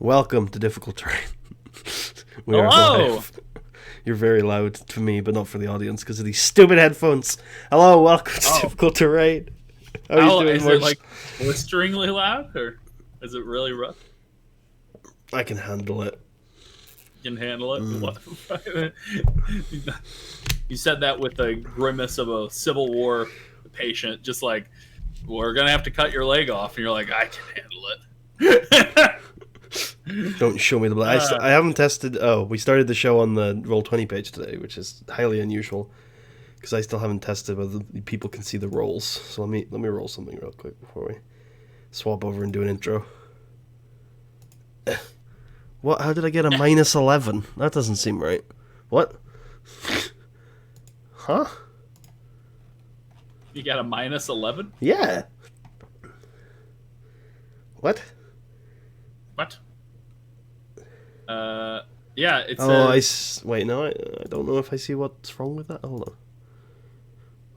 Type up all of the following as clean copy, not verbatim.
Welcome to Difficult Terrain. We are Hello! live. You're very loud to me, but not for the audience because of these stupid headphones. Hello, welcome to Difficult Terrain. How are you doing, is Marsh? it like blisteringly loud, or is it really rough? I can handle it. You can handle it? What? You said that with a grimace of a Civil War patient, just like, we're going to have to cut your leg off. And you're like, I can handle it. Don't show me the blood. I haven't tested... Oh, we started the show on the Roll20 page today, which is highly unusual. Because I still haven't tested whether people can see the rolls. So let me roll something real quick before we swap over and do an intro. What? How did I get a minus 11? That doesn't seem right. What? Huh? You got a minus 11? Yeah. What? What? Yeah, it says... Oh, wait, no, I don't know if I see what's wrong with that. Hold on.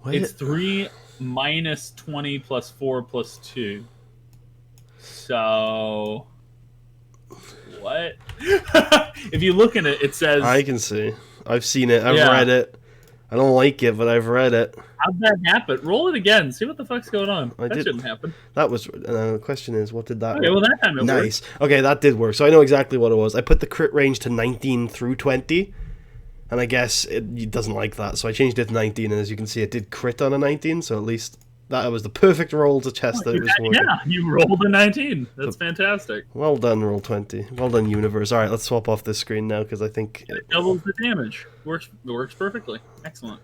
Wait. It's 3 minus 20 plus 4 plus 2. So... What? If you look at it, it says... I can see. I've seen it. I've read it. I don't like it, but I've read it. How'd that happen? Roll it again. See what the fuck's going on. That shouldn't happen. That was... the question is, what did that... Okay, well, that time it Nice. worked. Okay, that did work. So I know exactly what it was. I put the crit range to 19 through 20, and I guess it doesn't like that. So I changed it to 19, and as you can see, it did crit on a 19, so at least... That was the perfect roll to test that it was working. Yeah, you rolled a 19. That's fantastic. Well done, Roll20. Well done, Universe. All right, let's swap off this screen now, because I think... It doubles the damage. Works perfectly. Excellent.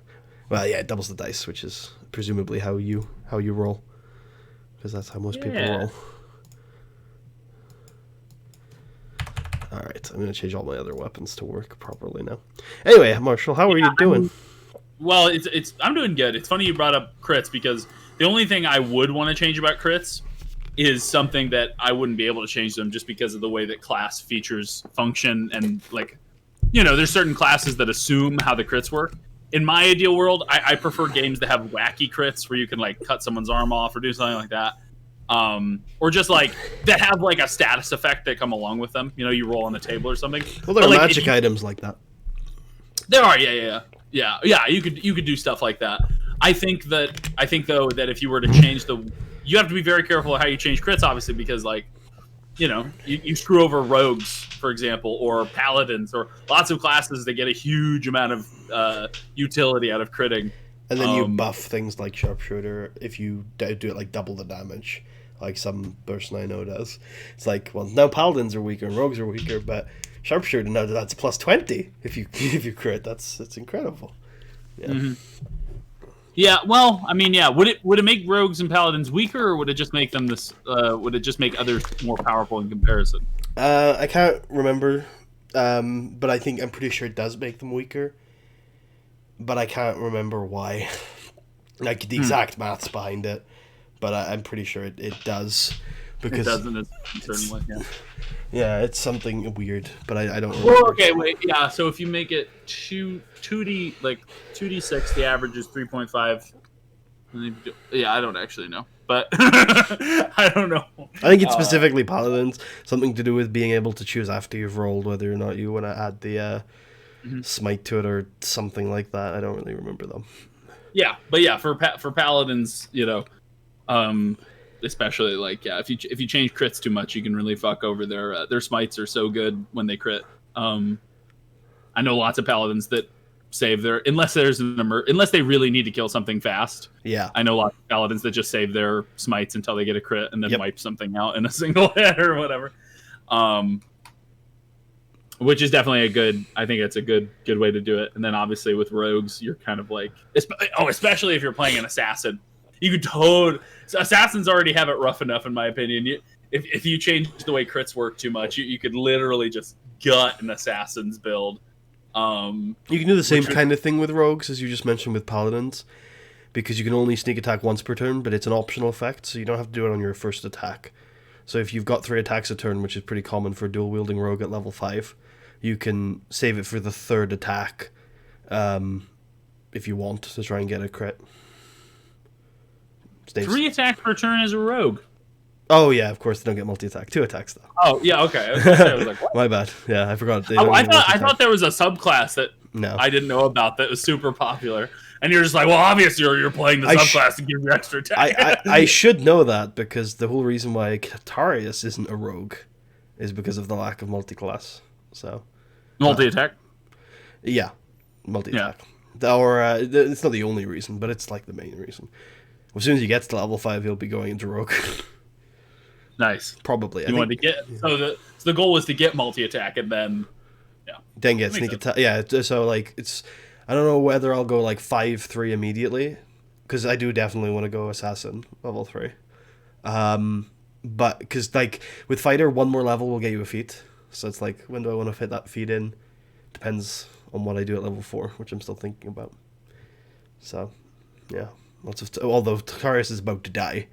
Well, yeah, it doubles the dice, which is presumably how you roll. Because that's how most people roll. Alright, I'm going to change all my other weapons to work properly now. Anyway, Marshall, how are you doing? Well, I'm doing good. It's funny you brought up crits, because the only thing I would want to change about crits is something that I wouldn't be able to change them just because of the way that class features function. And, like, you know, there's certain classes that assume how the crits work. In my ideal world, I prefer games that have wacky crits where you can, like, cut someone's arm off or do something like that. Or just, like, that have, like, a status effect that come along with them. You know, you roll on the table or something. Well, there are magic items like that. There are, yeah. You could do stuff like that. I think though that if you were to change you have to be very careful how you change crits, obviously, because, like, you know, you screw over rogues, for example, or paladins, or lots of classes that get a huge amount of utility out of critting. And then you buff things like sharpshooter if you do it like double the damage, like some person I know does. It's like, well, now paladins are weaker and rogues are weaker, but sharpshooter now that's plus 20 if you crit. That's incredible. Yeah. Mm-hmm. Yeah. Well, I mean, yeah. Would it make rogues and paladins weaker, or would it just make them this? Would it just make others more powerful in comparison? I can't remember, but I'm pretty sure it does make them weaker. But I can't remember why, like the exact maths behind it. But I'm pretty sure it does. Because it doesn't, certainly. Yeah. Yeah, it's something weird, but I don't know. Well, okay, wait, yeah. So if you make it 2d, like 2d6, the average is 3.5. Yeah, I don't actually know, but I don't know. I think it's specifically paladins, something to do with being able to choose after you've rolled whether or not you want to add the smite to it or something like that. I don't really remember them. Yeah, but yeah, for paladins, you know, especially, like, yeah, if you change crits too much, you can really fuck over their smites are so good when they crit. I know lots of paladins that save their unless they really need to kill something fast. Yeah, I know lots of paladins that just save their smites until they get a crit and then wipe something out in a single hit or whatever. Which is definitely I think it's a good way to do it. And then obviously with rogues, you're kind of like, especially if you're playing an assassin. You could assassins already have it rough enough, in my opinion. If you change the way crits work too much, you could literally just gut an assassin's build. You can do the same kind of thing with rogues as you just mentioned with paladins, because you can only sneak attack once per turn, but it's an optional effect, so you don't have to do it on your first attack. So if you've got 3 attacks a turn, which is pretty common for a dual wielding rogue at level 5, you can save it for the 3rd attack, if you want to try and get a crit. 3 attacks per turn as a rogue. Oh yeah, of course they don't get multi-attack. 2 attacks though. Oh yeah, okay. I was like, what? My bad. Yeah, I forgot. I thought there was a subclass that No. I didn't know about that was super popular, and you're just like, well, obviously you're playing the subclass to give you extra attack. I should know that because the whole reason why Tarius isn't a rogue is because of the lack of multi-class. So multi-attack. Yeah, multi-attack. Yeah. Or it's not the only reason, but it's like the main reason. As soon as he gets to level 5, he'll be going into rogue. Nice. Probably. You wanted to get so the goal was to get multi-attack and then then get sneak attack. Yeah. So like it's I don't know whether I'll go like 5-3 immediately because I do definitely want to go assassin level 3. But because like with fighter, one more level will get you a feat. So it's like when do I want to fit that feat in? Depends on what I do at level 4, which I'm still thinking about. So yeah. Although Tarius is about to die,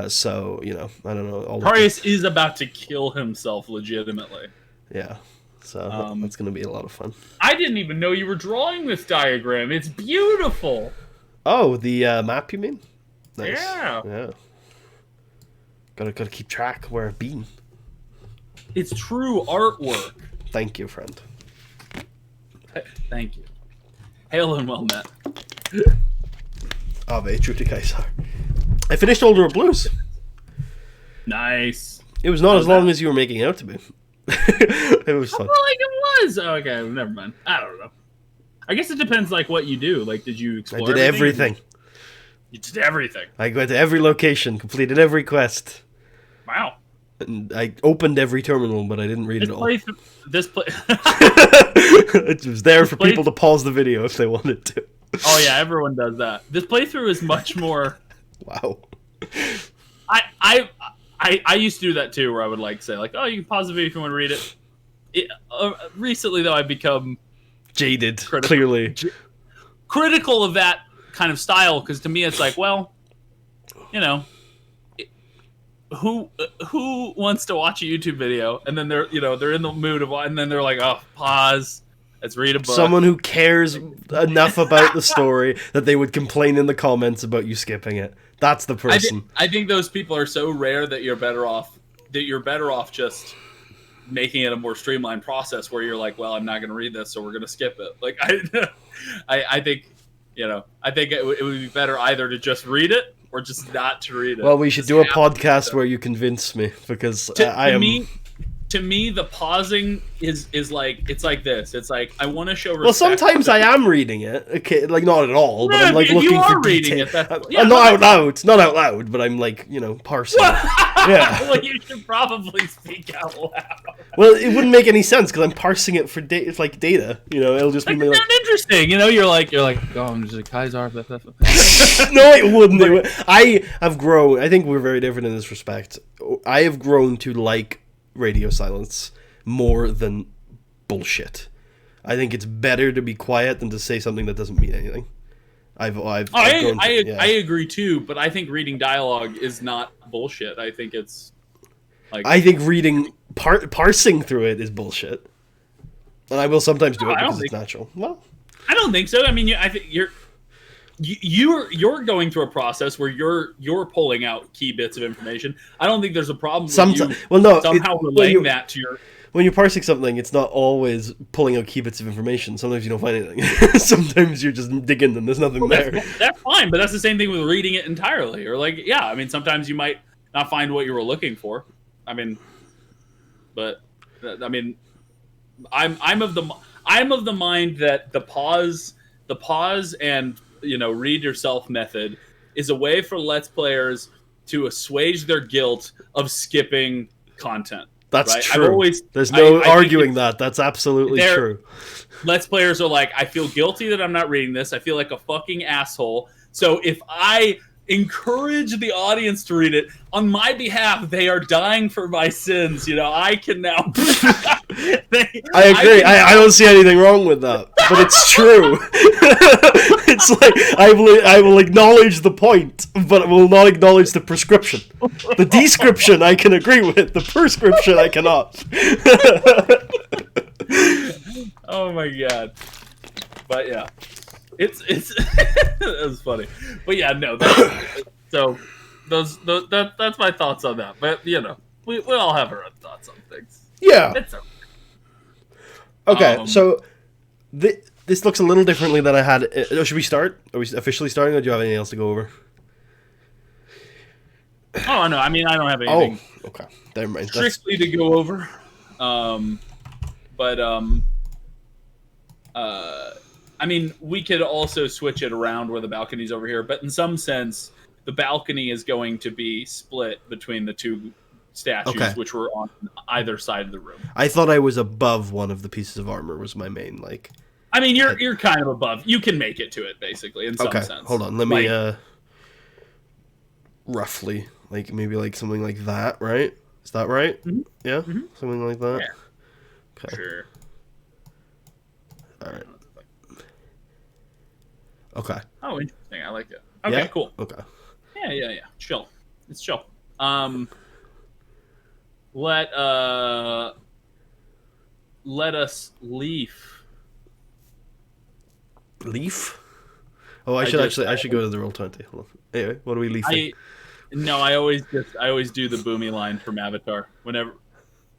so you know I don't know. Tarius is about to kill himself legitimately. Yeah, so that's gonna be a lot of fun. I didn't even know you were drawing this diagram. It's beautiful. Oh, the map you mean? Nice. Yeah. Gotta keep track where I've been. It's true artwork. Thank you, friend. Thank you. Hail and well met. Ave True Kaiser. I finished Older Blues. Nice. It was not as long as you were making it out to be. It was fun. I feel like it was. Oh, okay, never mind. I don't know. I guess it depends, like what you do. Like, did you explore? I did everything. You did everything. I went to every location, completed every quest. Wow. And I opened every terminal, but I didn't read it all. It was there for people to pause the video if they wanted to. Oh yeah, everyone does that. This playthrough is much more. Wow. I used to do that too, where I would like say like, oh, you can pause the video if you want to read it. Recently though, I've become jaded, clearly critical of that kind of style because to me it's like, well, you know, who wants to watch a YouTube video and then they're in the mood of and then they're like, oh, pause. Let's read a book. Someone who cares enough about the story that they would complain in the comments about you skipping it. That's the person. I think those people are so rare that you're better off just making it a more streamlined process where you're like, well, I'm not going to read this, so we're going to skip it. Like I think it would be better either to just read it or just not to read it. Well, we should do a podcast where you convince me because To me, the pausing is like it's like this. It's like I want to show respect. Well, sometimes I am reading it. Okay, like not at all, but I'm like looking for detail. I'm not out loud. Not out loud, but I'm like parsing. Yeah. Well, you should probably speak out loud. Well, it wouldn't make any sense because I'm parsing it for data. It's like data. It'll just be like interesting. You're like, oh, I'm just a Kaiser. No, it wouldn't. I have grown. I think we're very different in this respect. I have grown to like radio silence more than bullshit. I think it's better to be quiet than to say something that doesn't mean anything. I agree too, but I think reading dialogue is not bullshit. I think it's like I think reading parsing through it is bullshit, and I will sometimes do it because it's natural. Well, I don't think so. I mean, I think you're going through a process where you're pulling out key bits of information. I don't think there's a problem with you somehow relaying that to your... When you're parsing something, it's not always pulling out key bits of information. Sometimes you don't find anything. Sometimes you're just digging and there's nothing there. That's fine, but that's the same thing with reading it entirely. Or like, yeah, I mean, sometimes you might not find what you were looking for. I mean, but I mean, I'm of the mind that the pause and read yourself method is a way for Let's Players to assuage their guilt of skipping content. That's right? true. There's no arguing that. That's absolutely true. Let's Players are like, I feel guilty that I'm not reading this. I feel like a fucking asshole. So if I encourage the audience to read it on my behalf, they are dying for my sins. I can now. I agree. I don't see anything wrong with that, but it's true. It's like I will acknowledge the point, but I will not acknowledge the prescription. The description I can agree with. The prescription I cannot. Oh my god! But yeah, it's it was funny. But yeah, no. So That's my thoughts on that. But you know, we all have our own thoughts on things. Yeah. It's okay. So this looks a little differently than I had. Should we start? Are we officially starting, or do you have anything else to go over? Oh no, I mean I don't have anything. Oh, okay. Never mind. Strictly to go over. I mean, we could also switch it around where the balcony's over here, but in some sense, the balcony is going to be split between the two statues, which were on either side of the room. I thought I was above one of the pieces of armor. Was my main like. I mean, you're kind of above. You can make it to it basically in some sense. Hold on. Let me roughly maybe something like that, right? Is that right? Mm-hmm. Yeah, mm-hmm. Something like that. Yeah. Okay. Sure. All right. Okay. Oh, interesting. I like it. Okay, yeah? Cool. Okay. Yeah. Chill. It's chill. Let us leaf. Leaf? Oh, I should go to the Roll20. Hold on. Anyway, what are we leafing? I always do the boomy line from Avatar. Whenever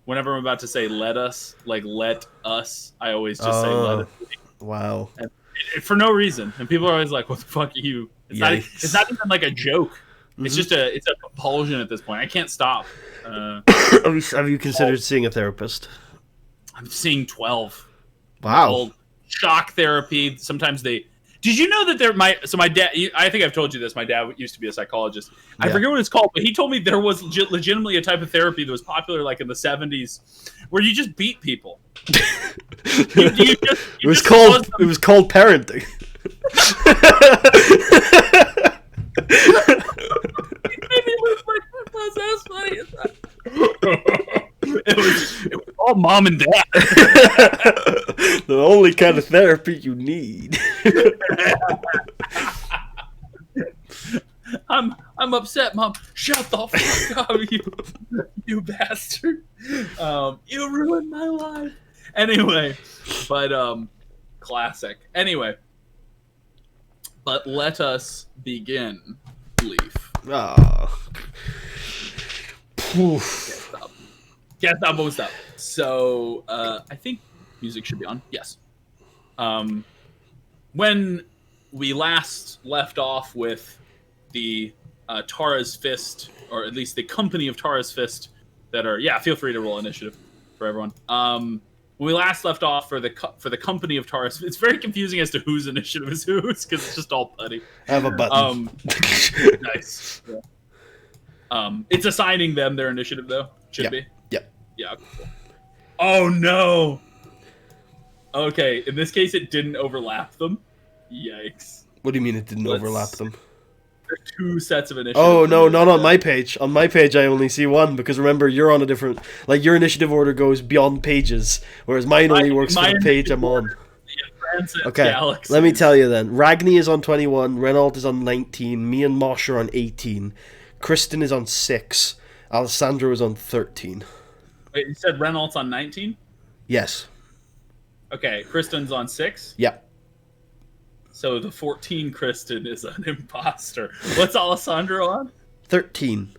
I'm about to say let us, let us, I always just say let us leave. Wow. And for no reason. And people are always like, what the fuck are you? It's not even like a joke. Mm-hmm. It's a compulsion at this point. I can't stop. Have you considered seeing a therapist? I'm seeing 12. Wow. Shock therapy. Sometimes they... Did you know that my dad... I think I've told you this. My dad used to be a psychologist. I forget what it's called, but he told me there was legitimately a type of therapy that was popular in the 70s where you just beat people. It was called parenting. That's funny. It was all mom and dad. The only kind of therapy you need. I'm upset, Mom. Shut the fuck up, you bastard. You ruined my life. Anyway, but classic. Anyway, but let us begin, Leaf. Can't stop, won't stop. So, I think music should be on. Yes. When we last left off with the Tarra's Fist, or at least the company of Tarra's Fist that are... Yeah, feel free to roll initiative for everyone. When we last left off for the company of Tarra's Fist, it's very confusing as to whose initiative is whose, because it's just all putty. I have a button. Nice. Yeah. It's assigning them their initiative, though. Should be. Yep. Yeah. Cool. Oh no. Okay, in this case, it didn't overlap them. Yikes. What do you mean it didn't overlap them? There are two sets of initiative. Oh no, not on my page. On my page, I only see one because remember, you're on a different. Your initiative order goes beyond pages, whereas mine only works for the page I'm on. Okay, galaxies. Let me tell you then. Ragni is on 21, Renault is on 19, me and Mosh are on 18, Kristen is on 6, Alessandro is on 13. Wait, you said Renault's on 19? Yes. Okay, Kristen's on 6? Yep. So the 14 Kristen is an imposter. What's Alessandro on? 13.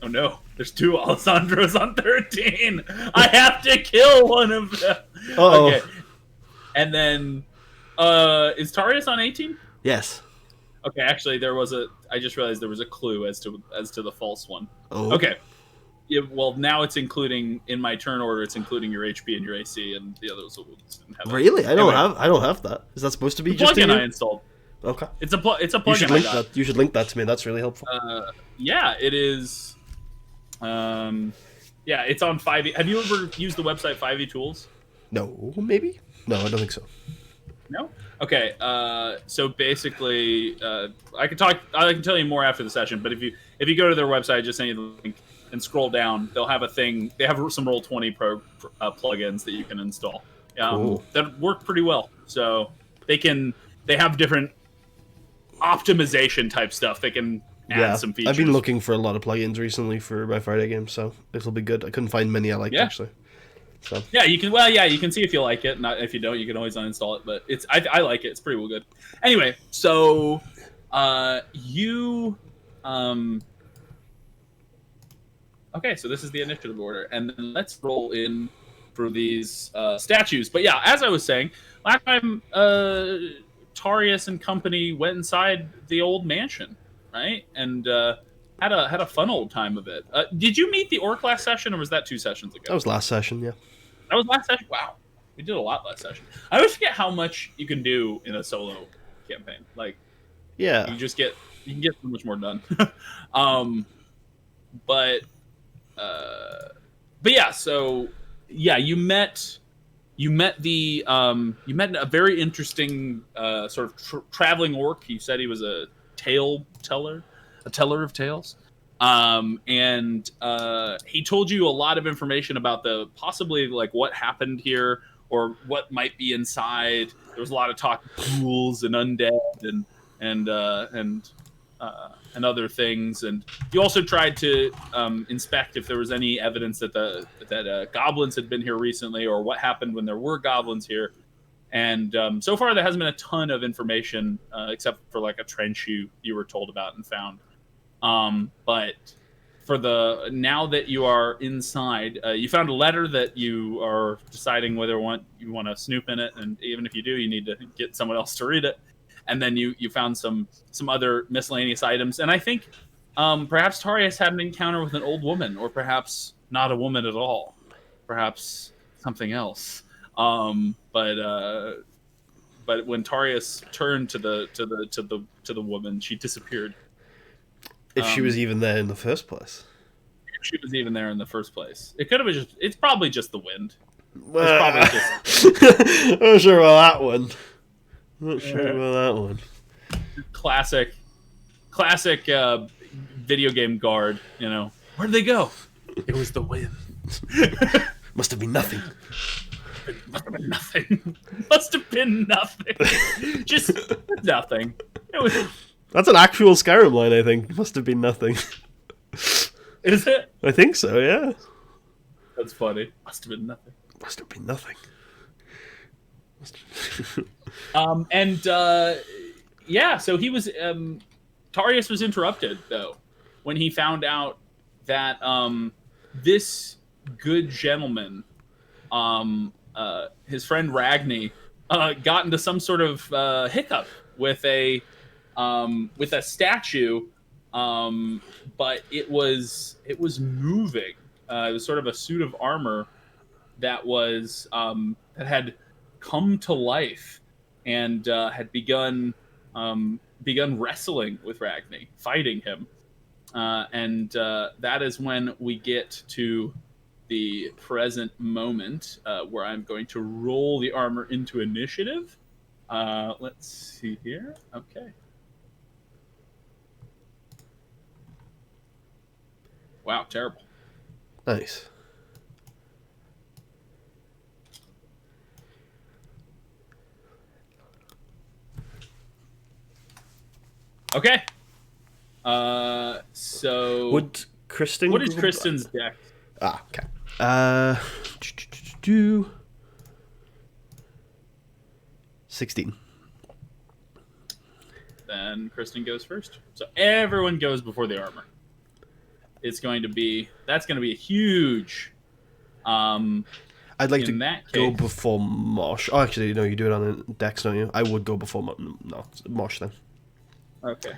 Oh no, there's two Alessandros on 13. I have to kill one of them. Uh-oh. Okay. And then, is Tarius on 18? Yes. Okay, actually, I just realized there was a clue as to the false one. Oh. Okay. Yeah, well, now it's including, in my turn order, it's including your HP and your AC, and the others didn't have it. Really? I don't have that. Is that supposed to be just a plugin I installed? Okay. It's a plugin. You should link that to me. That's really helpful. Yeah, it is. Yeah, it's on 5e. Have you ever used the website 5e Tools? No, maybe? No, I don't think so. No? Okay, so basically, I can tell you more after the session, but if you go to their website, I just send you the link and scroll down, they'll have a thing. They have some Roll20 plugins that you can install that work pretty well. So they have different optimization type stuff. They can add some features. I've been looking for a lot of plugins recently for my Friday games, so this will be good. I couldn't find many I liked actually. So yeah, you can. Well, yeah, you can see if you like it. Not if you don't, you can always uninstall it. But I like it. It's pretty well good. Anyway, so you Okay, so this is the initiative order, and then let's roll in for these statues. But yeah, as I was saying, last time Tarius and company went inside the old mansion, right, and had a fun old time of it. Did you meet the orc last session, or was that 2 sessions ago? That was last session, yeah. That was last session. Wow, we did a lot last session. I always forget how much you can do in a solo campaign. Like, Yeah. you can get so much more done. But yeah, so yeah, you met a very interesting sort of traveling orc. He said he was a teller of tales, and he told you a lot of information about the possibly like what happened here or what might be inside. There was a lot of talk of ghouls and undead and other things, and you also tried to inspect if there was any evidence that goblins had been here recently, or what happened when there were goblins here. And so far, there hasn't been a ton of information, except for like a trench you were told about and found. But for now that you are inside, you found a letter that you are deciding whether you want to snoop in it, and even if you do, you need to get someone else to read it. And then you found some other miscellaneous items. And I think perhaps Tarius had an encounter with an old woman, or perhaps not a woman at all. Perhaps something else. But when Tarius turned to the woman, she disappeared. If she was even there in the first place. If she was even there in the first place. It could have been it's probably just the wind. Well, It's probably just... I'm not sure about that one. Not sure about that one. Classic video game guard, you know. Where'd they go? It was the wind. Must have been nothing. It must have been nothing. Must have been nothing. Just nothing. It was... That's an actual Skyrim line, I think. Must have been nothing. Is it? I think so, yeah. That's funny. Must have been nothing. Must have been nothing. Yeah, so he was Tarius was interrupted though when he found out that this good gentleman, his friend Ragni, got into some sort of hiccup with a statue, but it was moving. It was sort of a suit of armor that was that had come to life and had begun wrestling with Ragni, fighting him, and that is when we get to the present moment where I'm going to roll the armor into initiative. Let's see here. Okay. Wow, terrible. Nice. Okay. So Would Kristen? What is Kristen's deck? Ah, okay. 16. Then Kristen goes first. So everyone goes before the armor. That's going to be a huge. I'd like to go case. before Mosh. Oh, actually, no, you do it on a Dex, don't you? I would go before Mosh then. Okay.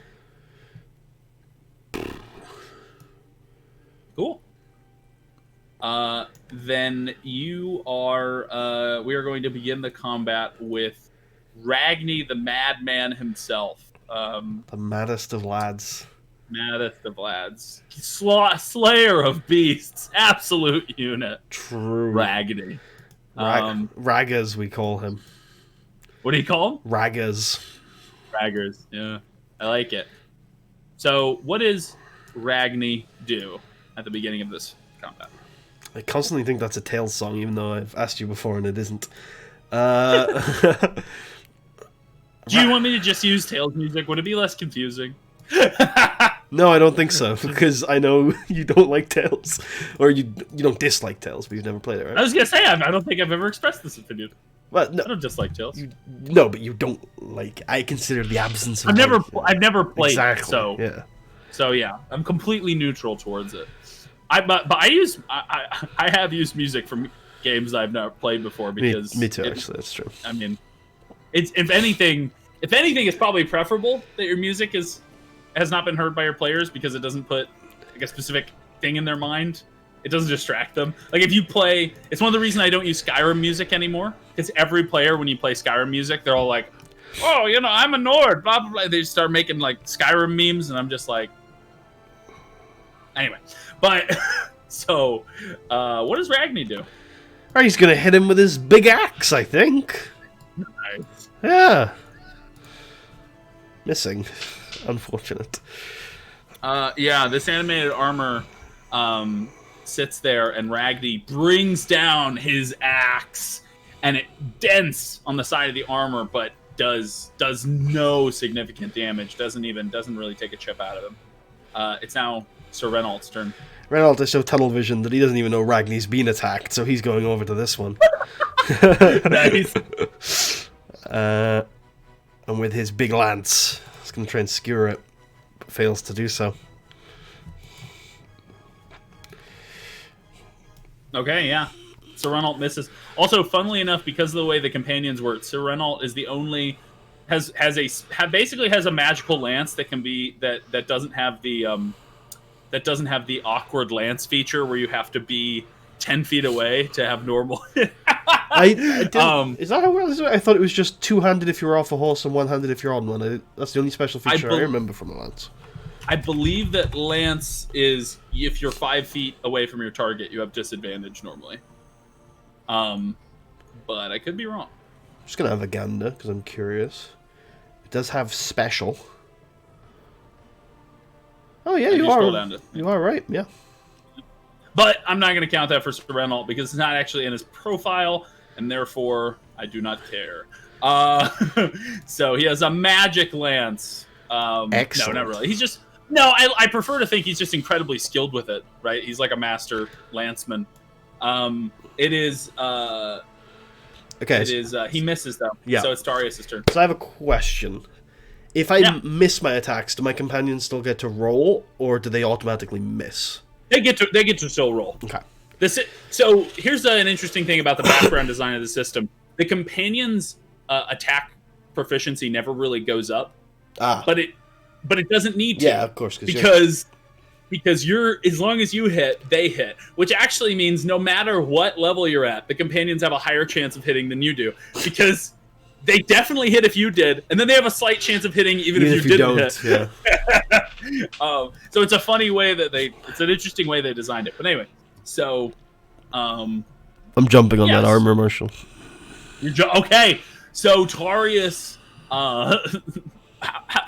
Cool. Then you are. We are going to begin the combat with Ragni, the madman himself. The maddest of lads. Maddest of lads. Slayer of beasts. Absolute unit. True. Ragni. Raggers, we call him. What do you call him? Raggers. Raggers. Yeah. I like it. So, what does Ragni do at the beginning of this combat? I constantly think that's a Tales song, even though I've asked you before and it isn't. Do you want me to just use Tales music? Would it be less confusing? No, I don't think so, because I know you don't like Tales. Or you don't dislike Tales, but you've never played it, right? I was going to say, I don't think I've ever expressed this opinion. Well, no, I don't dislike Tales. No, but you don't like. I consider the absence of. I've never played. Exactly. So yeah. So yeah, I'm completely neutral towards it. But I have used music from games I've never played before because me too. Actually, that's true. I mean, it's if anything, it's probably preferable that your music has not been heard by your players because it doesn't put like a specific thing in their mind. It doesn't distract them. Like if you play, it's one of the reasons I don't use Skyrim music anymore. Because every player, when you play Skyrim music, they're all like, "Oh, I'm a Nord." Blah blah blah. They start making like Skyrim memes, and I'm just like, anyway. But so, what does Ragni do? He's gonna hit him with his big axe, I think. Nice. Yeah. Missing. Unfortunate. Yeah, this animated armor sits there, and Ragni brings down his axe, and it dents on the side of the armor, but does no significant damage. Doesn't really take a chip out of him. It's now Sir Renault's turn. Renault is so tunnel vision that he doesn't even know Ragni's been attacked, so he's going over to this one. Nice. And with his big lance, he's going to try and skewer it, but fails to do so. Okay, yeah. Sir Renault misses. Also, funnily enough, because of the way the companions work, Sir Renault is the only basically has a magical lance that can be that doesn't have the awkward lance feature where you have to be 10 feet away to have normal. I didn't, is that how well is it? I thought it was just two-handed if you're off a horse and one-handed if you're on one. That's the only special feature I remember from the lance. I believe that lance is if you're 5 feet away from your target, you have disadvantage normally. But I could be wrong. I'm just gonna have a gander because I'm curious. It does have special. Oh yeah, you are. You are right. Yeah. But I'm not going to count that for Sir Renault because it's not actually in his profile, and therefore I do not care. So he has a magic lance. Excellent. No, not really. He's just I prefer to think he's just incredibly skilled with it. Right? He's like a master lanceman. It is. Okay. It is. He misses though. Yeah. So it's Tarius' turn. So I have a question. If I miss my attacks, do my companions still get to roll, or do they automatically miss? They get to still roll. Okay. So here's an interesting thing about the background design of the system. The companions' attack proficiency never really goes up, but it doesn't need to. Yeah, of course. Because you're as long as you hit, they hit, which actually means no matter what level you're at, the companions have a higher chance of hitting than you do because they definitely hit if you did, and then they have a slight chance of hitting even if you didn't hit. Yeah. So it's a funny way that it's an interesting way they designed it. But anyway, so I'm jumping on that armor, Marshall. Okay. So Tarius,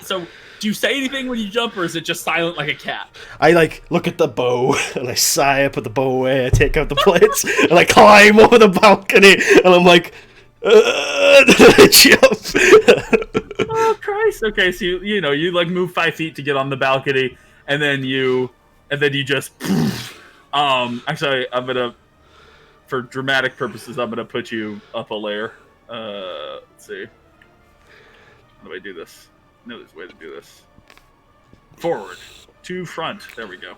so do you say anything when you jump, or is it just silent like a cat? I look at the bow and I sigh. I put the bow away. I take out the plates and I climb over the balcony and I'm like. Jump. Oh Christ! Okay, so you like move 5 feet to get on the balcony, and then you just. Actually, I'm gonna, for dramatic purposes, I'm gonna put you up a layer. Let's see. How do I do this? I know there's a way to do this. Forward to front. There we go.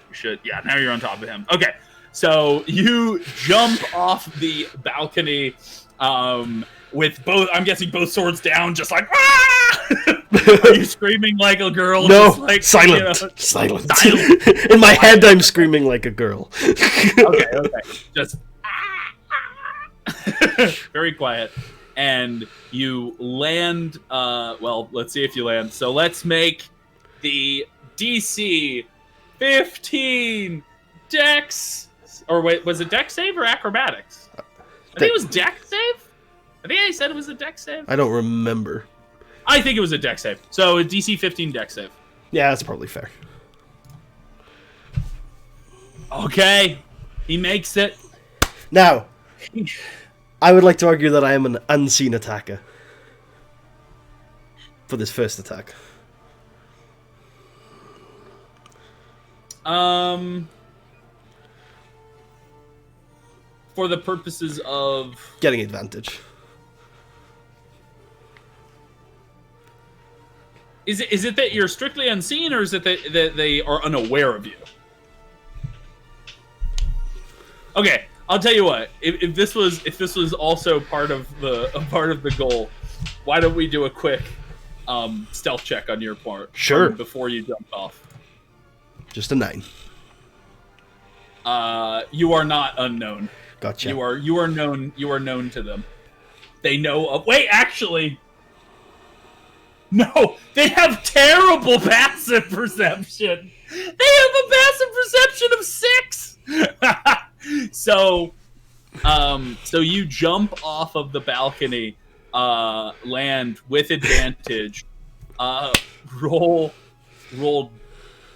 You should. Yeah. Now you're on top of him. Okay. So you jump off the balcony with both, I'm guessing both swords down, just like, ah! Are you screaming like a girl? No, just like, silent. In my head, I'm screaming like a girl. Okay. Just very quiet. And you land, let's see if you land. So let's make the DC 15 Dex. Or wait, was it dex save or acrobatics? I think it was dex save? I think I said it was a dex save. I don't remember. I think it was a dex save. So a DC 15 dex save. Yeah, that's probably fair. Okay. He makes it. Now, I would like to argue that I am an unseen attacker for this first attack. For the purposes of getting advantage. Is it that you're strictly unseen, or is it that they are unaware of you? Okay, I'll tell you what. If this was also part of the goal, why don't we do a quick stealth check on your part? Sure. Before you jump off. Just a 9. You are not unknown. Gotcha. You are known. You are known to them. They know of. Wait, actually, no. They have terrible passive perception. They have a passive perception of 6. So you jump off of the balcony, land with advantage. Roll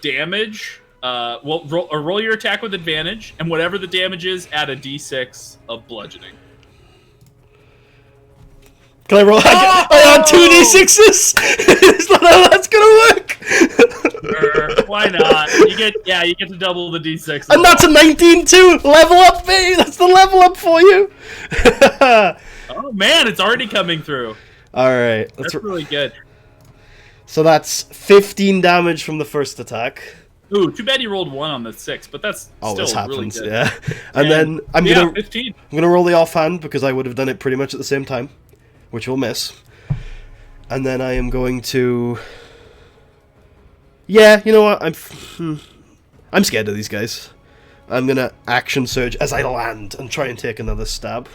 damage. Roll your attack with advantage, and whatever the damage is, add a d6 of bludgeoning. Can I roll? I got 2 d6s. Is that how that's gonna work? Why not? You get to double the d6. And that's a 19 too. Level up, baby. That's the level up for you. Oh man, it's already coming through. All right, that's really good. So that's 15 damage from the first attack. Ooh, too bad you rolled 1 on the 6, but that's still this happens, really good. yeah. And then I'm 15. gonna roll the offhand because I would have done it pretty much at the same time, which will miss. And then I am going to. Yeah, you know what? I'm scared of these guys. I'm gonna action surge as I land and try and take another stab.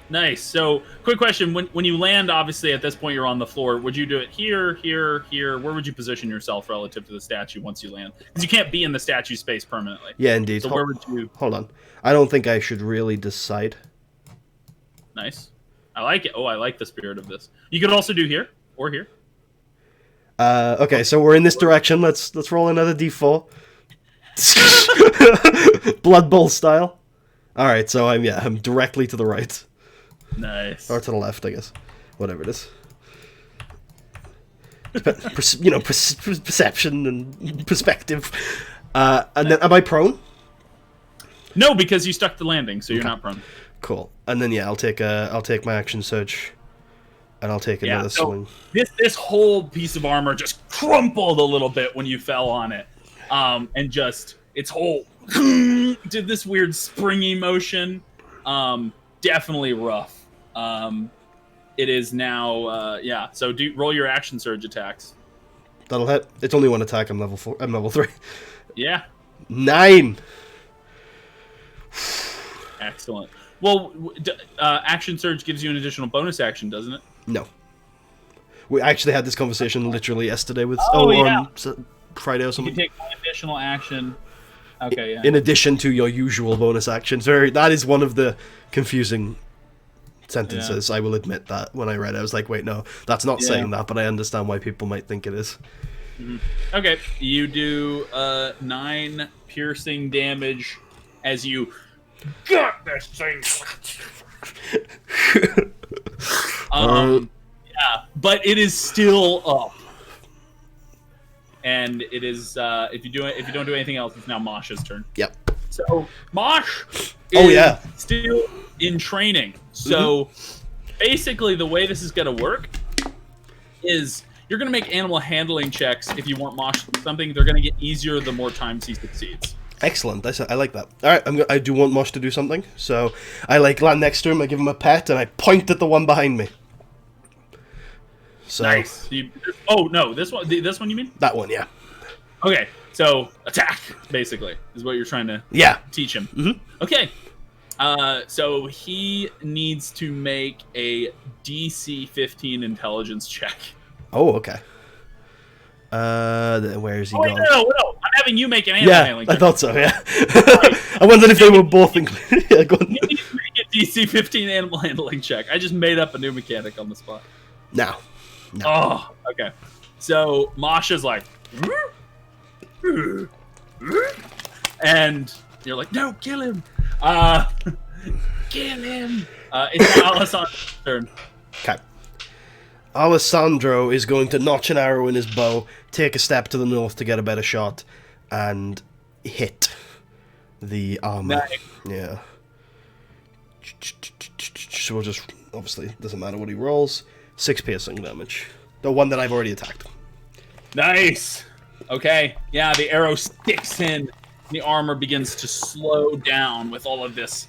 Nice. So, quick question: when you land, obviously at this point you're on the floor. Would you do it here, here, here? Where would you position yourself relative to the statue once you land? Because you can't be in the statue space permanently. Yeah, indeed. So where would you? Hold on. I don't think I should really decide. Nice. I like it. Oh, I like the spirit of this. You could also do here or here. Okay, so we're in this direction. Let's roll another d4. Blood Bowl style. All right, so I'm directly to the right. Nice. Or to the left, I guess. Whatever it is. Perception and perspective. And then, am I prone? No, because you stuck the landing, so you're not prone. Cool. And then I'll take my action surge, and I'll take another swing. This whole piece of armor just crumpled a little bit when you fell on it, and just its whole did this weird springy motion. Definitely rough. It is now, So roll your action surge attacks. That'll hit. It's only 1 attack. I'm level 4. I'm level 3. Yeah. 9. Excellent. Well, action surge gives you an additional bonus action, doesn't it? No. We actually had this conversation literally yesterday with on Friday or something. You can take one additional action. Okay, yeah. In addition to your usual bonus actions. That is one of the confusing sentences. I will admit that when I read it, I was like, wait, no, that's not saying that, but I understand why people might think it is. Mm-hmm. Okay, you do 9 piercing damage as you got this thing. But it is still up. And it is if you don't do anything else, it's now Mosh's turn. Yep. So Mosh is still in training. So basically the way this is gonna work is you're gonna make animal handling checks if you want Mosh to do something. They're gonna get easier the more times he succeeds. Excellent. I like that. All right, I do want Mosh to do something. So I land next to him. I give him a pet, and I point at the one behind me. So, nice. This one you mean? That one, yeah. Okay, so attack basically is what you're trying to teach him. Mm-hmm. Okay, so he needs to make a DC 15 intelligence check. Oh, okay. Where is he going? No. I'm having you make an animal handling check. I thought so, yeah. I wondered if they were both included. Yeah, go on. You need to make a DC 15 animal handling check. I just made up a new mechanic on the spot. No. Oh, okay. So Masha's like, and you're like, no, kill him. Kill him. It's Alessandro's turn. Okay. Alessandro is going to notch an arrow in his bow, take a step to the north to get a better shot, and hit the armor. Nice. Yeah. So we'll obviously, doesn't matter what he rolls. 6 piercing damage. The one that I've already attacked. Nice. Okay. Yeah, the arrow sticks in. The armor begins to slow down with all of these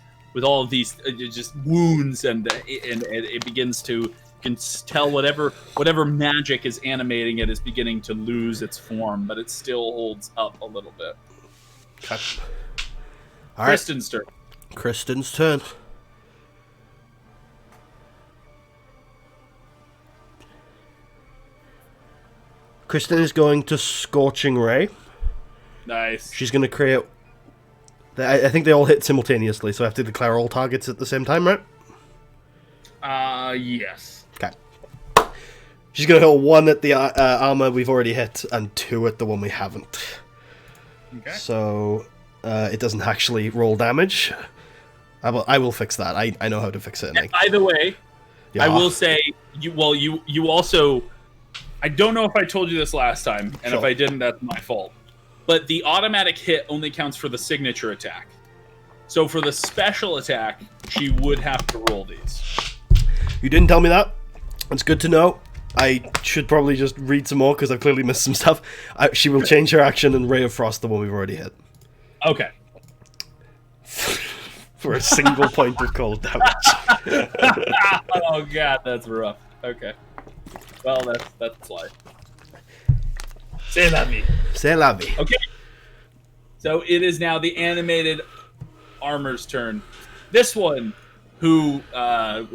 just wounds, and it begins to, you can tell whatever magic is animating it is beginning to lose its form, but it still holds up a little bit. Okay. All right. Kristen's turn. Kristen's turn. Kristen is going to Scorching Ray. Nice. She's going to create... I think they all hit simultaneously, so I have to declare all targets at the same time, right? Yes. Okay. She's going to hit 1 at the armor we've already hit, and 2 at the one we haven't. Okay. So, it doesn't actually roll damage. I will fix that. I know how to fix it. And by the way, yeah. I will say, you also... I don't know if I told you this last time, and if I didn't, that's my fault. But the automatic hit only counts for the signature attack. So for the special attack, she would have to roll these. You didn't tell me that. It's good to know. I should probably just read some more because I've clearly missed some stuff. She will change her action and Ray of Frost, the one we've already hit. Okay. For a single point of cold damage. Oh god, that's rough. Okay. Well, that's life. C'est la vie. C'est la vie. Okay. So it is now the animated armor's turn. This one, who, Yeah.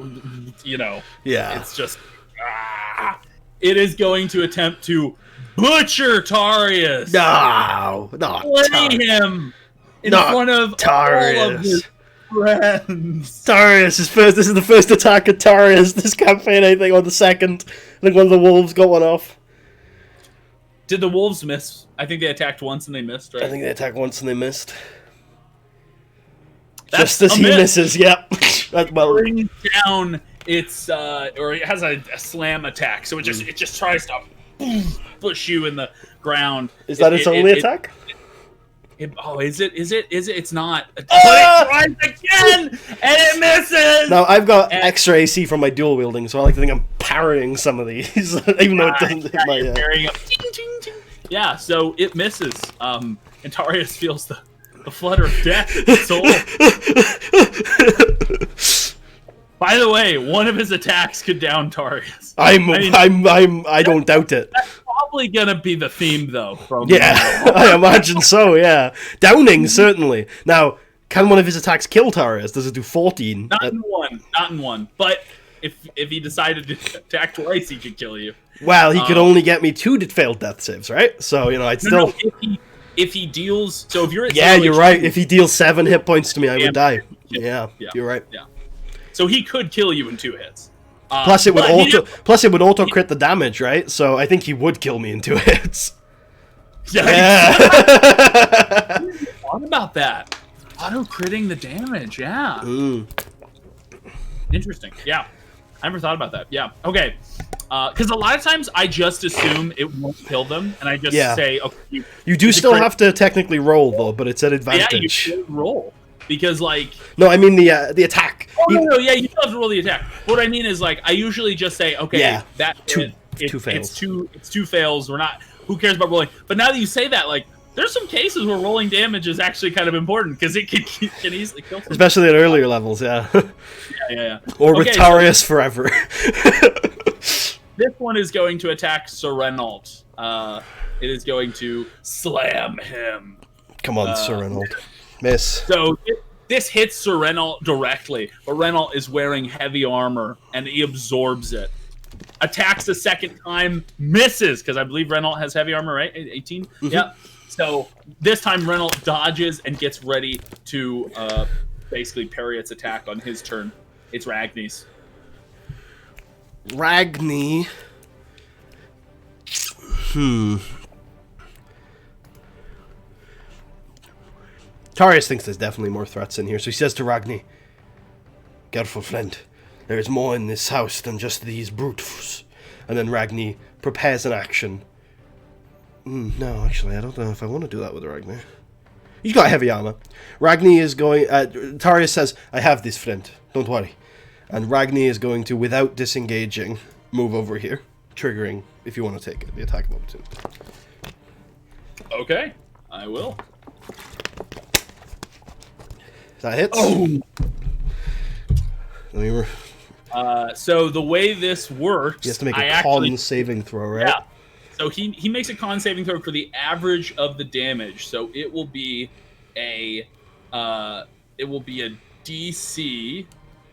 it's just... it is going to attempt to butcher Tarius. No, not Slaying him in front of Tarius. all of his friends. Tarius is first. This is the first attack at Tarius this campaign, I think, or the second. I think one of the wolves got one off. Did the wolves miss? I think they attacked once and they missed, right? I think they attacked once and they missed. That's Just as he miss. misses, yep. Well, Brings down its or it has a slam attack, so it just tries to push you in the ground. Is that its only attack? Is it? It's not. But it tries again, and it misses! Now, I've got extra AC from my dual wielding, so I like to think I'm parrying some of these, even though it doesn't hit my... You're parrying up. Ting, ting, ting. Yeah, so it misses. And Tarius feels the flutter of death in his soul. By the way, one of his attacks could down Tarius. I don't doubt it. That's probably gonna be the theme, though. I imagine so. Yeah, downing certainly. Now, can one of his attacks kill Tarius? Does it do 14? Not in one. But if he decided to attack twice, he could kill you. Well, he could only get me 2 failed death saves, right? So I'd still. No, if he deals, so if you're at you're right. If he deals 7 hit points to me, I would die. Yeah, you're right. Yeah. So he could kill you in 2 hits. Plus it would auto crit the damage, right? So I think he would kill me in 2 hits. Yeah. What about that? Auto critting the damage, yeah. Interesting. Yeah. I never thought about that. Yeah. Okay. Because a lot of times I just assume it won't kill them, and I just say, okay. You do still have to technically roll though, but it's an advantage. Yeah, you should roll. Because, no, I mean the attack. Oh, no, yeah, you still have to roll the attack. What I mean is, I usually just say, okay, that two fails. It's 2 fails. We're not... Who cares about rolling? But now that you say that, there's some cases where rolling damage is actually kind of important, because it can easily kill someone. Especially at earlier levels, yeah. Yeah. Or with Tarius forever. This one is going to attack Sir Renault. It is going to slam him. Come on, Sir Renault. Miss. So this hits Sir Renault directly, but Renault is wearing heavy armor, and he absorbs it. Attacks the second time, misses, because I believe Renault has heavy armor, right? 18? Mm-hmm. Yeah. So this time Renault dodges and gets ready to basically parry its attack on his turn. It's Ragni's. Ragni. Tarius thinks there's definitely more threats in here, so he says to Ragni, "Careful, friend. There is more in this house than just these brutes." And then Ragni prepares an action. No, actually, I don't know if I want to do that with Ragni. He's got heavy armor. Ragni is going... Tarius says, "I have this, friend. Don't worry." And Ragni is going to, without disengaging, move over here, triggering if you want to take it, the attack of opportunity. Okay, I will. That hits. Oh. So the way this works, you have to make a con saving throw, right? Yeah. So he makes a con saving throw for the average of the damage. So it will be a DC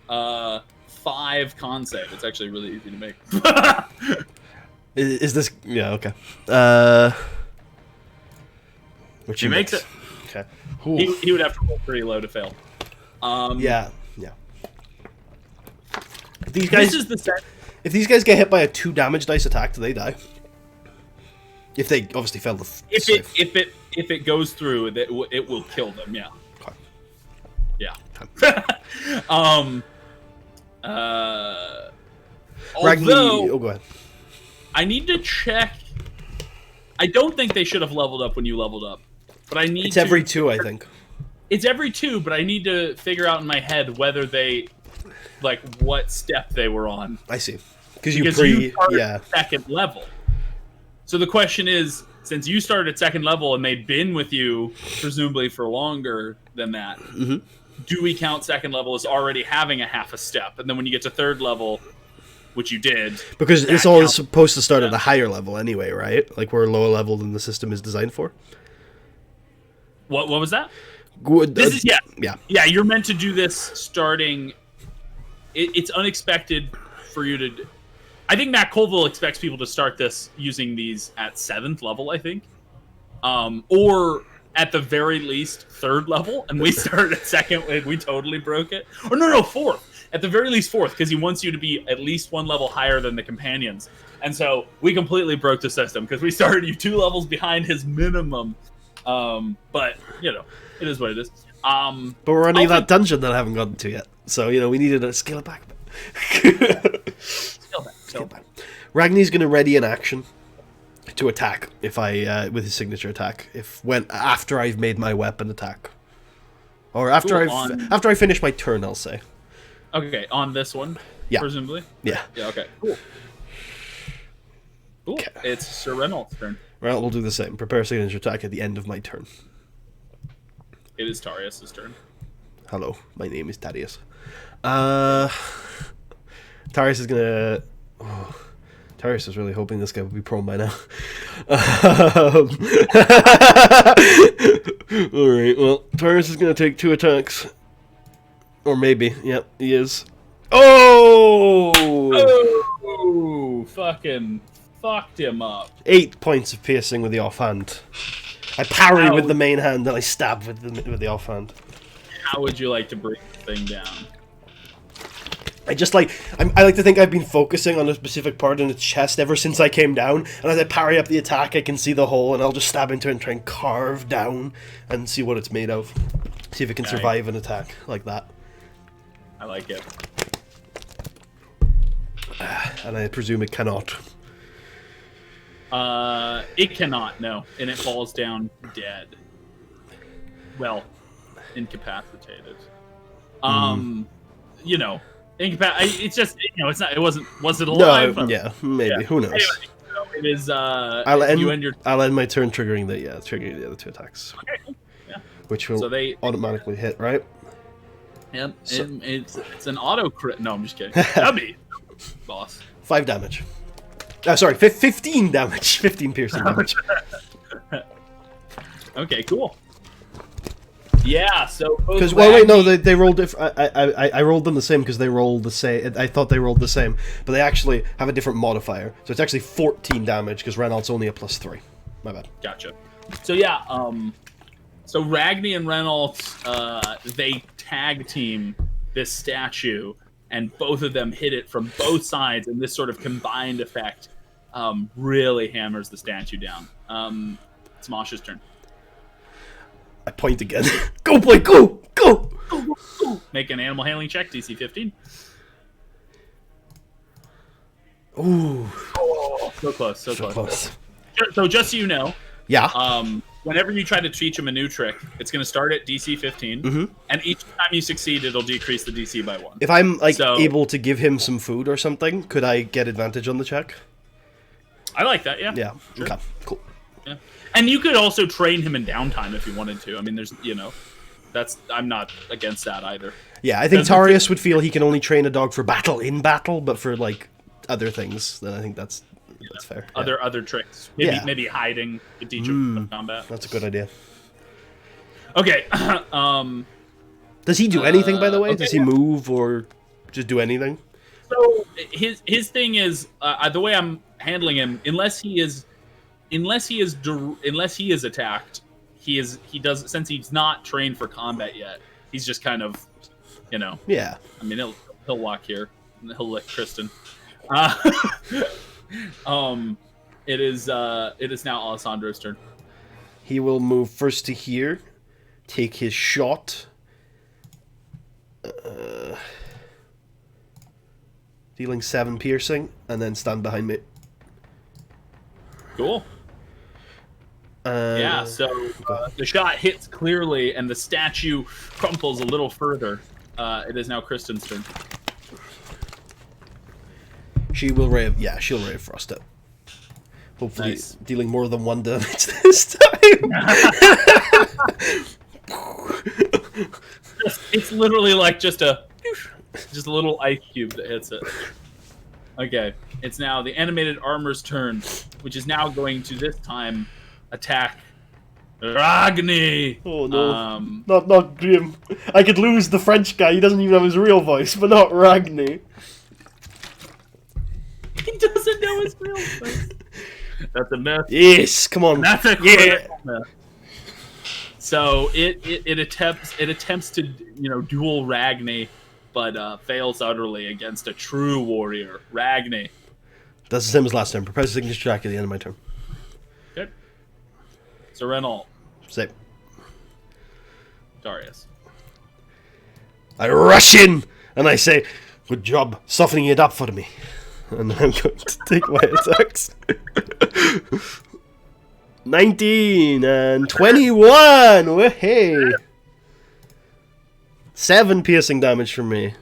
5 con save. It's actually really easy to make. Is this? Yeah. Okay. Which he makes it. Okay. He would have to roll pretty low to fail. Yeah. If these guys, this is the set. If these guys get hit by a 2 damage dice attack, do they die? If they obviously fail the save. If it goes through, it will kill them. Yeah. Okay. Yeah. Although, go ahead. I need to check. I don't think they should have leveled up when you leveled up, but I need. It's every 2, I think. It's every 2, but I need to figure out in my head whether they, like, what step they were on. I see. Because you started second level. So the question is, since you started at second level and they'd been with you presumably for longer than that, do we count second level as already having a half a step? And then when you get to third level, which you did, because it's all supposed to start at a higher level anyway, right? Like we're lower level than the system is designed for. What was that? This is you're meant to do this starting. It's unexpected for you to. I think Matt Colville expects people to start this using these at 7th level, I think, or at the very least 3rd level, and we started at 2nd and we totally broke it. Or no, 4th. At the very least 4th, because he wants you to be at least 1 level higher than the companions. And so we completely broke the system because we started you 2 levels behind his minimum. But it is what it is. But we're running that dungeon that I haven't gotten to yet, so we needed to scale it back a bit. Scale back. Ragni's going to ready an action to attack if I with his signature attack after I've made my weapon attack, or after I finish my turn, I'll say. Okay, on this one, presumably. Yeah. Yeah. Okay. Cool. Okay. It's Sir Reynolds' turn. Well, we'll do the same. Prepare a signature attack at the end of my turn. It is Tarius' turn. Hello, my name is Tarius. Tarius is gonna. Tarius is really hoping this guy would be prone by now. Alright, well, Tarius is gonna take 2 attacks. Or maybe. Yep, he is. Oh! Fucking fucked him up. 8 points of piercing with the offhand. I parry with the main hand, and I stab with the offhand. How would you like to bring the thing down? I like to think I've been focusing on a specific part in its chest ever since I came down, and as I parry up the attack, I can see the hole, and I'll just stab into it and try and carve down and see what it's made of. See if it can survive an attack like that. I like it. And I presume it cannot. It cannot, no. And it falls down dead. Well, incapacitated. It's just, it's not, was it alive? No, yeah, maybe. Yeah. Who knows? Anyway, it is, I'll end my turn triggering the other 2 attacks. Okay, cool. Yeah. Which will automatically hit, right? Yep, so, it's an auto crit. No, I'm just kidding. That'd be boss. 5 damage. Sorry, 15 damage. 15 piercing damage. Okay, cool. Yeah, so because they rolled. I rolled them the same because they rolled the same. I thought they rolled the same, but they actually have a different modifier. So it's actually 14 damage because Reynolds only a +3. My bad. Gotcha. So yeah, so Ragni and Reynolds, they tag team this statue, and both of them hit it from both sides, and this sort of combined effect really hammers the statue down. It's Mosh's turn. I point again. Go, boy, go! Go! Make an animal handling check, DC 15. Ooh. Oh, so close, so close. So just so you know, whenever you try to teach him a new trick, it's going to start at DC 15, and each time you succeed, it'll decrease the DC by 1. If I'm able to give him some food or something, could I get advantage on the check? I like that. Yeah. Yeah. Sure. Okay. Cool. Yeah. And you could also train him in downtime if you wanted to. I mean, there's I'm not against that either. Yeah, I think Tarius would feel he can only train a dog for battle in battle, but for like other things, then I think that's fair. Other tricks. Maybe hiding to teach him combat. That's a good idea. Okay. Does he do anything, by the way? Does he move or just do anything? So his thing is the way I'm handling him. Unless he is attacked, he does, since he's not trained for combat yet. He's just kind of, Yeah. I mean, he'll walk here. And he'll lick Kristen. It is now Alessandro's turn. He will move first to here, take his shot. Dealing 7 piercing, and then stand behind me. Cool. Yeah, so the shot hits clearly, and the statue crumples a little further. It is now Kristen's turn. She will she'll Ray of Frost it. Hopefully Nice. dealing more than 1 damage this time. It's literally like just a little ice cube that hits it. Okay, it's now the animated armor's turn, which is now going to this time attack Ragni. Oh no, not Grim. I could lose the French guy. He doesn't even have his real voice, but not Ragni. He doesn't know his real voice. That's a myth. Yes, come on. That's a critical myth. So it attempts to duel Ragni, but fails utterly against a true warrior. Ragni. That's the same as last time. Prepare signature attack at the end of my turn. Good. So Renault. Same. Darius. I rush in and I say, "Good job softening it up for me." And I'm going to take my attacks. 19 and 21. Hey. 7 piercing damage from me.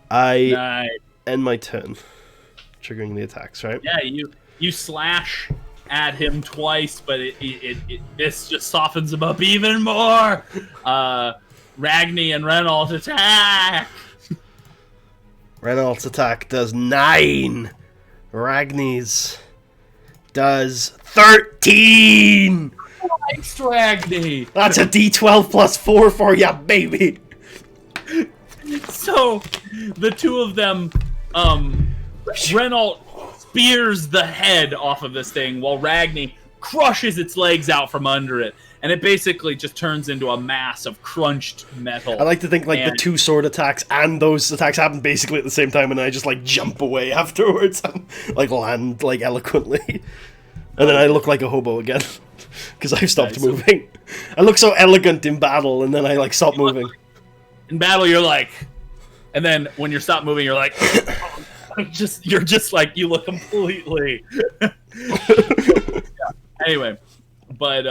I end my turn, triggering the attacks. Right? Yeah, you slash at him twice, but this just softens him up even more. Ragni and Renault attack. Renault's attack does 9. Ragni's does 13. Christ, Ragni. That's a D12 plus 4 for ya, baby. So the two of them, Renault spears the head off of this thing while Ragni crushes its legs out from under it. And it basically just turns into a mass of crunched metal. I like to think the 2 sword attacks and those attacks happen basically at the same time, and I just jump away afterwards and land eloquently. And then I look like a hobo again because I've stopped moving. I look so elegant in battle, and then I stop moving. In battle, you're like, and then when you stop moving, you're like, you look completely. Anyway, but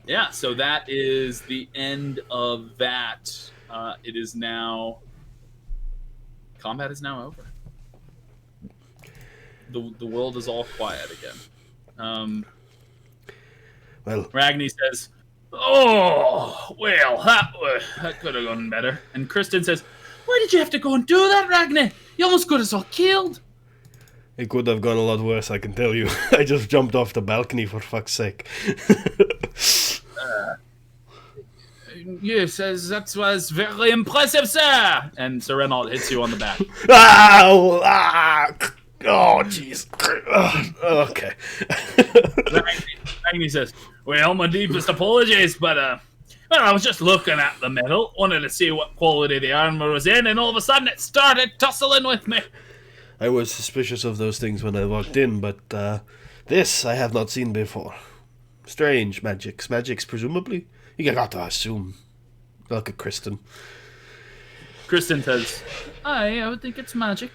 yeah, so that is the end of that. It is now... Combat is now over. The world is all quiet again. Well, Ragni says, "Oh, well, that could have gone better." And Kristen says, "Why did you have to go and do that, Ragni? You almost got us all killed." It could have gone a lot worse, I can tell you. I just jumped off the balcony, for fuck's sake. Yes, that was very impressive, sir. And Sir Renault hits you on the back. Ow! Ah! Oh, jeez. Okay. Ragni says, "Well, my deepest apologies, but I was just looking at the metal, wanted to see what quality the armor was in, and all of a sudden it started tussling with me." I was suspicious of those things when I walked in, but this I have not seen before. Strange magics. Magics, presumably? You got to assume. Look at Kristen. Kristen says, I would think it's magic.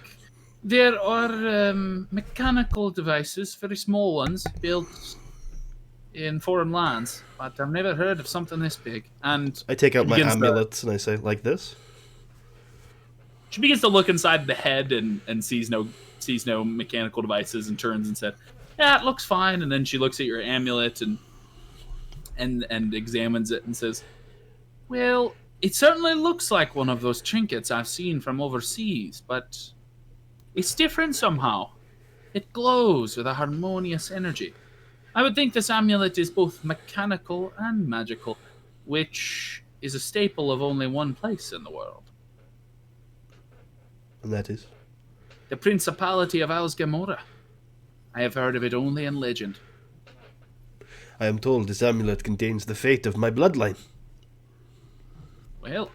There are mechanical devices, very small ones, built in foreign lands, but I've never heard of something this big. And I take out my amulets and I say, like this? She begins to look inside the head and sees no mechanical devices and turns and said, yeah, it looks fine. And then she looks at your amulet and examines it and says, well, it certainly looks like one of those trinkets I've seen from overseas, but it's different somehow. It glows with a harmonious energy. I would think this amulet is both mechanical and magical, which is a staple of only one place in the world. And that is? The Principality of House Gormland. I have heard of it only in legend. I am told this amulet contains the fate of my bloodline. Well,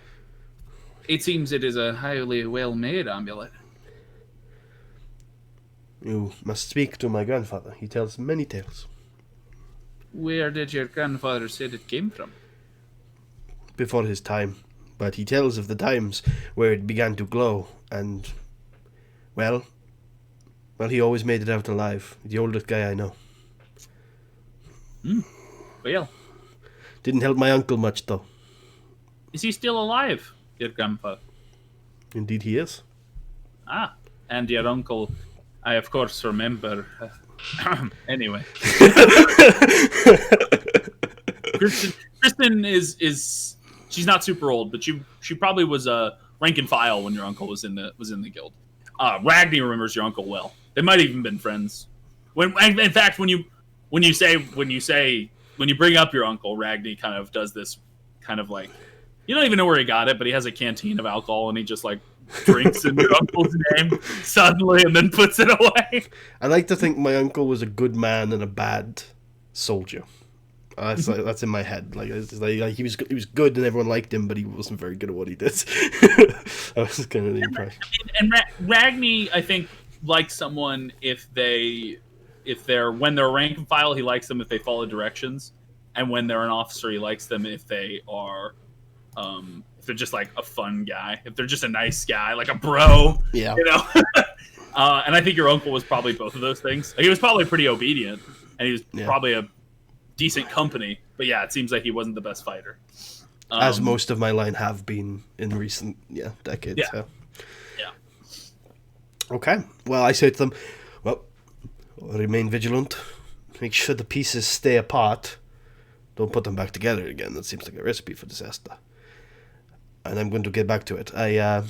it seems it is a highly well-made amulet. You must speak to my grandfather. He tells many tales. Where did your grandfather say it came from? Before his time. But he tells of the times where it began to glow, and... Well, he always made it out alive. The oldest guy I know. Well, didn't help my uncle much, though. Is he still alive, your grandpa? Indeed he is. Ah, and your uncle, I of course remember. Anyway. Kristen is she's not super old, but she probably was a rank and file when your uncle was in the guild. Ragni remembers your uncle well. They might have even been friends. When you bring up your uncle, Ragni kind of does this kind of like, you don't even know where he got it, but he has a canteen of alcohol and he just like drinks in your uncle's name suddenly and then puts it away. I like to think my uncle was a good man and a bad soldier. That's in my head. Like he was good and everyone liked him, but he wasn't very good at what he did. That was kind of the impression. And Ragni, I think, likes someone when they're rank and file, he likes them if they follow directions, and when they're an officer, he likes them if they are, if they're just like a fun guy, if they're just a nice guy, like a bro, yeah, you know. And I think your uncle was probably both of those things. Like, he was probably pretty obedient, and he was probably a decent company, but yeah, it seems like he wasn't the best fighter. As most of my line have been in recent decades. Yeah. Okay. Well, I say to them, well, remain vigilant. Make sure the pieces stay apart. Don't put them back together again. That seems like a recipe for disaster. And I'm going to get back to it. I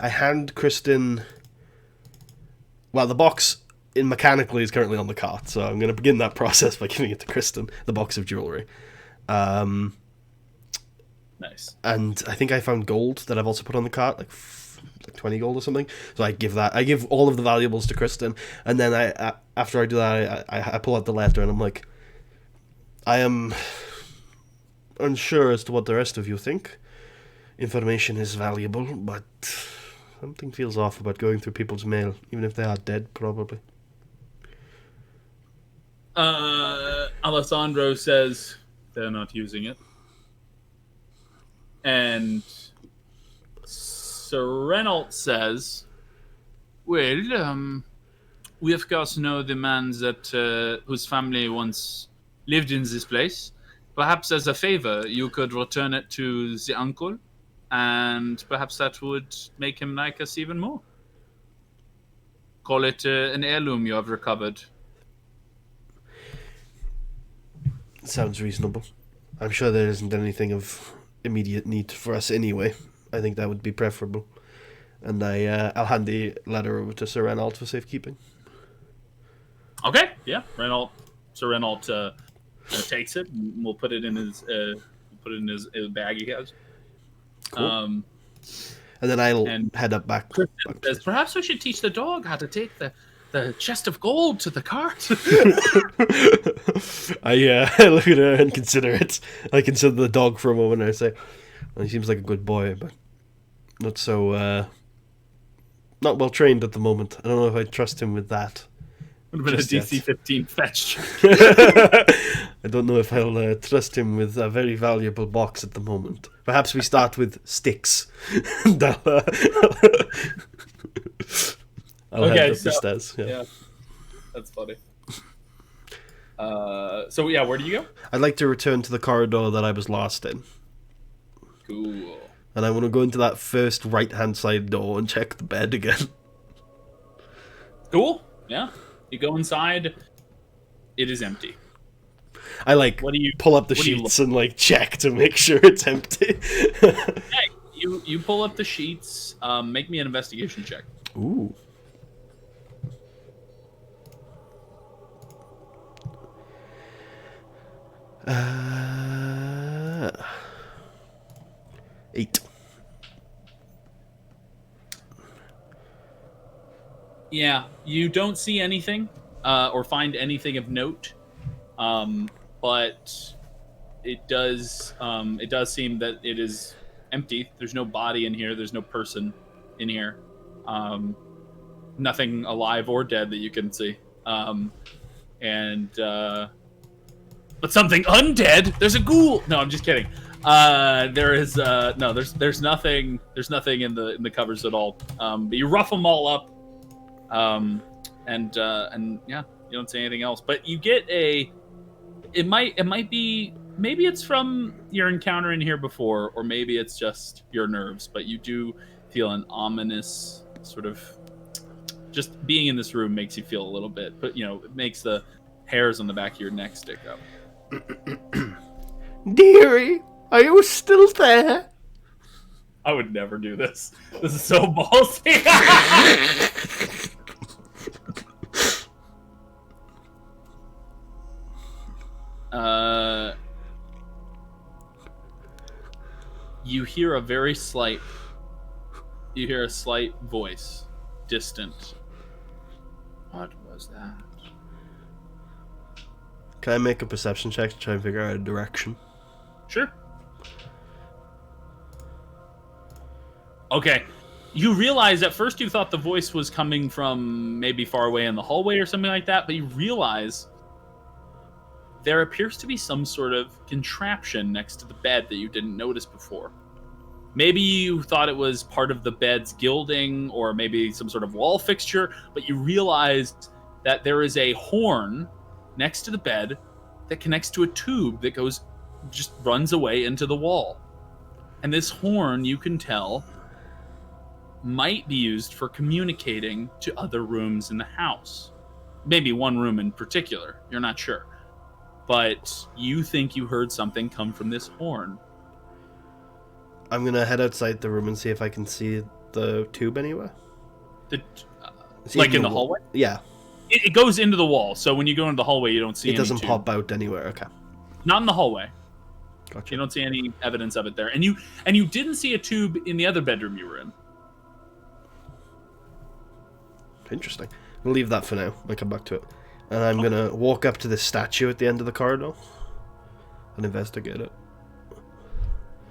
hand Kristen... Well, the box mechanically is currently on the cart, so I'm going to begin that process by giving it to Kristen, the box of jewellery. Nice. And I think I found gold that I've also put on the cart, like 20 gold or something. So I give all of the valuables to Kristen, and then after I do that, I pull out the letter, and I'm like, I am unsure as to what the rest of you think. Information is valuable, but something feels off about going through people's mail, even if they are dead, probably. Alessandro says they're not using it. And Sir Renault says, well, we of course know the man that whose family once lived in this place. Perhaps as a favor, you could return it to the uncle, and perhaps that would make him like us even more. Call it an heirloom you have recovered. Sounds reasonable. I'm sure there isn't anything of immediate need for us anyway. I think that would be preferable. And I'll hand the letter over to Sir Renault for safekeeping. Okay, yeah. Sir Renault takes it, and we'll put it in his bag he has. Cool. And then I'll head up back. Says, perhaps we should teach the dog how to take the chest of gold to the cart. I look at her and consider it. I consider the dog for a moment, and I say, well, he seems like a good boy, but not so, not well trained at the moment. I don't know if I trust him with that. Would have been a DC 15 fetch. I don't know if I'll trust him with a very valuable box at the moment. Perhaps we start with sticks. I'll head up the stairs. Yeah, that's funny. So yeah, where do you go? I'd like to return to the corridor that I was lost in. Cool. And I want to go into that first right-hand side door and check the bed again. Cool. Yeah. You go inside. It is empty. I pull up the sheets and check to make sure it's empty. Hey, you pull up the sheets. Make me an investigation check. Ooh. Uh, 8. Yeah, you don't see anything or find anything of note, but it does seem that it is empty. There's no body in here. There's no person in here. Nothing alive or dead that you can see. But something undead. There's a ghoul. No, I'm just kidding. There's nothing. There's nothing in the covers at all. But you rough them all up. And yeah, you don't see anything else. But you get it might be, maybe it's from your encounter in here before, or maybe it's just your nerves. But you do feel an ominous sort of, just being in this room makes you feel a little bit, but it makes the hairs on the back of your neck stick up. Dearie, are you still there? I would never do this. This is so ballsy. You hear a slight voice, distant. What was that? Can I make a perception check to try and figure out a direction? Sure. Okay. You realize at first you thought the voice was coming from maybe far away in the hallway or something like that, but you realize there appears to be some sort of contraption next to the bed that you didn't notice before. Maybe you thought it was part of the bed's gilding or maybe some sort of wall fixture, but you realized that there is a horn next to the bed that connects to a tube that just runs away into the wall. And this horn, you can tell, might be used for communicating to other rooms in the house. Maybe one room in particular, you're not sure. But you think you heard something come from this horn. I'm gonna head outside the room and see if I can see the tube anywhere. Like in the hallway? Yeah. It goes into the wall, so when you go into the hallway, you don't see it. It doesn't pop out anywhere, okay. Not in the hallway. Gotcha. You don't see any evidence of it there. And you didn't see a tube in the other bedroom you were in. Interesting. We'll leave that for now. I'll come back to it. And I'm gonna walk up to this statue at the end of the corridor and investigate it.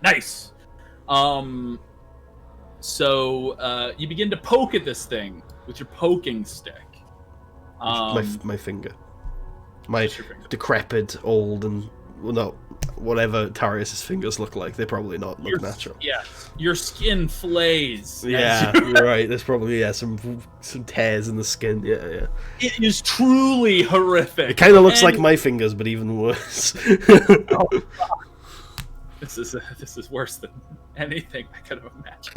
Nice. So you begin to poke at this thing with your poking stick. My finger. My decrepit, old, and whatever Tarius' fingers look like. They probably not look natural. Yeah, your skin flays. Yeah, you're right. There's probably some tears in the skin. Yeah. It is truly horrific. It kind of looks like my fingers, but even worse. Oh, this is worse than anything I could have imagined.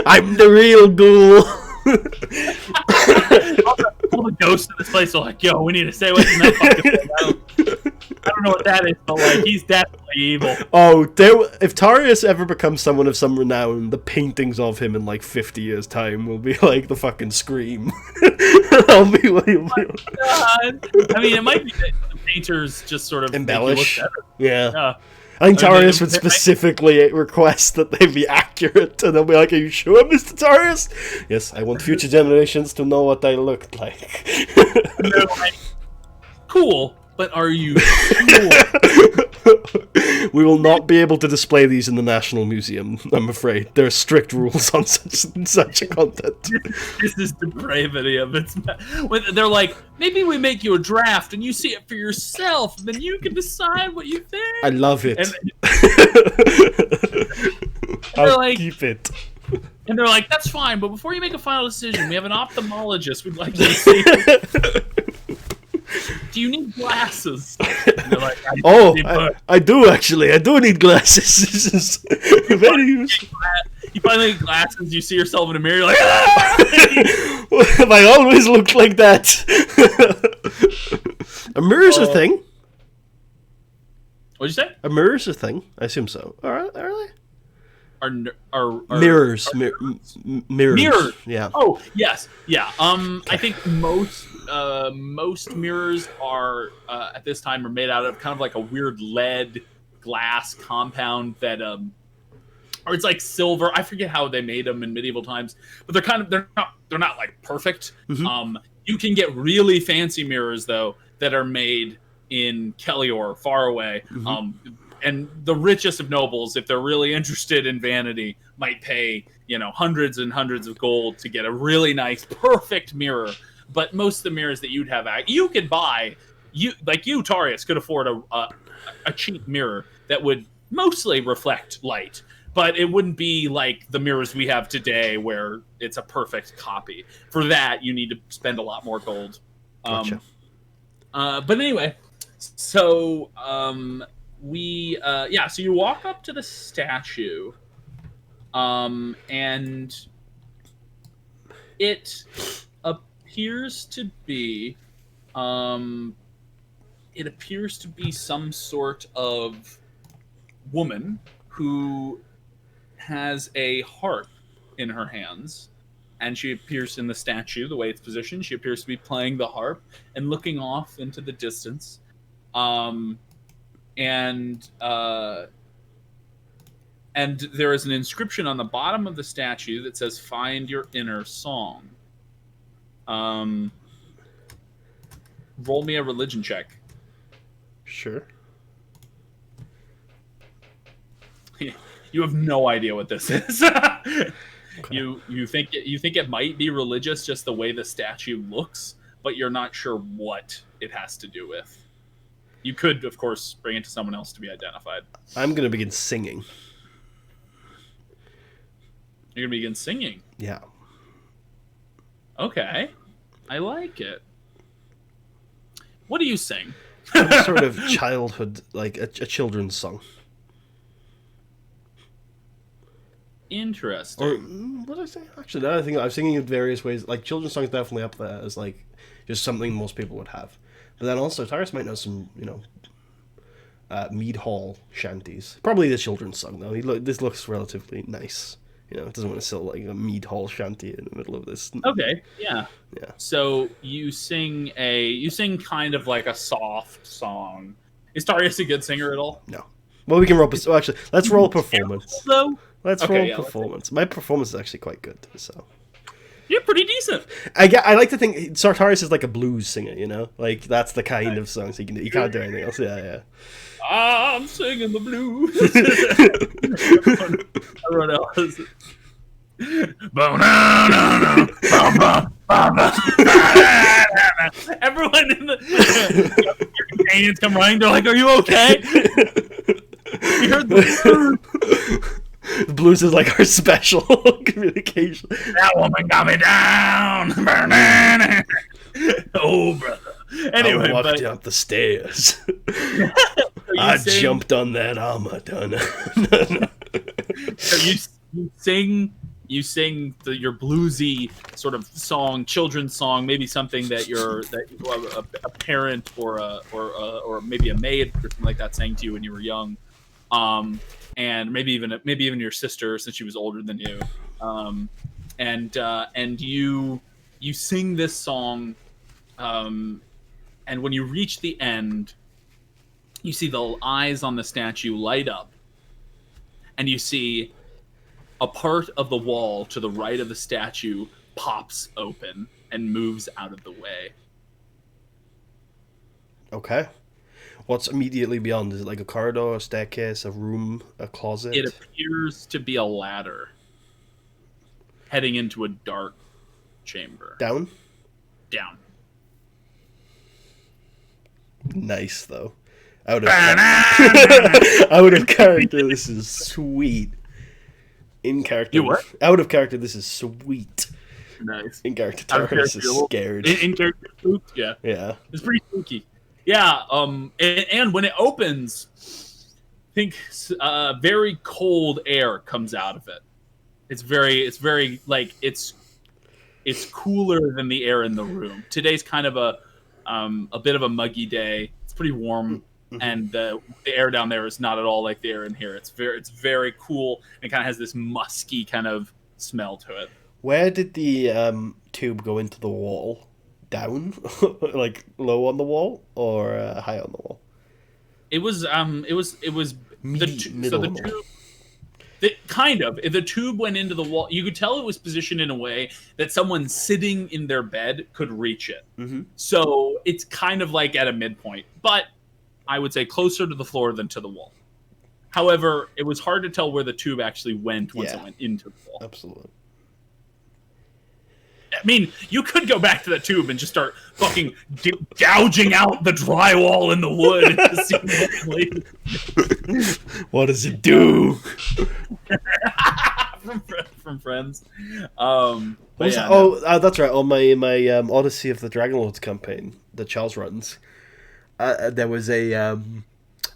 I'm the real ghoul. all the ghosts in this place are like, yo, we need to stay away from that fucking thing. I don't know what that is, but he's definitely evil. Oh, if Tarius ever becomes someone of some renown, the paintings of him in 50 years' time will be like the fucking Scream. That'll be what he'll be. God. I mean, it might be that the painters just sort of embellish. Make you look better. Yeah. I think Tarius would specifically request that they be accurate, and they'll be like, "Are you sure, Mr. Tarius?" Yes, I want future generations to know what I looked like. And they're like, cool, but are you sure? We will not be able to display these in the National Museum, I'm afraid. There are strict rules on such content. This is depravity of its... They're like, maybe we make you a draft and you see it for yourself, and then you can decide what you think. I love it. I'll keep it. And they're like, that's fine, but before you make a final decision, we have an ophthalmologist we'd like to see. Do you need glasses? Like, I do actually. I do need glasses. This is very useful. You finally get glasses. You see yourself in a mirror. You're like, ah! Have I always looked like that? A mirror's a thing. What'd you say? A mirror's a thing. I assume so. Are they? Are Mirrors. Mirrors. Mirrors. Yeah. Oh, yes. Yeah. I think most mirrors are at this time are made out of kind of like a weird lead glass compound that or it's like silver. I forget how they made them in medieval times, but they're not like perfect. Mm-hmm. You can get really fancy mirrors though that are made in Kellior, far away. Mm-hmm. And the richest of nobles, if they're really interested in vanity, might pay, hundreds and hundreds of gold to get a really nice, perfect mirror. But most of the mirrors that you'd have, you could buy, Tarius, could afford a cheap mirror that would mostly reflect light. But it wouldn't be like the mirrors we have today where it's a perfect copy. For that, you need to spend a lot more gold. Gotcha. But anyway, so... so you walk up to the statue, and it appears to be, some sort of woman who has a harp in her hands, and she appears in the statue, the way it's positioned, she appears to be playing the harp and looking off into the distance. And there is an inscription on the bottom of the statue that says, "Find your inner song." Roll me a religion check. Sure. You have no idea what this is. Okay. You think it might be religious, just the way the statue looks, but you're not sure what it has to do with. You could, of course, bring it to someone else to be identified. I'm going to begin singing. You're going to begin singing? Yeah. Okay. I like it. What do you sing? Some sort of childhood, like a children's song. Interesting. Or, what did I say? Actually, now I think I'm singing in various ways. Like, children's songs definitely up there as, like, just something most people would have. But then also, Tarius might know some, Mead Hall shanties. Probably the children's song, though. This looks relatively nice. It doesn't want to sell, like, a Mead Hall shanty in the middle of this. Okay, yeah. Yeah. So, you sing kind of like a soft song. Is Tarius a good singer at all? No. Well, we can roll... actually, let's roll performance. Though? Let's roll performance. My performance is actually quite good, so... You're pretty decent. I like to think Sartaris is like a blues singer, like that's the kind of songs he can do. You can't do anything else. Yeah. I'm singing the blues. Everyone else. Everyone in the companions come running. They're like, "Are you okay?" We heard the blues. The blues is like our special communication. That woman got me down. Oh, brother. Anyway, I walked up the stairs. I jumped on that armor. So you sing your bluesy sort of song, children's song, maybe something that a parent or maybe a maid or something like that sang to you when you were young. And maybe even your sister, since she was older than you, and you sing this song, and when you reach the end, you see the eyes on the statue light up, and you see a part of the wall to the right of the statue pops open and moves out of the way. Okay. What's immediately beyond? Is it like a corridor, a staircase, a room, a closet? It appears to be a ladder heading into a dark chamber. Down? Down. Nice, though. Out of character, this is sweet. In character... You what? Out of character, this is sweet. Nice. In character, Tarius is scared. In character, spooked? Yeah. Yeah. It's pretty spooky. Yeah, and when it opens, I think very cold air comes out of it. It's very like it's cooler than the air in the room. Today's kind of a bit of a muggy day. It's pretty warm, and the air down there is not at all like the air in here. It's very cool, and kind of has this musky kind of smell to it. Where did the tube go into the wall? Down, like low on the wall, or high on the wall? It was Middle so the tube. The tube went into the wall. You could tell it was positioned in a way that someone sitting in their bed could reach it. Mm-hmm. So it's kind of like at a midpoint, but I would say closer to the floor than to the wall. However, it was hard to tell where the tube actually went once it went into the wall. Absolutely. I mean, you could go back to the tube and just start fucking gouging out the drywall and the wood. What does it do? from Friends. That's right. On my Odyssey of the Dragonlords campaign that Charles runs, there was a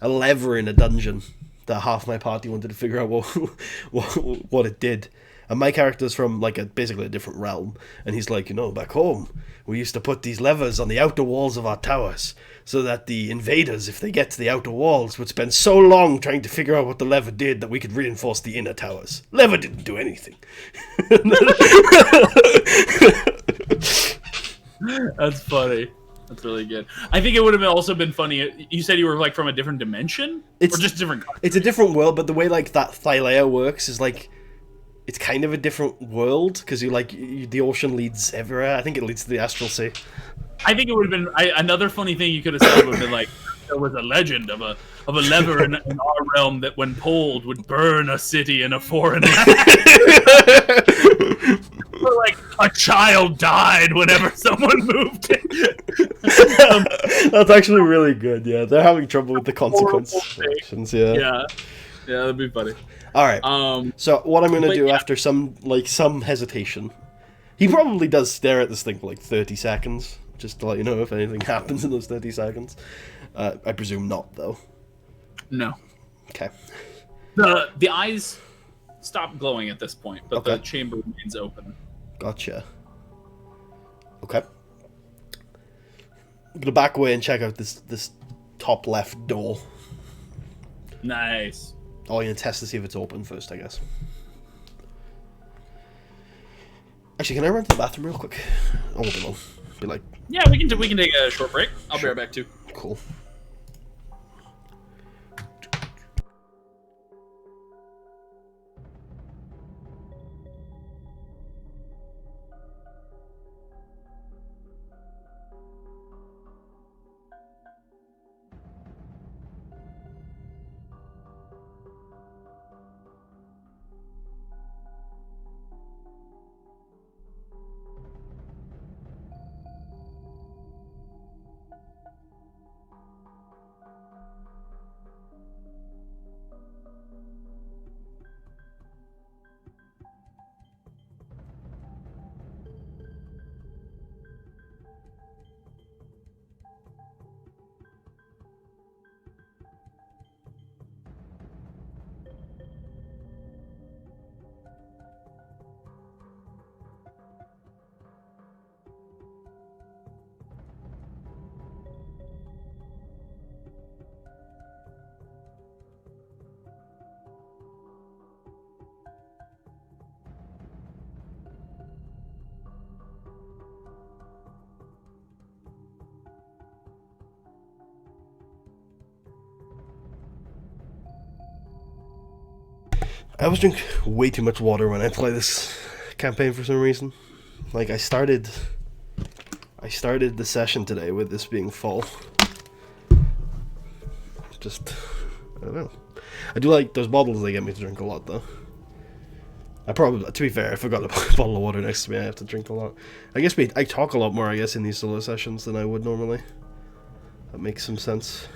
lever in a dungeon that half my party wanted to figure out what it did. And my character's from basically a different realm, and he's like, back home, we used to put these levers on the outer walls of our towers, so that the invaders, if they get to the outer walls, would spend so long trying to figure out what the lever did that we could reinforce the inner towers. Lever didn't do anything. That's funny. That's really good. I think it would have also been funny. You said you were from a different dimension, or just different country? It's a different world, but the way that Thylea works is it's kind of a different world, because the ocean leads everywhere. I think it leads to the Astral Sea. I think it would have been another funny thing you could have said would have been there was a legend of a lever in our realm that, when pulled, would burn a city in a foreign land. Or a child died whenever someone moved it. That's actually really good. Yeah, they're having trouble with the consequences. Yeah, that'd be funny. All right. So what I'm going to do after some hesitation, he probably does stare at this thing for 30 seconds, just to let you know if anything happens in those 30 seconds. I presume not, though. No. Okay. The eyes stop glowing at this point, but the chamber remains open. Gotcha. Okay. I'm gonna back away and check out this top left door. Nice. Oh, you're gonna test to see if it's open first, I guess. Actually, can I run to the bathroom real quick? I won't be long. Yeah, we can take a short break. I'll be right back too. Cool. I always drink way too much water when I play this campaign for some reason. I started the session today with this being full. Just, I don't know. I do like those bottles they get me to drink a lot, though. To be fair, I forgot a bottle of water next to me. I have to drink a lot. I guess I talk a lot more, in these solo sessions than I would normally. That makes some sense.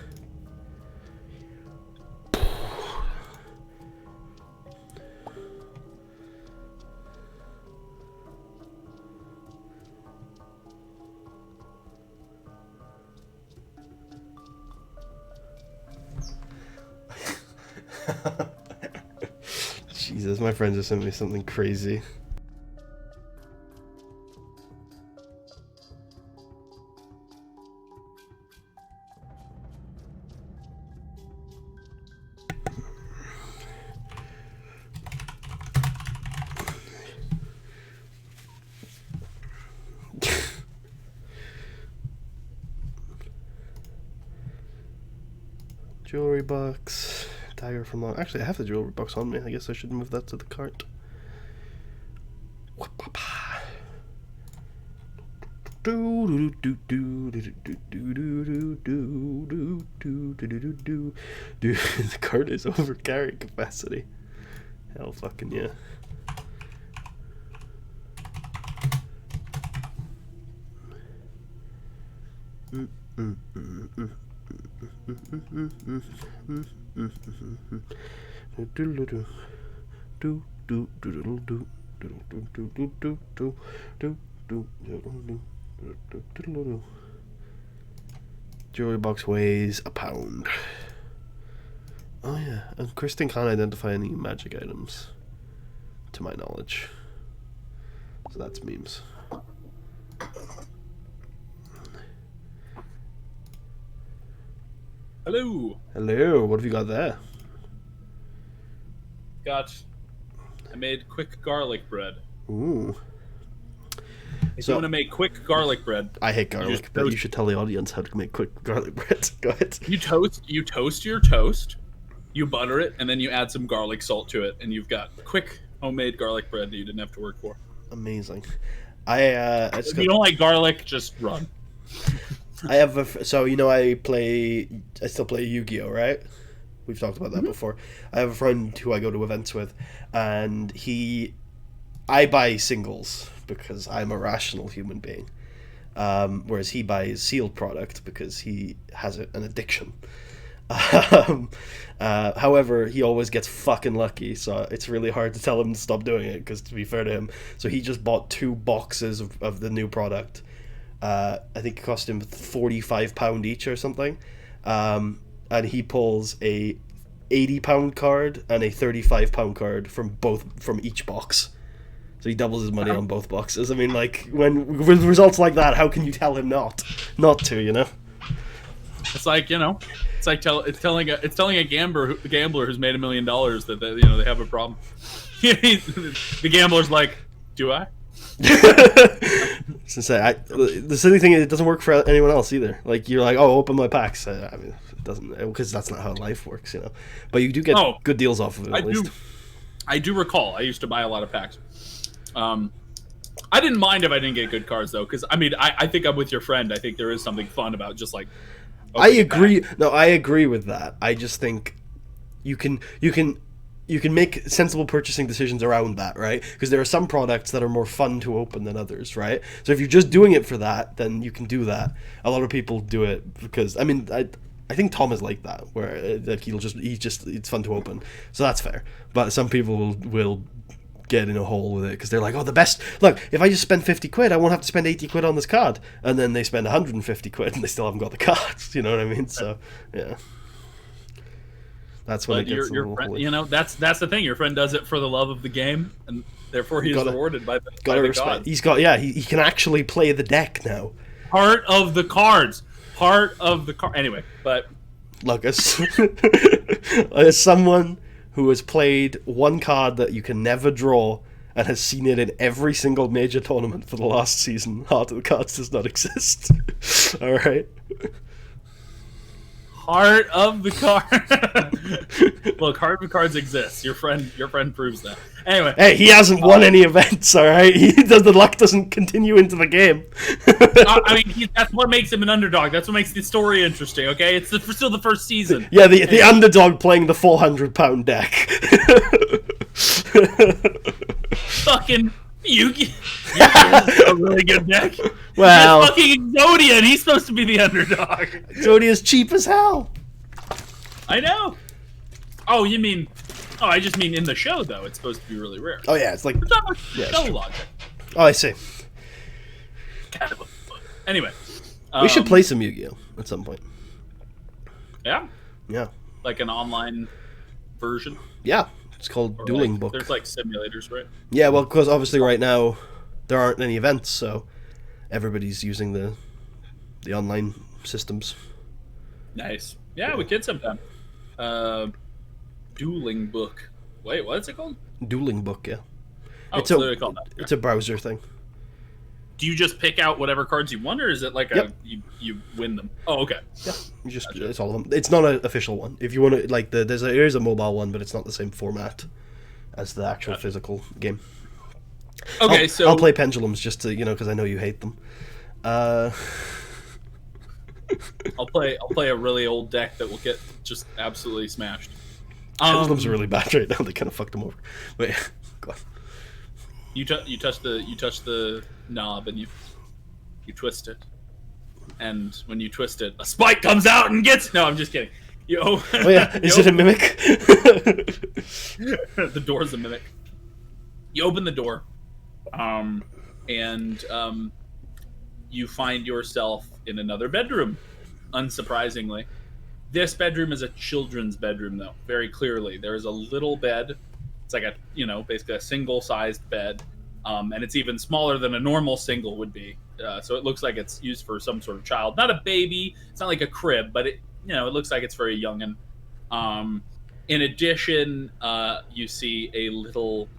Jesus, my friend just sent me something crazy. Jewelry box. Dagger from long. Actually, I have the jewelry box on me. I guess I should move that to the cart. Dude, the cart is over carrying capacity. Hell fucking yeah. Jewelry box weighs a pound. Oh yeah, and Kristen can't identify any magic items, to my knowledge. So that's memes. Hello. Hello, what have you got there? I made quick garlic bread. Ooh. If you want to make quick garlic bread, I hate garlic, but you should tell the audience how to make quick garlic bread. Go ahead. You toast your toast, you butter it, and then you add some garlic salt to it, and you've got quick homemade garlic bread that you didn't have to work for. Amazing. If you don't like garlic, just run. I have I still play Yu-Gi-Oh, right? We've talked about that before. I have a friend who I go to events with, and I buy singles because I'm a rational human being, whereas he buys sealed product because he has an addiction. However, he always gets fucking lucky, so it's really hard to tell him to stop doing it, because to be fair to him, so he just bought 2 boxes of the new product. I think it cost him £45 each or something, and he pulls a £80 card and a £35 card from each box. So he doubles his money on both boxes. I mean, like, with results like that, how can you tell him not to? You know, it's like it's telling a gambler who's made $1 million that they have a problem. The gambler's like, do I? Since the silly thing is, it doesn't work for anyone else either. Like, you're like, oh, open my packs. I mean, it doesn't, because that's not how life works, you know. But you do get good deals off of it. At least I do recall. I used to buy a lot of packs. I didn't mind if I didn't get good cards though, because I mean, I think I'm with your friend. I think there is something fun about just like. I agree. No, I agree with that. I just think you can make sensible purchasing decisions around that, right? Because there are some products that are more fun to open than others, right? So if you're just doing it for that, then you can do that. A lot of people do it because, I mean, I think Tom is like that, where like it's fun to open, so that's fair. But some people will get in a hole with it because they're like, oh, the best, look, if I just spend 50 quid, I won't have to spend 80 quid on this card, and then they spend 150 quid and they still haven't got the cards. You know what I mean? So yeah. That's when it gets your friend, you know, that's the thing. Your friend does it for the love of the game, and therefore he's rewarded by the gods. He can actually play the deck now. Part of the cards. Anyway, but look, as someone who has played one card that you can never draw and has seen it in every single major tournament for the last season, Heart of the Cards does not exist. All right. Heart of the Card. Look, Heart of the Cards exists. Your friend proves that. Anyway. Hey, he hasn't won any events, all right? The luck doesn't continue into the game. I mean, that's what makes him an underdog. That's what makes the story interesting, okay? It's still the first season. Yeah, the underdog playing the £400 deck. Fucking Yu-Gi-Oh! A really good deck. Well, that's fucking Exodia, and he's supposed to be the underdog. Exodia's cheap as hell. I know. Oh, you mean? Oh, I just mean in the show though. It's supposed to be really rare. Oh yeah, it's like show logic. Oh, I see. Anyway, we should play some Yu-Gi-Oh at some point. Yeah. Yeah. Like an online version. Yeah. It's called Dueling Book. There's like simulators, right? Yeah, well, because obviously right now there aren't any events, so everybody's using the online systems. Nice. Yeah, we could sometime. Dueling Book. Wait, what's it called? Dueling Book, yeah. Oh, it's literally called that. It's a browser thing. do you just pick out whatever cards you want, or is it like you win them? Oh, okay. Yeah, you just it's all of them. It's not an official one. If you want to, like there is a mobile one, but it's not the same format as the actual physical game. Okay, I'll play pendulums just to because I know you hate them. I'll play a really old deck that will get just absolutely smashed. Pendulums are really bad right now. They kind of fucked them over. Wait, go on. You touch the knob and you twist it, and when you twist it, a spike comes out and gets. No, I'm just kidding. Oh yeah, is it a mimic? The door's a mimic. You open the door, and you find yourself in another bedroom. Unsurprisingly, this bedroom is a children's bedroom, though. Very clearly, there is a little bed. It's like basically a single-sized bed, and it's even smaller than a normal single would be. So it looks like it's used for some sort of child, not a baby. It's not like a crib, but it looks like it's for a youngin. In addition, you see a little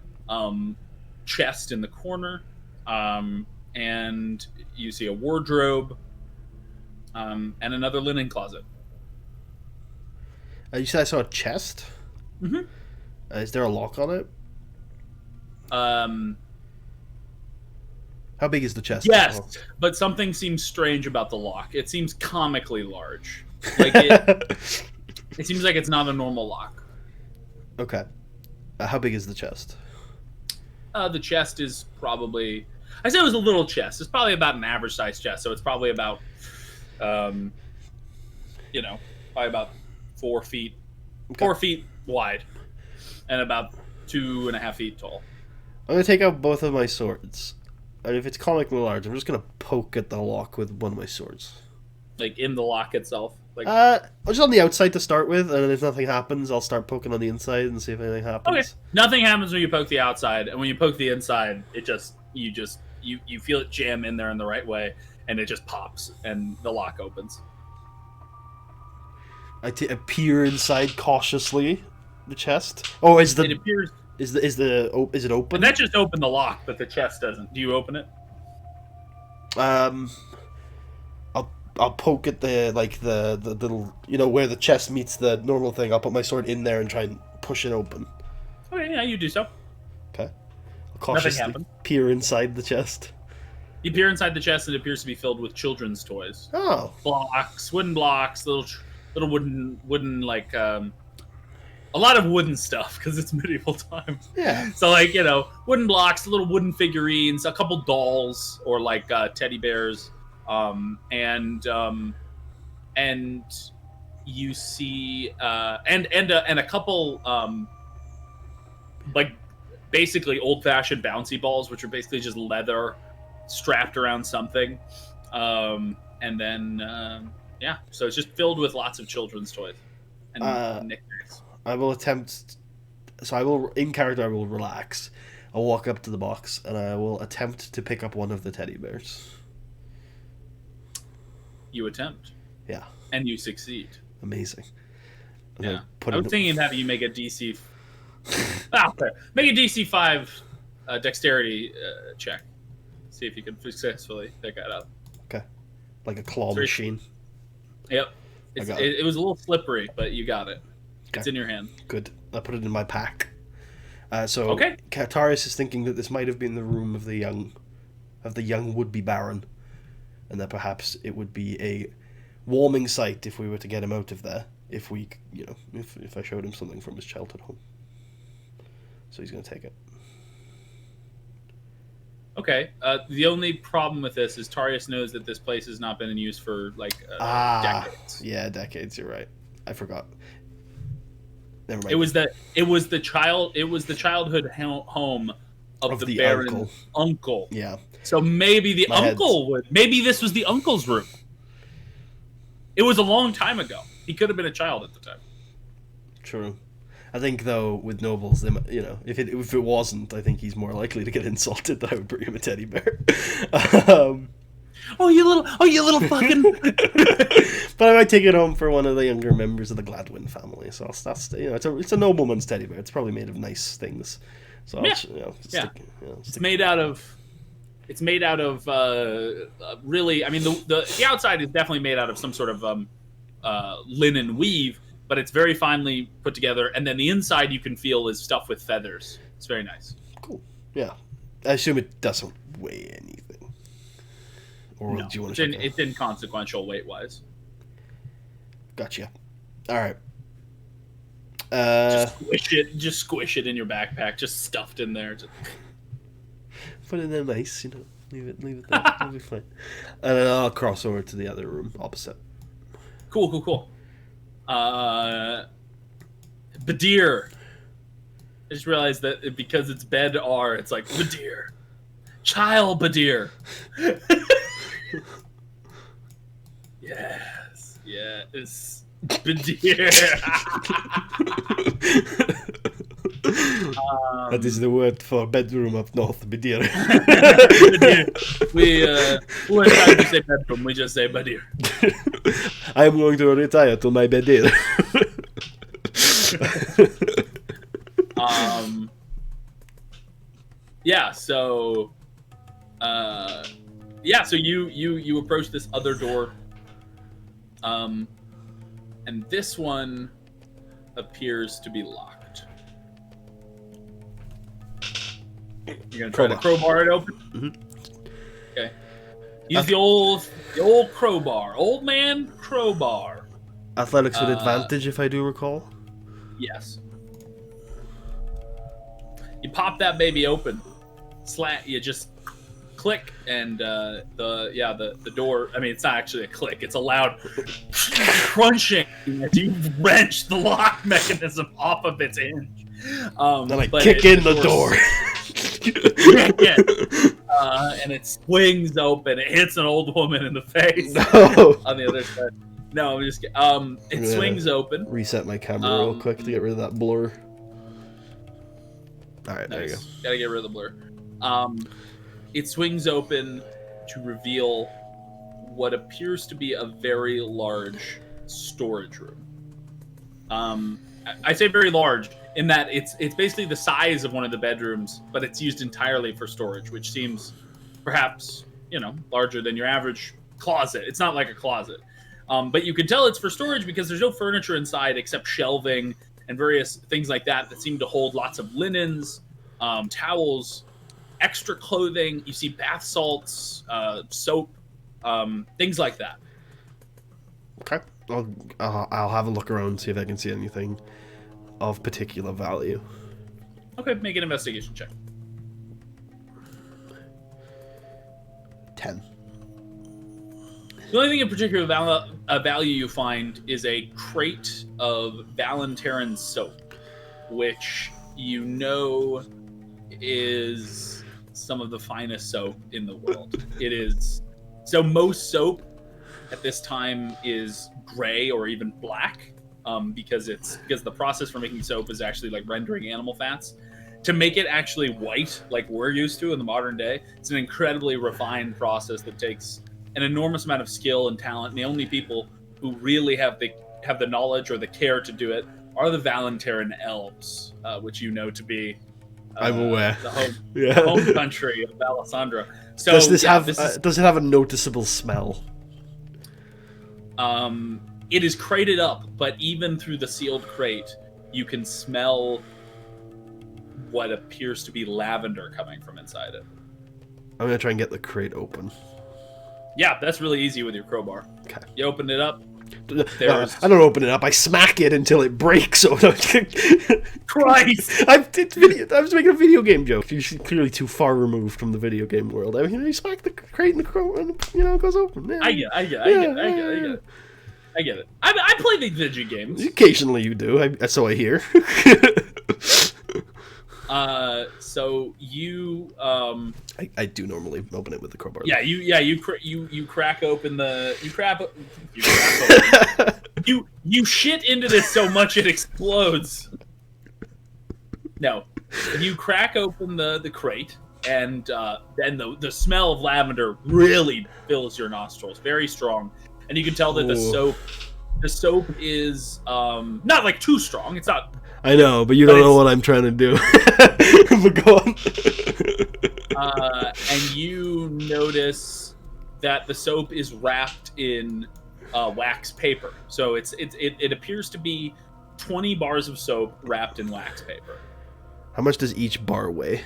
chest in the corner, and you see a wardrobe, and another linen closet. You said I saw a chest? Mm-hmm. Is there a lock on it? How big is the chest? Yes, but something seems strange about the lock. It seems comically large. Like it seems like it's not a normal lock. Okay. How big is the chest? The chest is probably... I said it was a little chest. It's probably about an average size chest, so it's probably about, probably about 4 feet. Okay. 4 feet wide. And about 2.5 feet tall. I'm going to take out both of my swords. And if it's comically large, I'm just going to poke at the lock with one of my swords. Like in the lock itself? Like just on the outside to start with, and if nothing happens, I'll start poking on the inside and see if anything happens. Okay. Nothing happens when you poke the outside, and when you poke the inside, it just you feel it jam in there in the right way, and it just pops, and the lock opens. I peer inside cautiously. The chest. Oh, it appears. Is it open? And that just opened the lock, but the chest doesn't. Do you open it? I'll poke at the little where the chest meets the normal thing. I'll put my sword in there and try and push it open. Okay, yeah, you do so. Okay. I'll cautiously peer inside the chest. You peer inside the chest, and it appears to be filled with children's toys. Oh. Wooden blocks, little wooden like a lot of wooden stuff because it's medieval times. Yeah. So wooden blocks, little wooden figurines, a couple dolls or like teddy bears, and you see and a couple like basically old-fashioned bouncy balls, which are basically just leather strapped around something, and then so it's just filled with lots of children's toys and knickknacks. I will attempt. So I will, in character, I will relax. I'll walk up to the box and I will attempt to pick up one of the teddy bears. You attempt. Yeah. And you succeed. Amazing. Yeah. I was thinking of having you make a DC. Make a DC 5 dexterity check. See if you can successfully pick that up. Okay. Like a claw machine. Yep. It was a little slippery, but you got it. Okay. It's in your hand. Good. I put it in my pack. So okay. Tarius is thinking that this might have been the room of the young would-be baron, and that perhaps it would be a warming sight if we were to get him out of there. If we, if I showed him something from his childhood home. So he's going to take it. Okay. The only problem with this is Tarius knows that this place has not been in use for decades. Yeah, decades. You're right. I forgot. Never mind. It was the childhood home of the Baron's uncle. Yeah. So maybe maybe this was the uncle's room. It was a long time ago. He could have been a child at the time. True. I think though with nobles, they, if it wasn't, I think he's more likely to get insulted that I would bring him a teddy bear. Oh, you little fucking. But I might take it home for one of the younger members of the Gladwin family. So it's a nobleman's teddy bear. It's probably made of nice things. So it's made out of It's made out of really. I mean, the outside is definitely made out of some sort of linen weave, but it's very finely put together. And then the inside you can feel is stuffed with feathers. It's very nice. Cool. Yeah. I assume it doesn't weigh anything. Or No, do you want to check it's inconsequential weight-wise. Gotcha. All right. Just squish it in your backpack, just stuffed in there. Put it in nice, leave it there. It'll be fine. And then I'll cross over to the other room opposite. Cool. Badir. I just realized that because it's bed R, it's like Badir. Child Badir. Yes. Badir. That is the word for bedroom up north, Badir. Badir. We're trying to say bedroom, we just say Badir. I am going to retire to my Badir. So you approach this other door, and this one appears to be locked. You're gonna try to crowbar it open. Mm-hmm. Okay. Use the old crowbar, old man crowbar. Athletics with advantage, if I do recall. Yes. You pop that baby open. You just click, and the door. I mean, it's not actually a click; it's a loud crunching as you wrench the lock mechanism off of its hinge. Then I kick in the door. And it swings open. It hits an old woman in the face. No. On the other side. No, I'm just. It swings open. Reset my camera real quick to get rid of that blur. All right, there you go. Gotta get rid of the blur. It swings open to reveal what appears to be a very large storage room. I say very large in that it's basically the size of one of the bedrooms, but it's used entirely for storage, which seems perhaps, larger than your average closet. It's not like a closet. But you can tell it's for storage because there's no furniture inside except shelving and various things like that seem to hold lots of linens, towels, extra clothing. You see bath salts, soap, things like that. Okay. I'll have a look around, see if I can see anything of particular value. Okay, make an investigation check. 10. The only thing in particular value you find is a crate of Valenteran soap, which is some of the finest soap in the world. It is. So most soap at this time is gray or even black, because the process for making soap is actually like rendering animal fats. To make it actually white, like we're used to in the modern day, it's an incredibly refined process that takes an enormous amount of skill and talent. And the only people who really have the knowledge or the care to do it are the Valenteran elves, which to be I'm aware. The home country of Alessandra. So does it have a noticeable smell? It is crated up, but even through the sealed crate, you can smell what appears to be lavender coming from inside it. I'm gonna try and get the crate open. Yeah, that's really easy with your crowbar. Okay. You open it up. I don't open it up. I smack it until it breaks. So Christ! I was making a video game joke. You're clearly too far removed from the video game world. I mean, you smack the crate and the crow, and it goes open. Yeah. I get it. I play the video games. Occasionally, you do. So I hear. So you I do normally open it with the crowbar. Yeah, you crack open the you shit into this so much it explodes. No, you crack open the crate, and then the smell of lavender really fills your nostrils, very strong, and you can tell that the soap is not like too strong. It's not. I know, but you don't know what I'm trying to do. But go And you notice that the soap is wrapped in wax paper. So it appears to be 20 bars of soap wrapped in wax paper. How much does each bar weigh?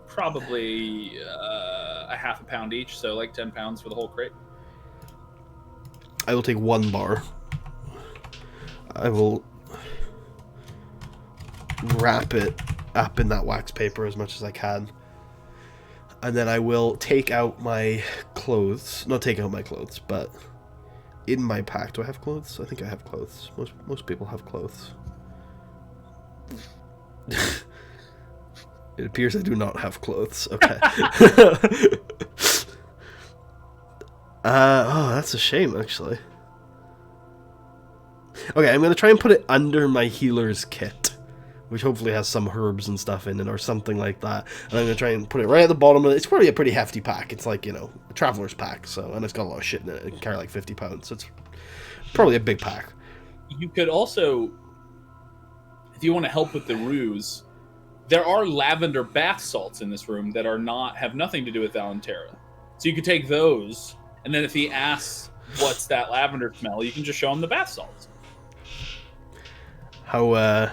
Probably a half a pound each, so like 10 pounds for the whole crate. I will take 1 bar. I will wrap it up in that wax paper as much as I can. And then I will take out my clothes. Not take out my clothes, but in my pack. Do I have clothes? I think I have clothes. Most people have clothes. It appears I do not have clothes. Okay. Oh, that's a shame, actually. Okay, I'm going to try and put it under my healer's kit, which hopefully has some herbs and stuff in it or something like that. And I'm going to try and put it right at the bottom of it. It's probably a pretty hefty pack. It's like, a traveler's pack, and it's got a lot of shit in it. It can carry like 50 pounds. So it's probably a big pack. You could also, if you want to help with the ruse, there are lavender bath salts in this room that have nothing to do with Valentera. So you could take those, and then if he asks what's that lavender smell, you can just show him the bath salts. How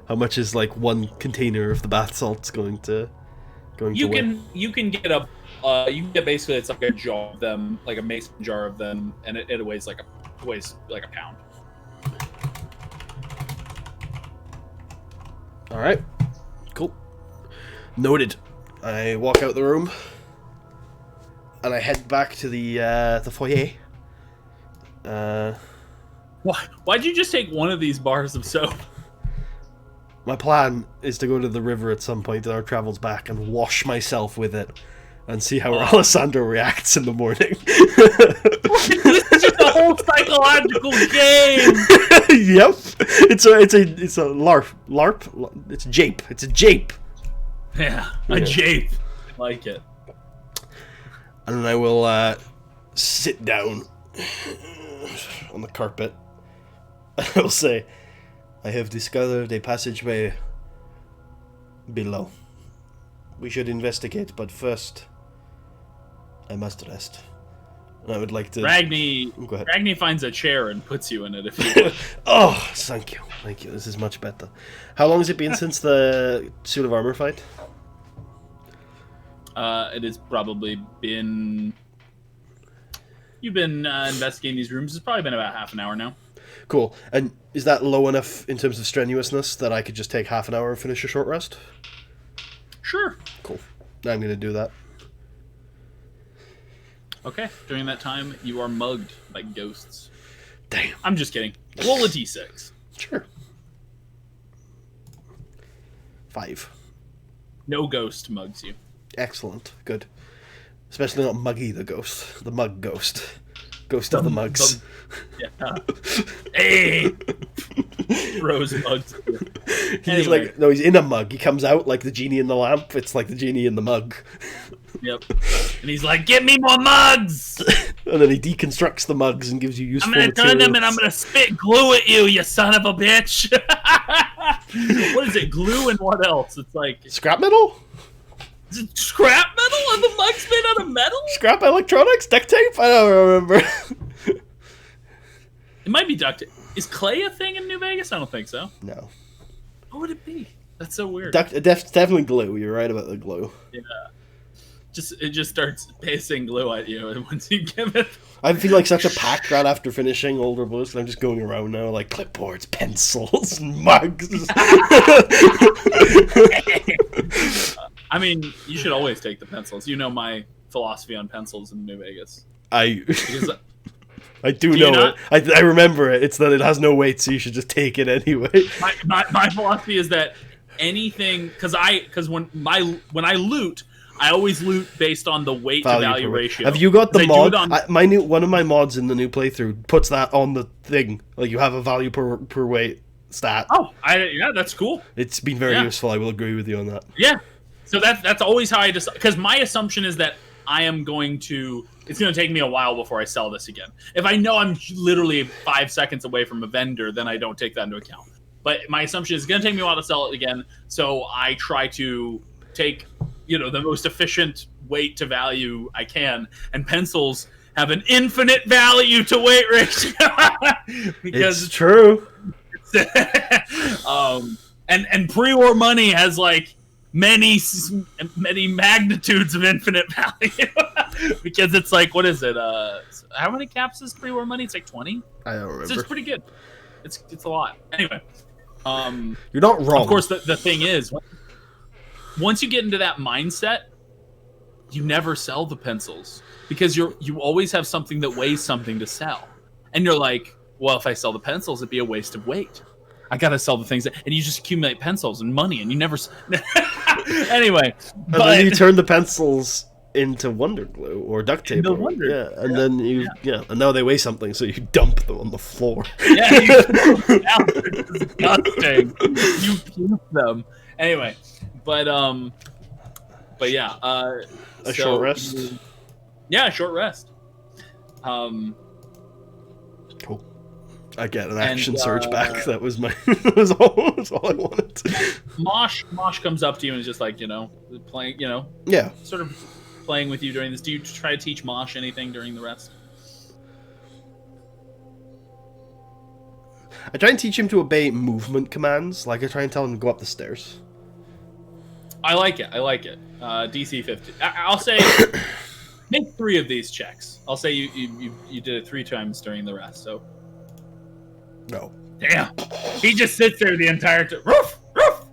much is like 1 container of the bath salts going to weigh? You can get basically, it's like a jar of them, like a mason jar of them, and it weighs like a pound. All right, cool. Noted. I walk out the room, and I head back to the foyer. Why'd you just take 1 of these bars of soap? My plan is to go to the river at some point in our travels back and wash myself with it, and see how Alessandro reacts in the morning. This is just a whole psychological game. Yep, it's a larp. It's a jape. It's a jape. Yeah, a jape. I like it. And then I will sit down on the carpet. I will say, I have discovered a passageway below. We should investigate, but first, I must rest. And I would like to... Ragni Go ahead. Ragni finds a chair and puts you in it if you want. Oh, thank you. Thank you. This is much better. How long has it been since the suit of armor fight? It has probably been... You've been investigating these rooms. It's probably been about half an hour now. Cool. And is that low enough in terms of strenuousness that I could just take half an hour and finish a short rest? Sure. Cool. I'm going to do that. Okay. During that time, you are mugged by ghosts. Damn. I'm just kidding. Roll a d6. Sure. 5. No ghost mugs you. Excellent. Good. Especially not Muggy the ghost. The mug ghost. Ghost of the mugs. Yeah. Hey! Rose mugs. He's like, no, he's in a mug. He comes out like the genie in the lamp. It's like the genie in the mug. Yep. And he's like, "Give me more mugs!" And then he deconstructs the mugs and gives you useful I'm gonna materials. turn them and I'm gonna spit glue at you, you son of a bitch! What is it? Glue and what else? It's like Scrap metal? is it scrap metal and the mug's made out of metal? Scrap electronics? Duct tape? I don't remember. It might be duct tape. Is clay a thing in New Vegas? I don't think so. No. What would it be? That's so weird. Definitely glue. You're right about the glue. Yeah. It just starts pissing glue at you, and once you give it, I feel like such a pack rat after finishing Older Blues, and I'm just going around now like clipboards, pencils, and mugs. I mean, you should always take the pencils. You know my philosophy on pencils in New Vegas. I do you know not? it. I remember it. It's that it has no weight, so you should just take it anyway. My philosophy is that anything, because when I loot, I always loot based on the weight to value ratio. Have you got the mod? On... One of my mods in the new playthrough puts that on the thing. Like you have a value per weight stat. Oh, yeah, that's cool. It's been very useful. I will agree with you on that. Yeah. So that's always how I decide. Because my assumption is that it's going to take me a while before I sell this again. If I know I'm literally 5 seconds away from a vendor, then I don't take that into account. But my assumption is it's going to take me a while to sell it again, so I try to take, the most efficient weight to value I can, and pencils have an infinite value to weight ratio. Because it's true. And pre-war money has like many magnitudes of infinite value. Because it's like, what is it? How many caps is pre-war money? It's like 20. I don't remember. So it's pretty good. It's a lot. Anyway, you're not wrong. Of course, the thing is, once you get into that mindset, you never sell the pencils because you always have something that weighs something to sell, and you're like, well, if I sell the pencils, it'd be a waste of weight. I gotta sell the things, and you just accumulate pencils and money, and you never. Anyway, and then you turn the pencils into wonder glue or duct tape. And now they weigh something, so you dump them on the floor. Yeah, it's disgusting. You puke them. Anyway, but yeah, a short rest. Yeah, short rest. Cool. I get an action surge back. That was my. that was all I wanted. Mosh comes up to you and is just like, playing, Yeah, sort of playing with you during this. Do you try to teach Mosh anything during the rest? I try and teach him to obey movement commands. Like I try and tell him to go up the stairs. I like it. DC 50. I'll say make 3 of these checks. I'll say you did it 3 times during the rest. So. No. Damn. He just sits there the entire time. Roof! Roof!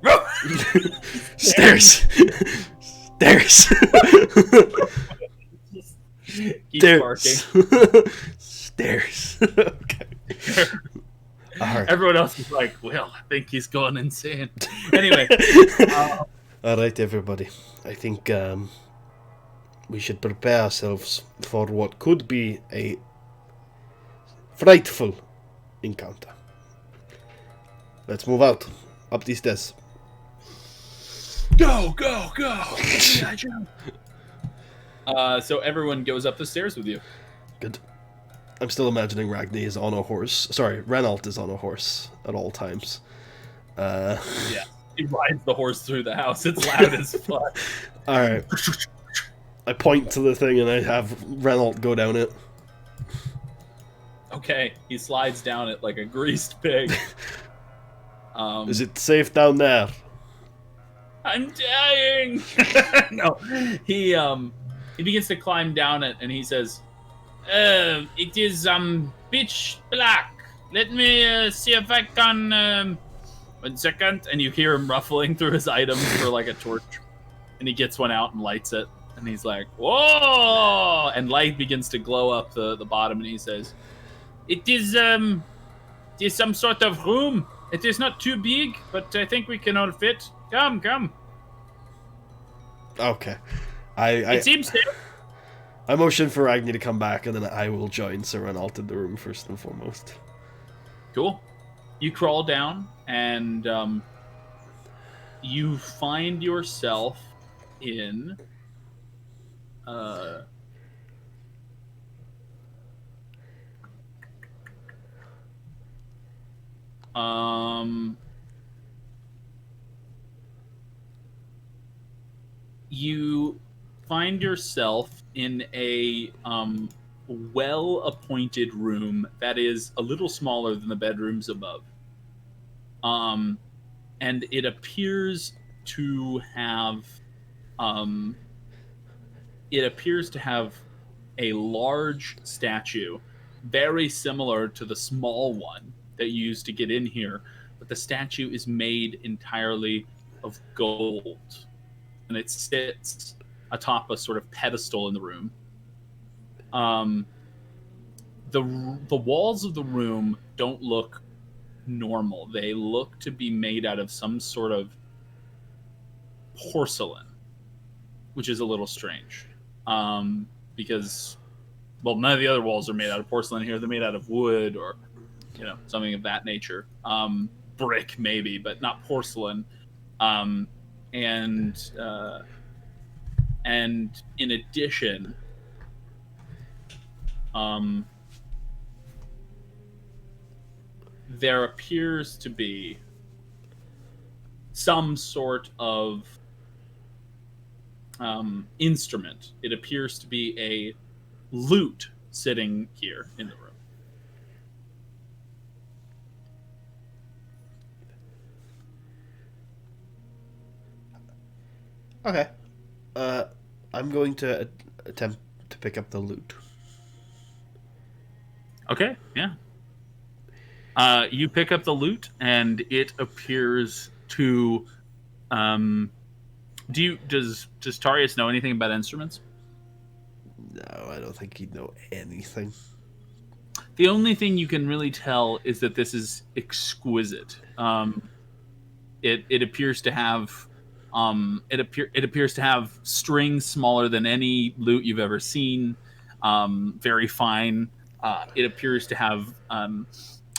Roof! Stairs! Stairs! Keep barking. Stairs. Okay. Right. Everyone else is like, well, I think he's gone insane. Anyway. Alright, everybody. I think we should prepare ourselves for what could be a frightful encounter. Let's move out. Up these stairs. Go! So everyone goes up the stairs with you. Good. I'm still imagining Ragni is on a horse. Sorry, Ralton is on a horse at all times. Yeah. He rides the horse through the house. It's loud as fuck. Alright. I point to the thing and I have Ralton go down it. Okay, he slides down it like a greased pig. Is it safe down there? I'm dying. No, he begins to climb down it, and he says, "It is pitch black. Let me see if I can. 1 second." And you hear him ruffling through his items for like a torch, and he gets one out and lights it, and he's like, "Whoa!" And light begins to glow up the bottom, and he says, It is some sort of room. It is not too big, but I think we can all fit. Come. Okay. It seems safe. I motion for Ragni to come back, and then I will join Sir Ralton in the room first and foremost. Cool. You crawl down, and you find yourself in you find yourself in a well-appointed room that is a little smaller than the bedrooms above. And it appears to have a large statue, very similar to the small one that you used to get in here, but the statue is made entirely of gold, and it sits atop a sort of pedestal in the room. The walls of the room don't look normal. They look to be made out of some sort of porcelain, which is a little strange. Because, well, none of the other walls are made out of porcelain here. They're made out of wood or, something of that nature. Brick, maybe, but not porcelain. And in addition, there appears to be some sort of instrument. It appears to be a lute sitting here in the room. Okay. I'm going to attempt to pick up the loot. Okay, yeah. You pick up the loot, and it appears to. Does Tarius know anything about instruments? No, I don't think he'd know anything. The only thing you can really tell is that this is exquisite. It appears to have it appears to have strings smaller than any lute you've ever seen. Very fine. It appears to have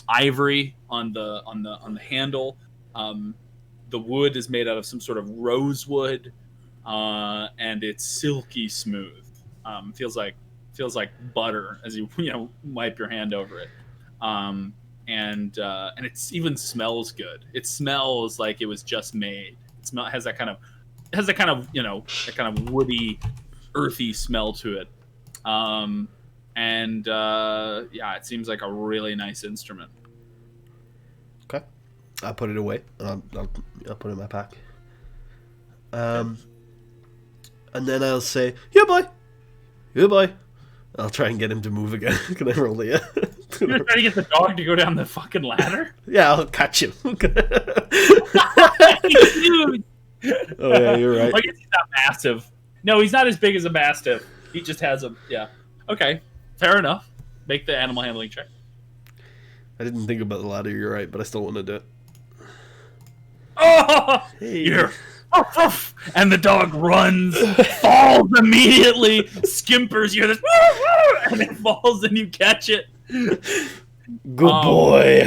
ivory on the handle. The wood is made out of some sort of rosewood, and it's silky smooth. Feels like butter as you wipe your hand over it. And it even smells good. It smells like it was just made. Has that kind of that kind of woody, earthy smell to it. It seems like a really nice instrument. Okay, I'll put it away. I'll put it in my pack. And then I'll say, "Yeah, boy, yeah, boy." I'll try and get him to move again. Can I roll it? You're trying to get the dog to go down the fucking ladder? Yeah, I'll catch him. Dude. Oh yeah, you're right. I guess he's not massive. No, he's not as big as a mastiff. He just has a Okay, fair enough. Make the animal handling check. I didn't think about the ladder. You're right, but I still want to do it. Oh, hey. You're. And the dog runs, falls immediately, skimpers. You hear this, and it falls, and you catch it. Good boy.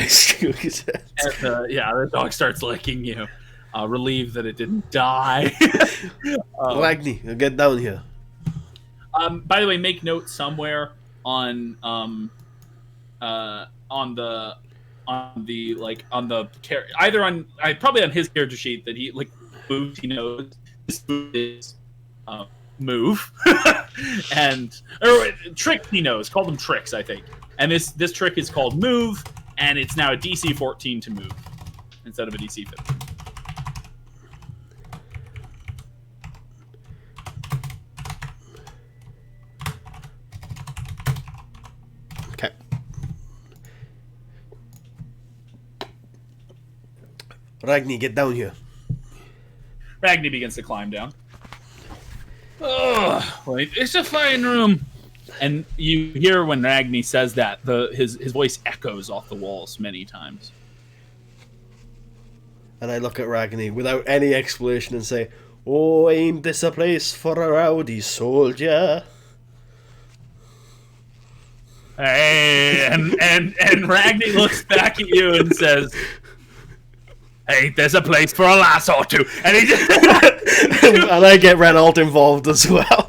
The dog starts licking you, relieved that it didn't die. Ragni, get down here. By the way, make note somewhere on probably on his character sheet that he moves. He knows this move is move, or tricks he knows. Call them tricks, I think. And this trick is called move, and it's now a DC 14 to move instead of a DC 15. Okay. Ragni, get down here. Ragni begins to climb down. Oh, it's a fine room. And you hear when Ragni says that, his voice echoes off the walls many times. And I look at Ragni without any explanation and say, "Oh, ain't this a place for a rowdy soldier?" Hey, and Ragni looks back at you and says, "Hey, there's a place for a lass or two." And he just and I get Ralton involved as well.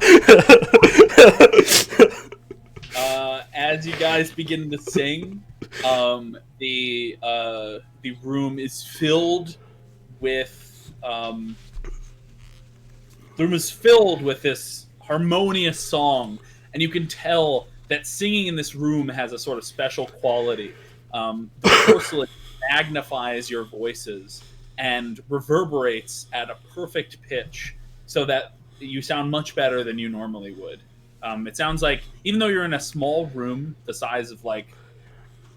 As you guys begin to sing, the room is filled with this harmonious song, and you can tell that singing in this room has a sort of special quality. The porcelain magnifies your voices and reverberates at a perfect pitch so that you sound much better than you normally would. It sounds like, even though you're in a small room the size of like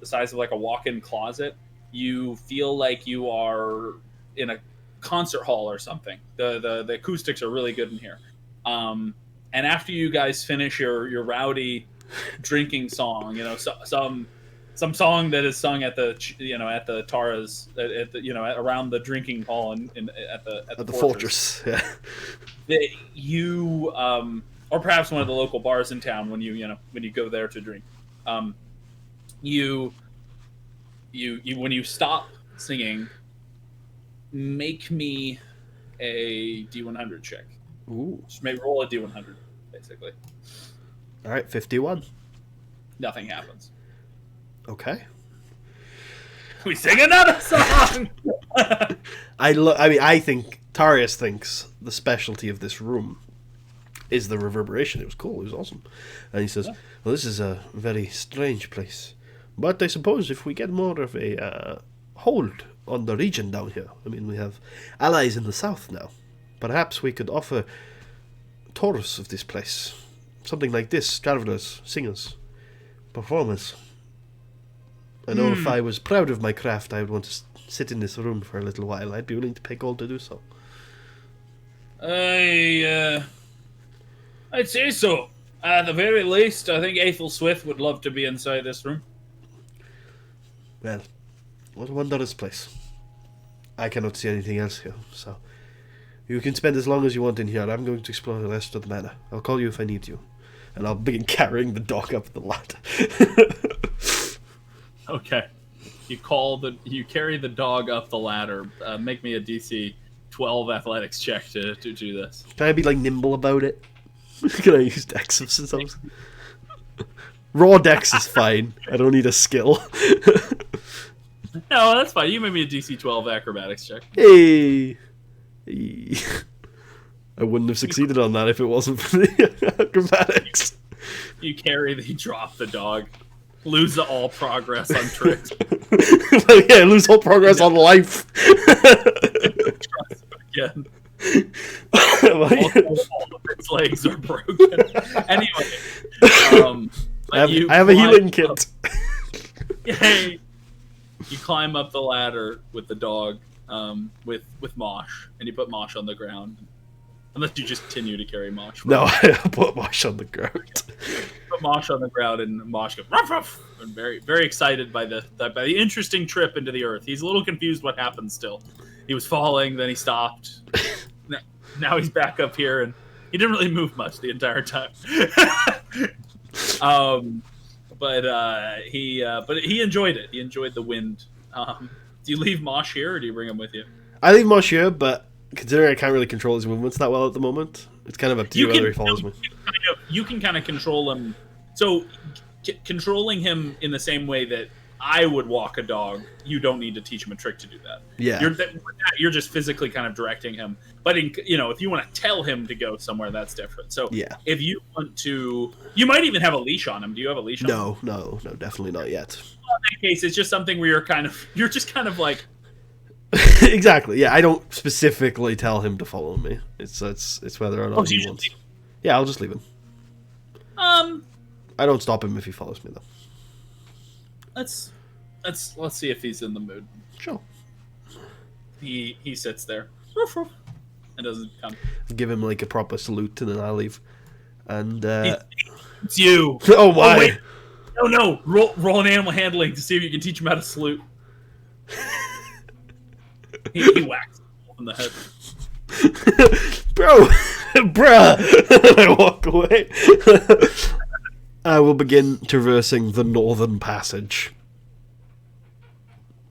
a walk-in closet, you feel like you are in a concert hall or something. The acoustics are really good in here. And after you guys finish your rowdy drinking song, some song that is sung at the Tarras, around the drinking hall at the fortress. Yeah. Or perhaps one of the local bars in town when you go there to drink. When you stop singing, make me a D100 check. Ooh. Just roll a D100, basically. All right, 51. Nothing happens. Okay. We sing another song. I think Tarius thinks the specialty of this room is the reverberation. It was cool. It was awesome. And he says, "Well, this is a very strange place, but I suppose if we get more of a hold on the Regent down here, I mean, we have allies in the south now. Perhaps we could offer tours of this place, something like this: travelers, singers, performers. I know if I was proud of my craft, I would want to sit in this room for a little while. I'd be willing to pay gold to do so." I'd say so. At the very least, I think Aethel would love to be inside this room. Well, what a wondrous place. I cannot see anything else here, so you can spend as long as you want in here. I'm going to explore the rest of the manor. I'll call you if I need you. And I'll begin carrying the dog up the ladder. Okay. You carry the dog up the ladder. Make me a DC 12 athletics check to do this. Can I be like nimble about it? Can I use Dex of sometimes? Raw Dex is fine. I don't need a skill. No, that's fine. You made me a DC 12 acrobatics check. Hey. I wouldn't have succeeded on that if it wasn't for the acrobatics. You drop the dog. Lose all progress on tricks. Yeah, lose all progress on life. Again. all of its legs are broken. Anyway, I have a healing kit. Yay! You climb up the ladder with the dog, with Mosh, and you put Mosh on the ground. Unless you just continue to carry Mosh. No, I put Mosh on the ground. Put Mosh on the ground, and Mosh goes ruff ruff, and very very excited by the interesting trip into the earth. He's a little confused what happened. Still, he was falling, then he stopped. Now he's back up here, and he didn't really move much the entire time. But he enjoyed it. He enjoyed the wind. Do you leave Mosh here, or do you bring him with you? I leave Mosh here, but considering I can't really control his movements that well at the moment, it's kind of up to you whether he follows me. You can kind of control him. So, controlling him in the same way that I would walk a dog, you don't need to teach him a trick to do that. Yeah. You're just physically kind of directing him. But, if you want to tell him to go somewhere, that's different. So, yeah. If you want to... You might even have a leash on him. Do you have a leash on him? No, definitely not yet. Well, in that case, it's just something where you're just kind of like... Exactly, yeah. I don't specifically tell him to follow me. It's whether or not he wants. Yeah, I'll just leave him. I don't stop him if he follows me, though. Let's see if he's in the mood. Sure. He sits there and doesn't come. Give him like a proper salute, and then I'll leave. And it's you. Oh my! Oh, wait. No! Roll an animal handling to see if you can teach him how to salute. He whacks him in the head. Bruh! I walk away. I will begin traversing the northern passage.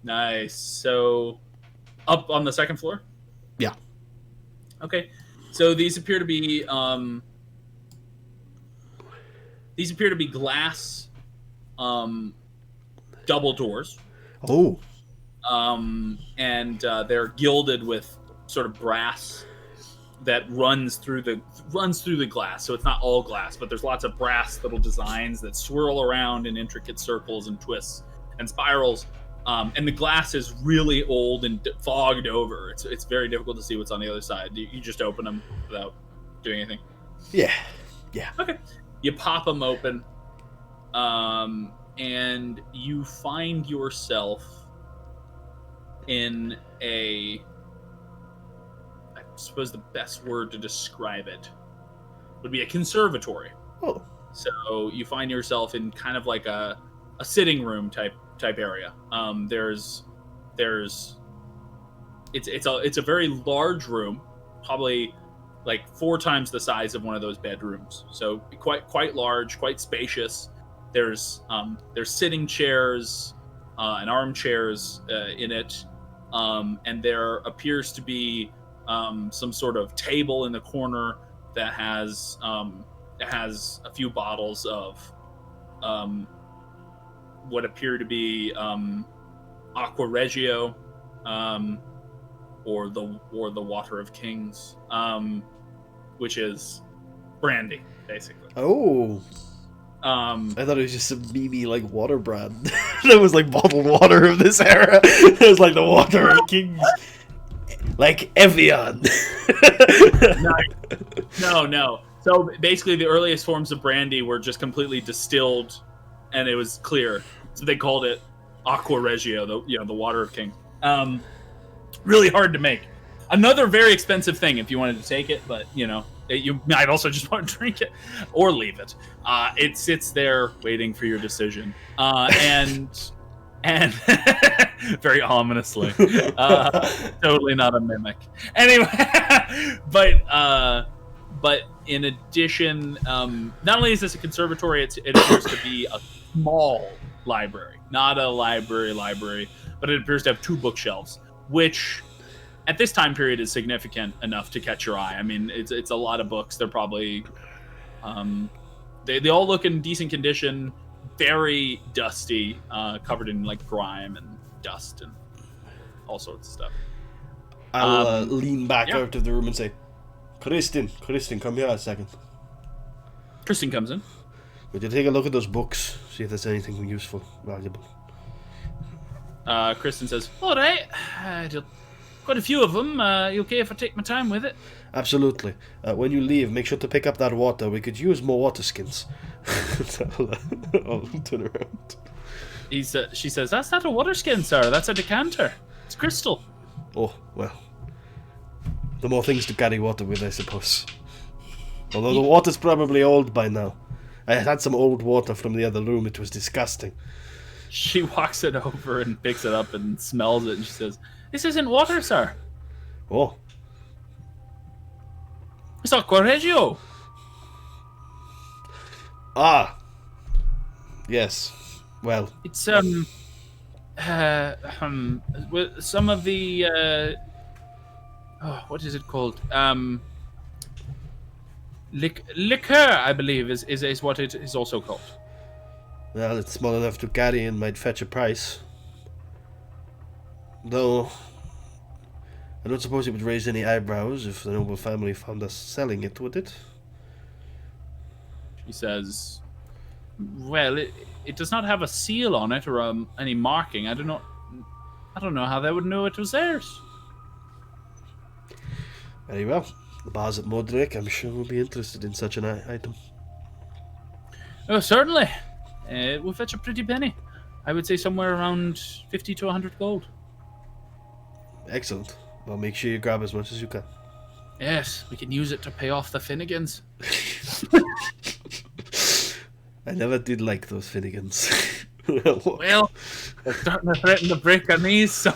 Nice. So, up on the second floor? Yeah. Okay. So these appear to be glass double doors. Oh. And they're gilded with sort of brass that runs through the glass. So it's not all glass, but there's lots of brass little designs that swirl around in intricate circles and twists and spirals. And the glass is really old and fogged over. It's very difficult to see what's on the other side. You just open them without doing anything. Yeah. Okay. You pop them open, and you find yourself in I suppose the best word to describe it would be a conservatory. Oh. So you find yourself in kind of like a sitting room type area. It's a very large room, probably like 4 times the size of one of those bedrooms. So quite large, quite spacious. There's sitting chairs and armchairs in it, and there appears to be some sort of table in the corner that has a few bottles of what appear to be Aqua Regio, or the Water of Kings, which is brandy, basically. Oh. I thought it was just some meme like water brand. That was like bottled water of this era. It was like the Water of Kings. Like Evian. No. So basically, the earliest forms of brandy were just completely distilled, and it was clear. So they called it Aqua Regio, the Water of Kings. Really hard to make. Another very expensive thing if you wanted to take it, but you might also just want to drink it or leave it. It sits there waiting for your decision, and very ominously. Totally not a mimic. Anyway, but in addition, not only is this a conservatory, it appears to be a small library, not a library, but it appears to have 2 bookshelves, which at this time period is significant enough to catch your eye. I mean, it's a lot of books. They're probably they all look in decent condition, very dusty, covered in like grime and dust and all sorts of stuff. I'll lean back out of the room and say, Kristin, come here a second. Kristin comes in. Would you take a look at those books, see if there's anything useful, valuable? Kristin says, all right, quite a few of them. You okay if I take my time with it? Absolutely. When you leave, make sure to pick up that water. We could use more water skins. I'll turn around. She says, that's not a water skin, sir. That's a decanter. It's crystal. Oh, well. The more things to carry water with, I suppose. Although the water's probably old by now. I had some old water from the other room. It was disgusting. She walks it over and picks it up and smells it, and she says, this isn't water, sir. Oh. It's Aqua Regio. Ah. Yes. Well. It's some of the what is it called? Liqueur, I believe, is what it is also called. Well, it's small enough to carry and might fetch a price. Though, I don't suppose it would raise any eyebrows if the noble family found us selling it, would it? She says, well, it does not have a seal on it or any marking. I don't know how they would know it was theirs. Very well. The bars at Moordrake, I'm sure, will be interested in such an item. Oh, certainly. It will fetch a pretty penny. I would say somewhere around 50 to 100 gold. Excellent. Well, make sure you grab as much as you can. Yes, we can use it to pay off the Finnegans. I never did like those Finnegans. Well, they're starting to threaten to break our knees, so...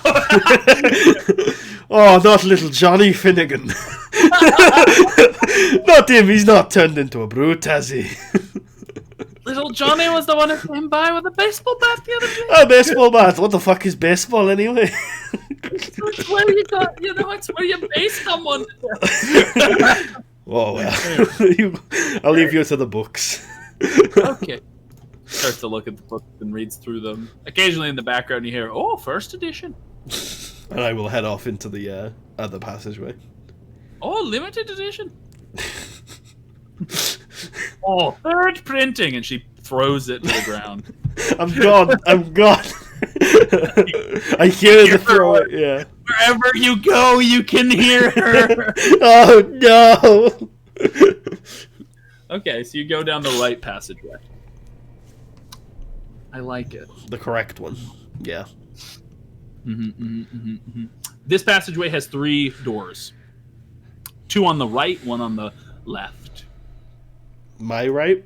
Oh, not little Johnny Finnegan. Not him, he's not turned into a brute, has he? Little Johnny was the one who came by with a baseball bat the other day. A baseball bat? What the fuck is baseball anyway? It's where you got, it's where you base someone. Oh, well. I'll leave you to the books. Okay. Starts to look at the books and reads through them. Occasionally in the background you hear, oh, first edition. And I will head off into the other passageway. Oh, limited edition. Oh, third printing. And she throws it to the ground. I'm gone. I hear the throw it, yeah. Wherever you go, you can hear her. Oh, no. Okay, so you go down the right passageway. I like it. The correct one. Yeah. This passageway has 3 doors. 2 on the right, 1 on the left. My right?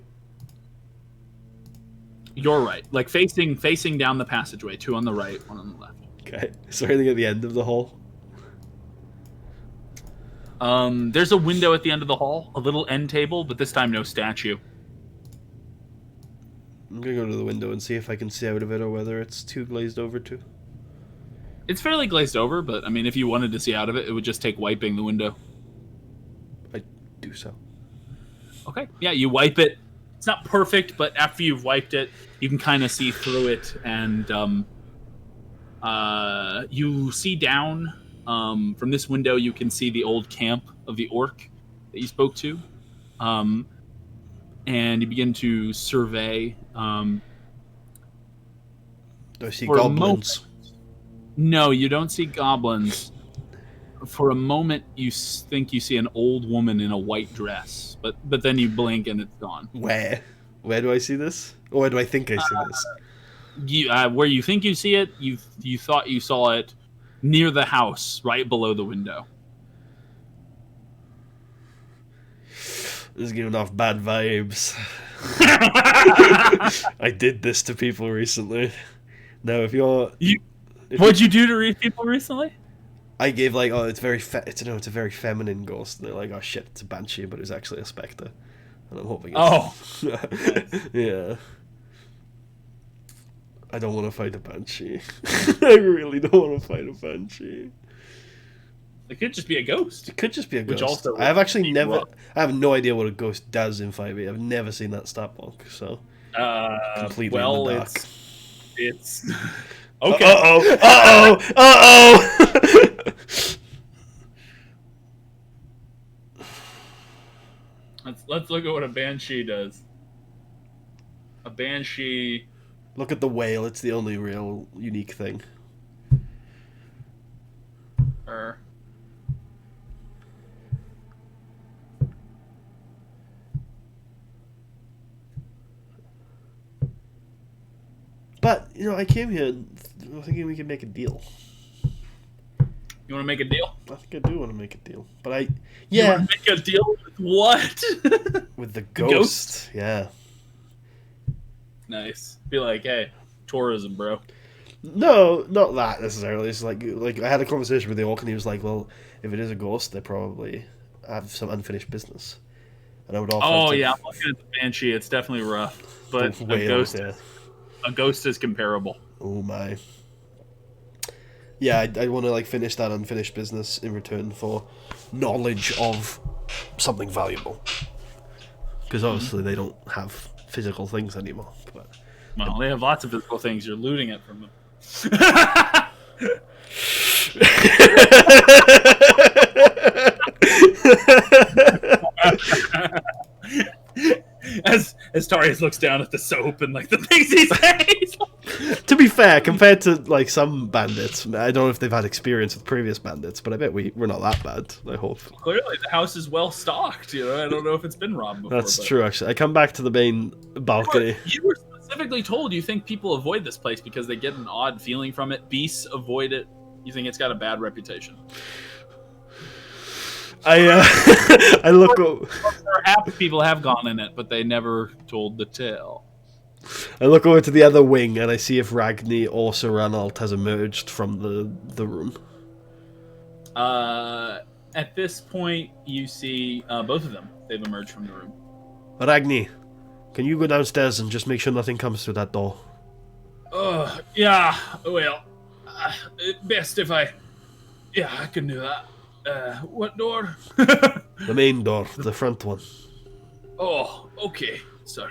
Your right. Like facing down the passageway. 2 on the right, 1 on the left. Okay. Is there anything at the end of the hall? There's a window at the end of the hall. A little end table, but this time no statue. I'm gonna go to the window and see if I can see out of it or whether it's too glazed over too. It's fairly glazed over, but I mean, if you wanted to see out of it, it would just take wiping the window. I do so. Okay. Yeah, you wipe it. It's not perfect, but after you've wiped it, you can kind of see through it, and You see down from this window. You can see the old camp of the orc that you spoke to, and you begin to survey. Do I see For a goblins? No, you don't see goblins. For a moment, you think you see an old woman in a white dress, but then you blink and it's gone. Where? Where do I see this? Or where do I think I see this? Where you think you see it, you thought you saw it near the house, right below the window. This is giving off bad vibes. I did this to people recently. Now, if you're... What'd you do to people recently? I gave like, oh, it's very it's a very feminine ghost. And they're like, oh shit, it's a banshee, but it's actually a spectre. And I'm hoping it's... Yeah. I don't want to fight a banshee. I really don't want to fight a banshee. It could just be a ghost. It could just be a ghost. Which also I have actually never... I have no idea what a ghost does in 5e. I've never seen that stat block, so... completely in the dark. It's... Okay. Uh-oh! Let's look at what a banshee does. A banshee... Look at the whale. It's the only real unique thing. But, you know, I came here thinking we could make a deal. You want to make a deal? I think I do want to make a deal. But I... Yeah. You want to make a deal with what? With the ghost. Yeah. Nice. Be like, hey, tourism, bro. No, not that necessarily. It's like I had a conversation with the orc and he was like, well, if it is a ghost, they probably have some unfinished business. And I would offer... Oh, yeah, I'm looking at the banshee. It's definitely rough. But a ghost is comparable. Oh, my. Yeah, I want to like finish that unfinished business in return for knowledge of something valuable. Because obviously they don't have physical things anymore. But well, they have lots of physical things. You're looting it from them. As Tarius looks down at the soap and like the things he says. To be fair, compared to like some bandits, I don't know if they've had experience with previous bandits, but I bet we're not that bad. I hope. Clearly, the house is well stocked. You know, I don't know if it's been robbed before. That's true. Actually, I come back to the main balcony. You were specifically told you think people avoid this place because they get an odd feeling from it. Beasts avoid it. You think it's got a bad reputation. I look. Perhaps people have gone in it, but they never told the tale. I look over to the other wing and I see if Ragni or Sir Ranald has emerged from the room. At this point, you see both of them. They've emerged from the room. Ragni, can you go downstairs and just make sure nothing comes through that door? Yeah. Well, best if I. Yeah, I can do that. What door? The main door, the front one. Oh, okay, sir.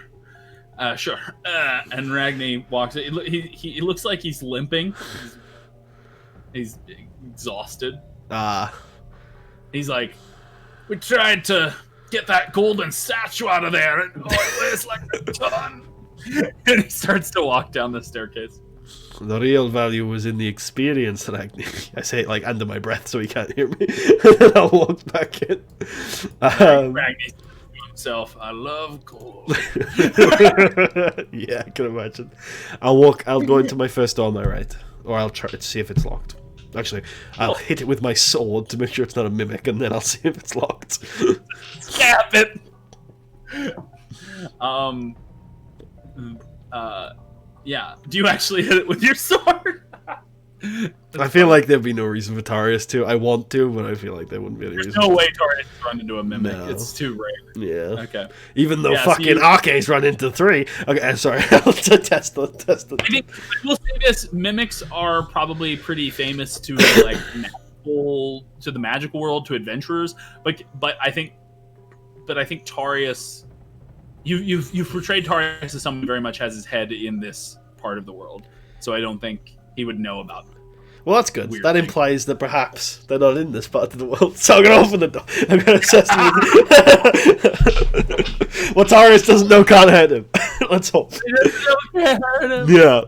Sure. And Ragni walks in. He looks like he's limping. He's exhausted. He's like, we tried to get that golden statue out of there, and it weighs like a ton. And he starts to walk down the staircase. The real value was in the experience, Ragni. I say it like under my breath so he can't hear me. And then I'll walk back in. Ragni says to himself, I love gold. Yeah, I can imagine. I'll go into my first door on my right. Or I'll try to see if it's locked. Actually, I'll hit it with my sword to make sure it's not a mimic, and then I'll see if it's locked. Stab it! Yeah. Do you actually hit it with your sword? I feel like there'd be no reason for Tarius to. I want to, but I feel like there wouldn't be any reason. There's no way Tarius can run into a mimic. No. It's too rare. Yeah. Okay. Even though fucking Arcade's run into 3. Okay, I'm sorry. I'll test the. I think I will say this: mimics are probably pretty famous to like the magical world, to adventurers. But I think Tarius. You've portrayed Tarius as someone who very much has his head in this part of the world, so I don't think he would know about Well, that's good. Weird That thing. implies that perhaps they're not in this part of the world. So I'm going to open the door. I'm going to assess what Tarius doesn't know can't hurt him. Let's hope. He doesn't know it can't hurt him. Yeah.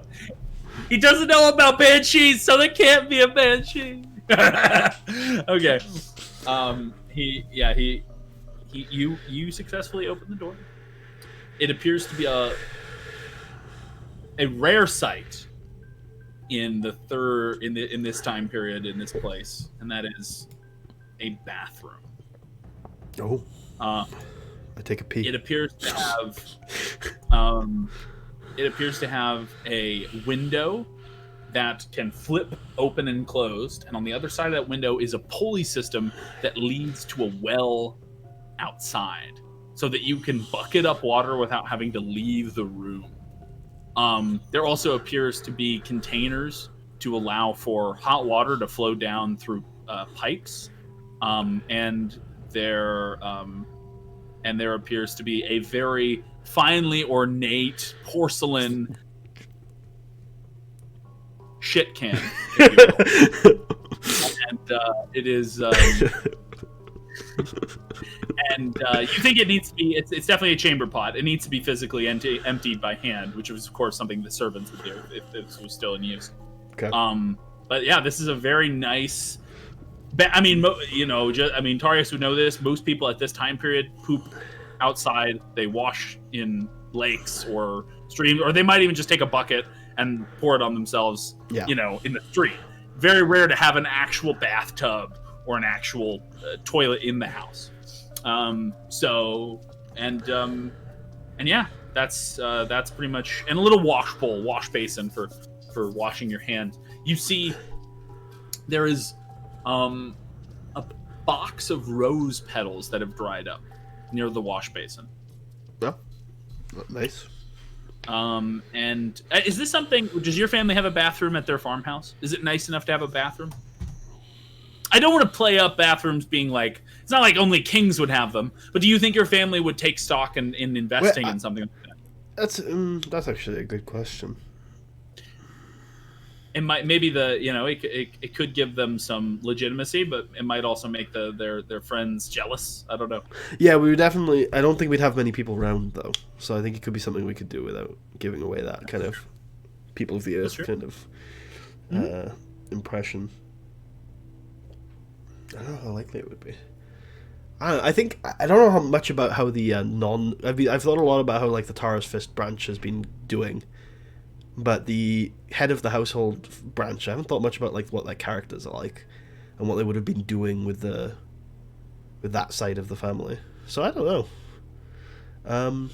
He doesn't know about banshees, so there can't be a banshee. Okay. You successfully open the door. It appears to be a rare sight in this time period in this place, and that is a bathroom. Oh. I take a pee. It appears to have a window that can flip open and closed, and on the other side of that window is a pulley system that leads to a well outside, so that you can bucket up water without having to leave the room. There also appears to be containers to allow for hot water to flow down through pipes, and there appears to be a very finely ornate porcelain shit can, if you will. And it is. You think it needs to be? It's definitely a chamber pot. It needs to be physically emptied by hand, which was, of course, something the servants would do if this was still in use. Okay. But yeah, this is a very nice. Tarius would know this. Most people at this time period poop outside. They wash in lakes or streams, or they might even just take a bucket and pour it on themselves. Yeah. In the street. Very rare to have an actual bathtub or an actual toilet in the house. That's pretty much, and a little wash basin for washing your hands. You see, there is a box of rose petals that have dried up near the wash basin. Yeah, nice. And is this something? Does your family have a bathroom at their farmhouse? Is it nice enough to have a bathroom? I don't want to play up bathrooms being like, it's not like only kings would have them, but do you think your family would take stock in investing in something like that? That's actually a good question. It might, maybe it could give them some legitimacy, but it might also make their friends jealous. I don't know. Yeah, we would definitely. I don't think we'd have many people around though, so I think it could be something we could do without giving away that kind of people of the earth kind of impression. I don't know how likely it would be. I don't know how much about how the I've thought a lot about how like the Tarra's Fist branch has been doing, but the head of the household branch, I haven't thought much about like what their characters are like, and what they would have been doing with that side of the family. So I don't know.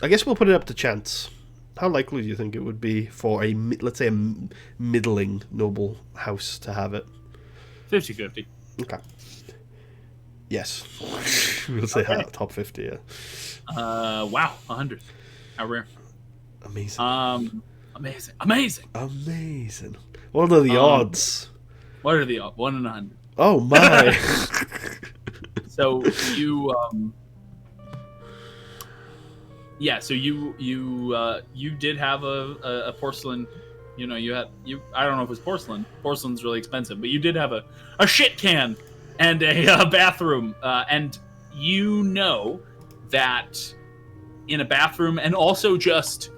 I guess we'll put it up to chance. How likely do you think it would be for let's say a middling noble house to have it? 50-50. Okay. Yes. We'll say top 50, yeah. Wow, 100. How rare. Amazing. Amazing. What are the odds? What are the odds? 1 in 100. Oh my. So you did have a porcelain. I don't know if it was porcelain. Porcelain's really expensive, but you did have a shit can and a bathroom. And that in a bathroom, and also just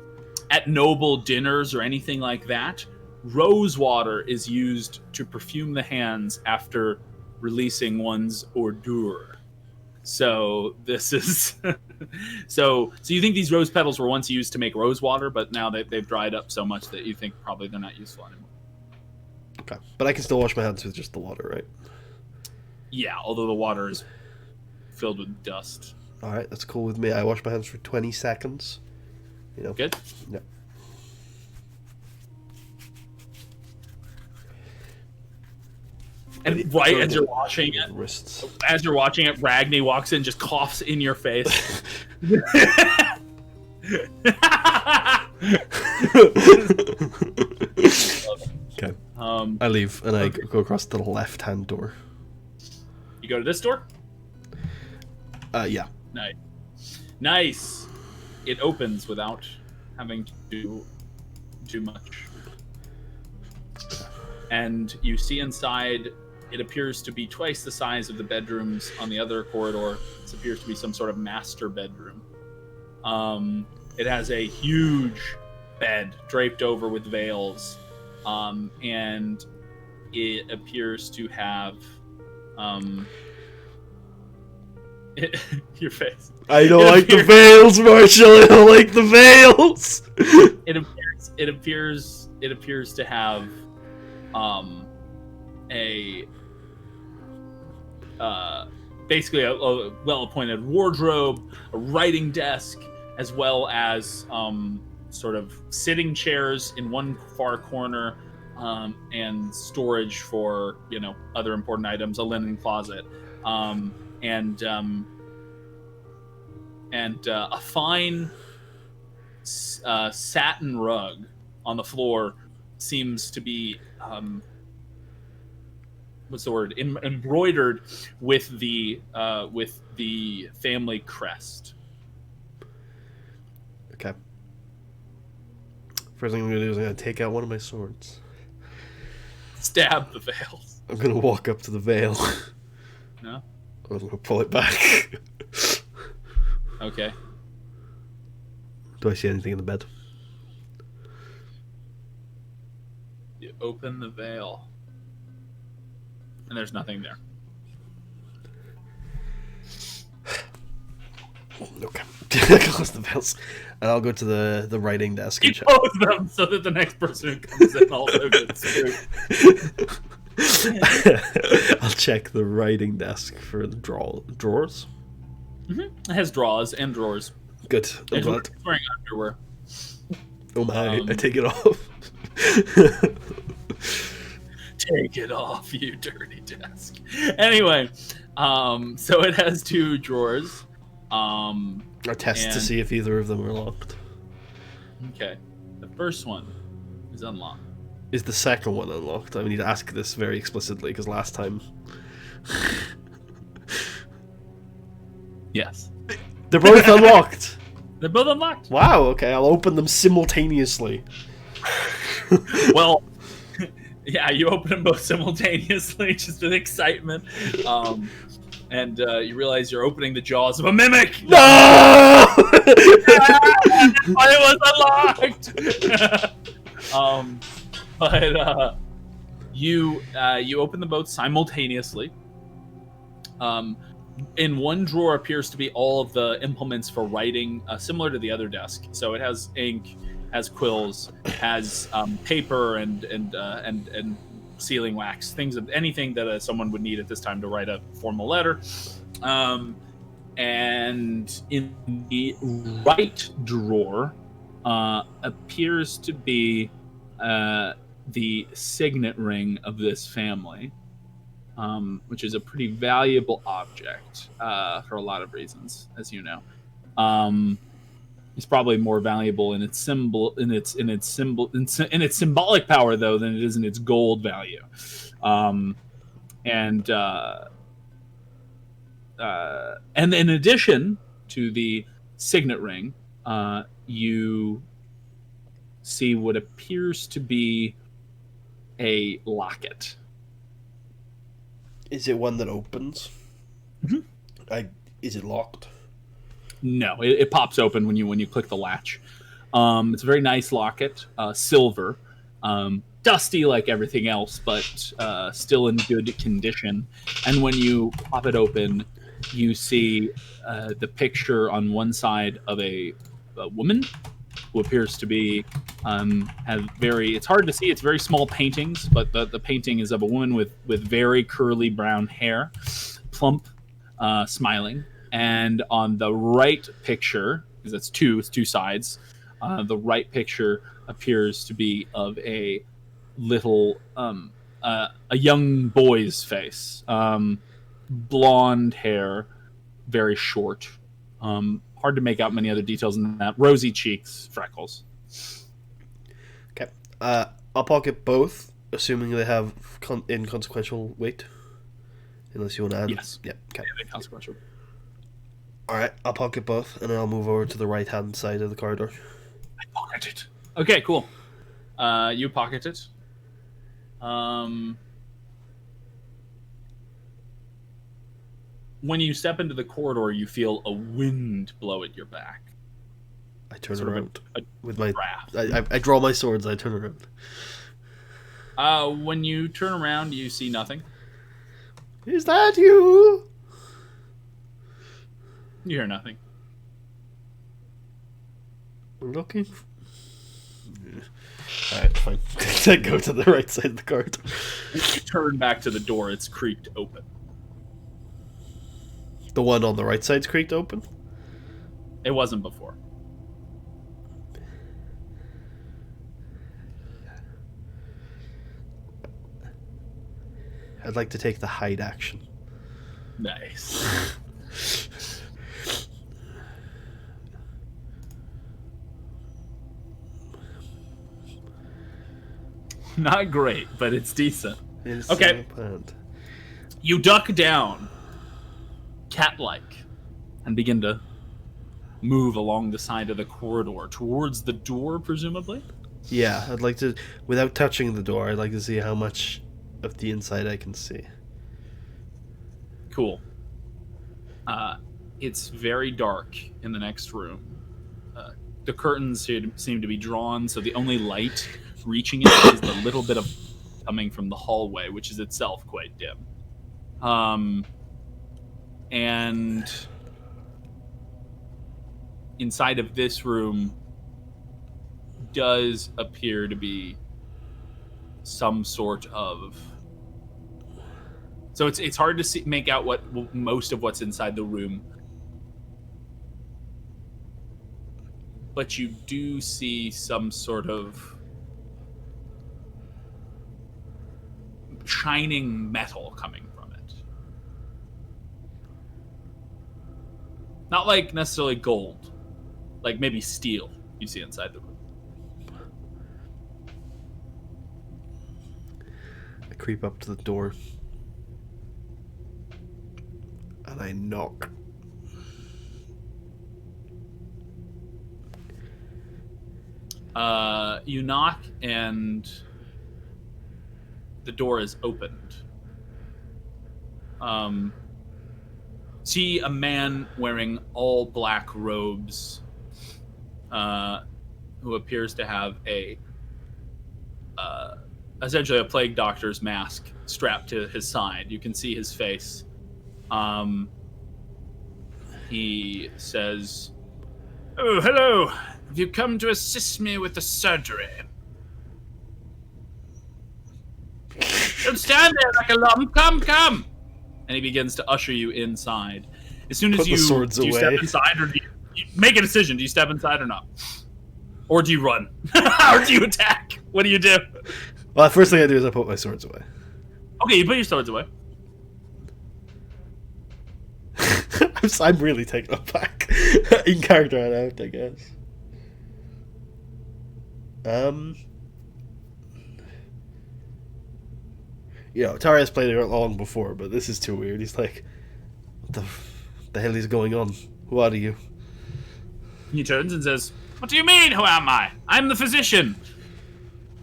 at noble dinners or anything like that, rose water is used to perfume the hands after releasing one's ordure. So this is so you think these rose petals were once used to make rose water, but now they've dried up so much that you think probably they're not useful anymore. Okay, but I can still wash my hands with just the water, right? Yeah, although the water is filled with dust. All right, that's cool with me. I wash my hands for 20 seconds. Good. Yeah. And right as you're watching it, wrists. Ragni walks in, just coughs in your face. Okay. I leave and I go across to the left-hand door. You go to this door? Yeah. Nice. It opens without having to do too much. and you see inside. It appears to be twice the size of the bedrooms on the other corridor. This appears to be some sort of master bedroom. It has a huge bed draped over with veils, and it appears to have your face. I don't like the veils, Marshall. I don't like the veils. It appears to have basically a well-appointed wardrobe, a writing desk, as well as sort of sitting chairs in one far corner, and storage for other important items, a linen closet, and a fine satin rug on the floor seems to be what's the word? Embroidered with the family crest. Okay. First thing I'm gonna do is I'm gonna take out one of my swords. Stab the veils. I'm gonna walk up to the veil. No. I'm gonna pull it back. Okay. Do I see anything in the bed? You open the veil. And there's nothing there. Okay. Close the veils. And I'll go to the writing desk and check. Close them so that the next person who comes in also gets screwed. I'll check the writing desk for the drawers. Mm-hmm. It has drawers and drawers. Good. I'm glad. It's wearing underwear. Oh my, I take it off. Take it off, you dirty desk. Anyway, so it has 2 drawers. I test to see if either of them are locked. Okay. The first one is unlocked. Is the second one unlocked? I need to ask this very explicitly because last time... Yes. They're both unlocked. They're both unlocked. Wow, okay, I'll open them simultaneously. Well... Yeah, you open them both simultaneously, just with excitement, and you realize you're opening the jaws of a mimic. No! It was unlocked. But you open them both simultaneously. In one drawer appears to be all of the implements for writing, similar to the other desk. So it has ink, has quills, has paper and sealing wax, anything that someone would need at this time to write a formal letter. And in the right drawer appears to be the signet ring of this family, which is a pretty valuable object for a lot of reasons, as you know. It's probably more valuable in its symbolic power, though, than it is in its gold value. And in addition to the signet ring, you see what appears to be a locket. Is it one that opens? Mm-hmm. Is it locked? No, it pops open when you click the latch. It's a very nice locket, silver, dusty like everything else, but still in good condition. And when you pop it open, you see the picture on one side of a woman who appears to be it's hard to see. It's very small paintings, but the painting is of a woman with very curly brown hair, plump, smiling. And on the right picture, because it's two sides, the right picture appears to be of a little, a young boy's face. Blonde hair, very short. Hard to make out many other details than that. Rosy cheeks, freckles. Okay. I'll pocket both, assuming they have inconsequential weight. Unless you want to add. Yes. Yeah. Okay. Inconsequential. Alright, I'll pocket both, and then I'll move over to the right-hand side of the corridor. I pocket it. Okay, cool. You pocket it. When you step into the corridor, you feel a wind blow at your back. I turn Sort of around a with my. draft. I draw my swords. I turn around. When you turn around, you see nothing. Is that you? You hear nothing. I'm looking. Alright, fine. I go to the right side of the corridor. You turn back to the door. It's creaked open. The one on the right side's creaked open? It wasn't before. I'd like to take the hide action. Nice. Not great, but it's decent. Okay. You duck down, cat-like, and begin to move along the side of the corridor towards the door, presumably? Yeah, I'd like to, without touching the door, I'd like to see how much of the inside I can see. Cool. It's very dark in the next room. The curtains seem to be drawn, so the only light reaching it is the little bit of coming from the hallway, which is itself quite dim. And inside of this room does appear to be some sort of... So it's hard to make out what most of what's inside the room. But you do see some sort of shining metal coming from it. Not like necessarily gold. Like maybe steel you see inside the room. I creep up to the door. And I knock. You knock and the door is opened. See a man wearing all black robes, who appears to have essentially a plague doctor's mask strapped to his side. You can see his face. He says, "Oh, hello. Have you come to assist me with the surgery?" "Don't stand there like a lump. Come. And he begins to usher you inside. As soon as Put the swords do you away. step inside, or do you make a decision? Do you step inside or not? Or do you run? Or do you attack? What do you do? Well, the first thing I do is I put my swords away. Okay, you put your swords away. I'm really taken aback. In character and out, I guess. You know, Tarius played it long before, but this is too weird. He's like, what the hell is going on? Who are you? He turns and says, "What do you mean, who am I? I'm the physician.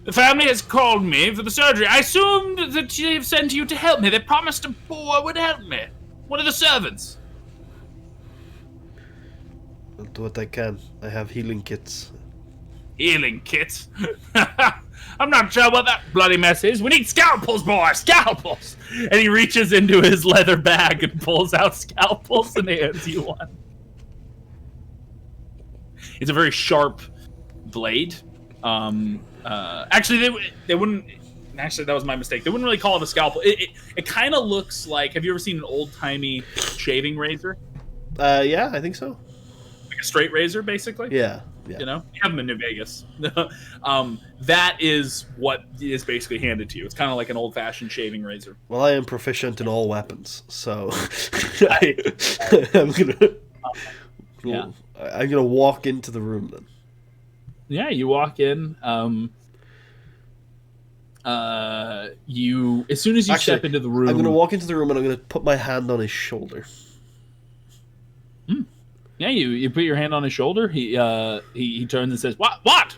The family has called me for the surgery. I assumed that they have sent you to help me. They promised a boy would help me. One of the servants." I'll do what I can. I have healing kits. Healing kits? I'm not sure what that bloody mess is. We need scalpels, boy! Scalpels! And he reaches into his leather bag and pulls out scalpels and hands you one. It's a very sharp blade. Actually, they wouldn't... Actually, that was my mistake. They wouldn't really call it a scalpel. It kind of looks like... Have you ever seen an old-timey shaving razor? Yeah, I think so. Like a straight razor, basically? Yeah. You know, you have them in New Vegas. That is what is basically handed to you. It's kind of like an old-fashioned shaving razor. Well, I am proficient in all weapons, so I'm gonna walk into the room then. Yeah, you walk in. You as soon as you step into the room, I'm gonna walk into the room and I'm gonna put my hand on his shoulder. Yeah, you put your hand on his shoulder. He turns and says, "What?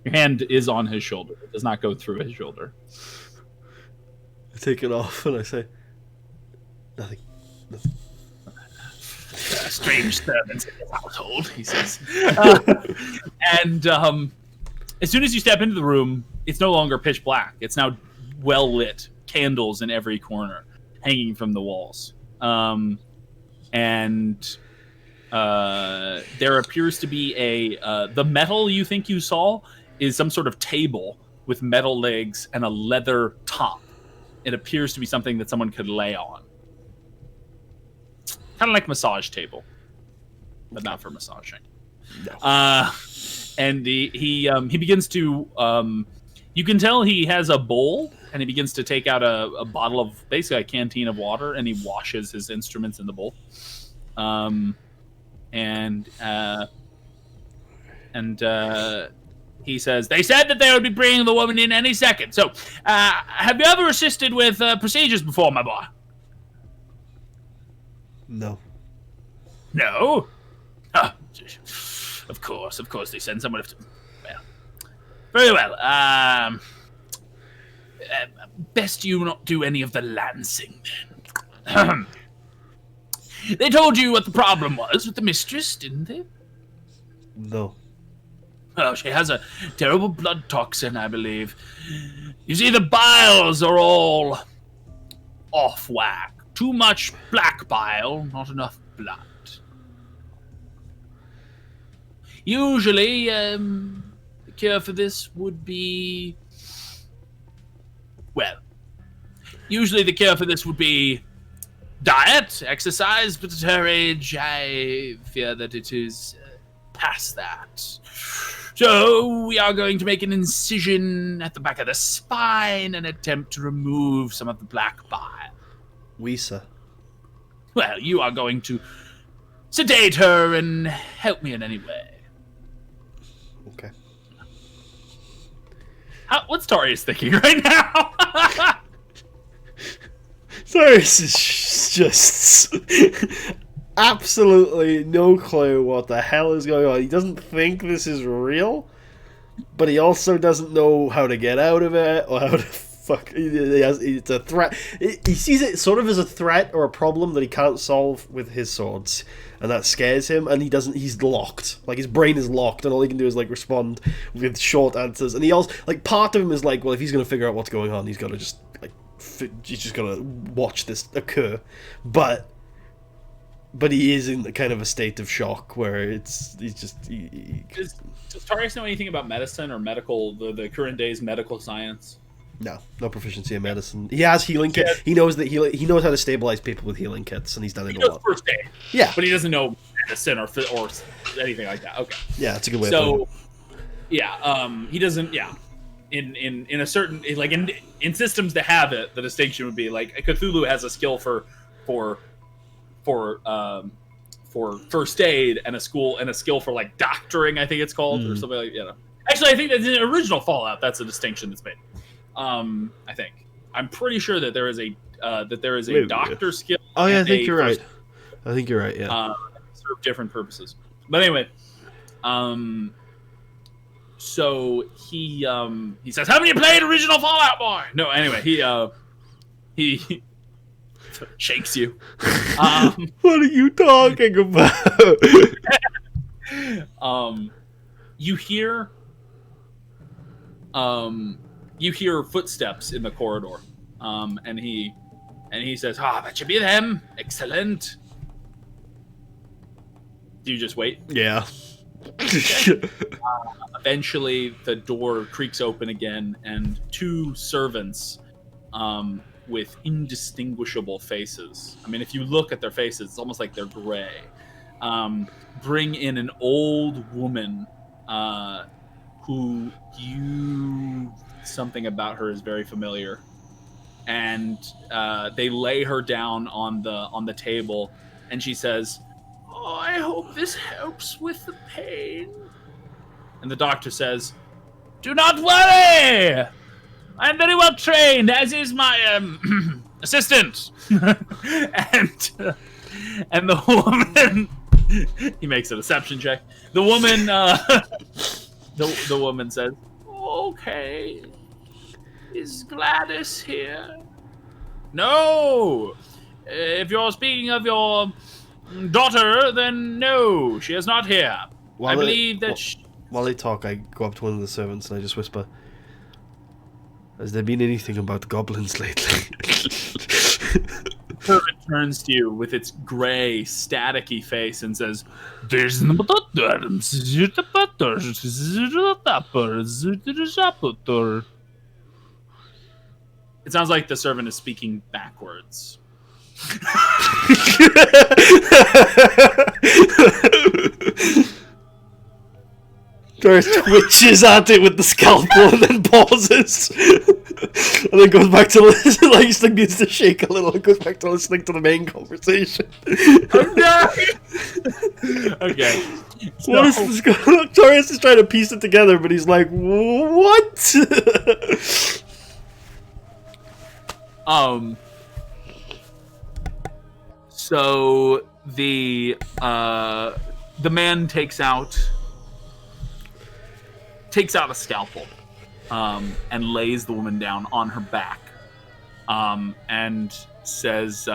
Your hand is on his shoulder. It does not go through his shoulder. I take it off and I say, nothing. Strange servants in his household, he says. And as soon as you step into the room, it's no longer pitch black. It's now well lit, candles in every corner, hanging from the walls. And there appears to be the metal you think you saw is some sort of table with metal legs and a leather top. It appears to be something that someone could lay on. Kind of like massage table, but not for massaging. No. And he begins to, you can tell he has a bowl, and he begins to take out a bottle of, basically a canteen of water, and he washes his instruments in the bowl. He says, they said that they would be bringing the woman in any second. So, have you ever assisted with procedures before, my boy? No. No? Of course they send someone to... Well, very well. Best you not do any of the lancing, then. They told you what the problem was with the mistress, didn't they? No. Oh, she has a terrible blood toxin, I believe. You see, the biles are all off whack. Too much black bile, not enough blood. Usually, the cure for this would be... Well, usually the cure for this would be diet, exercise, but at her age, I fear that it is past that. So, we are going to make an incision at the back of the spine and attempt to remove some of the black bile. Oui, sir. Well, you are going to sedate her and help me in any way. Okay. What's Tarius thinking right now? Tarius is just absolutely no clue what the hell is going on. He doesn't think this is real, but he also doesn't know how to get out of it or how to it's a threat. He sees it sort of as a threat or a problem that he can't solve with his swords, and that scares him. And he's locked. Like, his brain is locked, and all he can do is like respond with short answers. And he also, like, part of him is like, well, if he's gonna figure out what's going on, he's got to just like he's just gonna watch this occur. But he is in kind of a state of shock where Does Tarius know anything about medicine or medical, the current day's medical science? No proficiency in medicine. He has healing kits. He knows that he knows how to stabilize people with healing kits, and he's done it a lot. First aid. Yeah, but he doesn't know medicine or anything like that. Okay. Yeah, that's a good way. So, he doesn't. Yeah, in a certain, like, in systems that have it, the distinction would be like Cthulhu has a skill for first aid and a skill for like doctoring, I think it's called, or something like, you know. Actually, I think that in the original Fallout, that's a distinction that's made. I think I'm pretty sure that there is a doctor skill. Oh yeah, I think you're right. Yeah. Serve different purposes, but anyway, so he says, "Haven't you played original Fallout, boy?" No, anyway, he shakes you. What are you talking about? You hear footsteps in the corridor, and he says, that should be them. Excellent. Do you just wait? Yeah. Eventually, the door creaks open again, and two servants with indistinguishable faces. I mean, if you look at their faces, it's almost like they're gray. Bring in an old woman who something about her is very familiar, and they lay her down on the table, and she says, "Oh, I hope this helps with the pain." And the doctor says, "Do not worry, I'm very well trained, as is my assistant." And the woman, he makes a deception check. The woman, the woman says, okay. Is Gladys here? No! If you're speaking of your daughter, then no, she is not here. I believe that while they talk, I go up to one of the servants and I just whisper, has there been anything about goblins lately? The servant turns to you with its gray, staticky face and says, it sounds like the servant is speaking backwards. Tarius twitches at it with the scalpel and then pauses. And then goes back to listen, like, he still needs to shake a little and goes back to listening to the main conversation. Okay. What is this going on? Tarius is trying to piece it together, but he's like, what? So the man takes out a scalpel, and lays the woman down on her back, and says,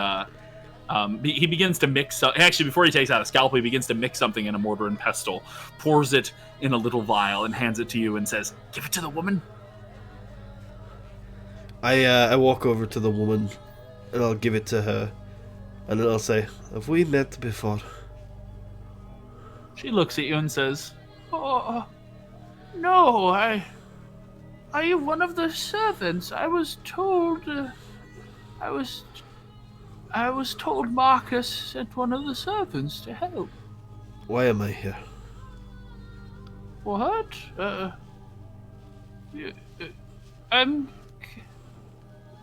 he begins to mix up. Actually, before he takes out a scalpel, he begins to mix something in a mortar and pestle, pours it in a little vial, and hands it to you, and says, "Give it to the woman." I walk over to the woman, and I'll give it to her, and then I'll say, "Have we met before?" She looks at you and says, "Oh, no, are you one of the servants? I was told Marcus sent one of the servants to help." Why am I here? What?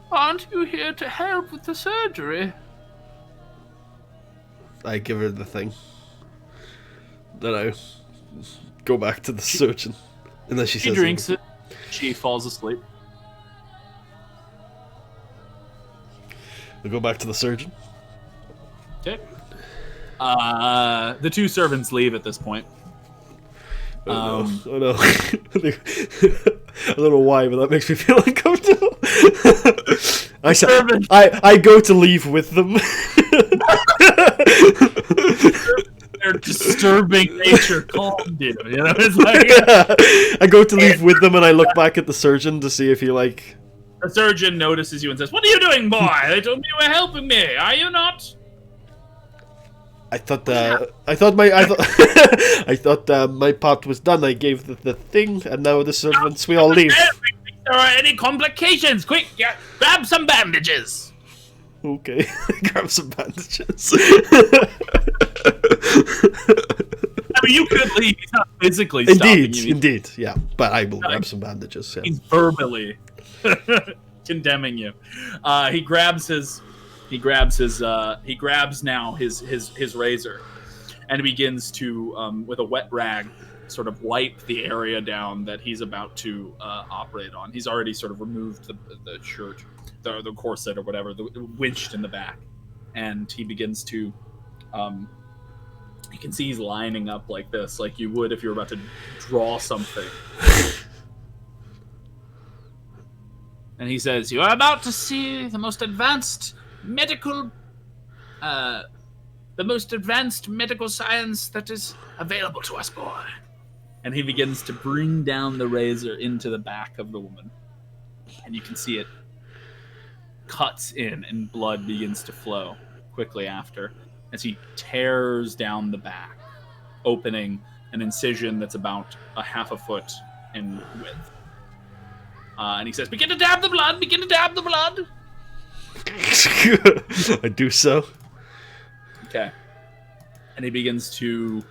Aren't you here to help with the surgery? I give her the thing. Then I go back to the surgeon. And then she says drinks it. She falls asleep. I go back to the surgeon. Okay. The two servants leave at this point. Oh no. I don't know why, but that makes me feel uncomfortable. I go to leave with them. Their disturbing nature calmed you. You know, it's like I go to leave with them, and I look back at the surgeon to see if he like. The surgeon notices you and says, "What are you doing, boy? They told me you were helping me. Are you not?" I thought my part was done. I gave the thing, and now the servants, we all leave. If there are any complications, quick, grab some bandages. Okay, grab some bandages. I mean, you could leave. He's not physically stopping you. Indeed, yeah. But I will grab some bandages. Yeah. He's verbally condemning you. He grabs now his razor, and begins to with a wet rag sort of wipe the area down that he's about to operate on. He's already sort of removed the shirt, the corset or whatever, winched in the back, and he begins to you can see he's lining up like this, like you would if you were about to draw something. And he says, "You are about to see the most advanced medical science that is available to us, boy." And he begins to bring down the razor into the back of the woman. And you can see it cuts in, and blood begins to flow quickly after as he tears down the back, opening an incision that's about a half a foot in width. And he says, "Begin to dab the blood! Begin to dab the blood!" I do so. Okay. And he begins to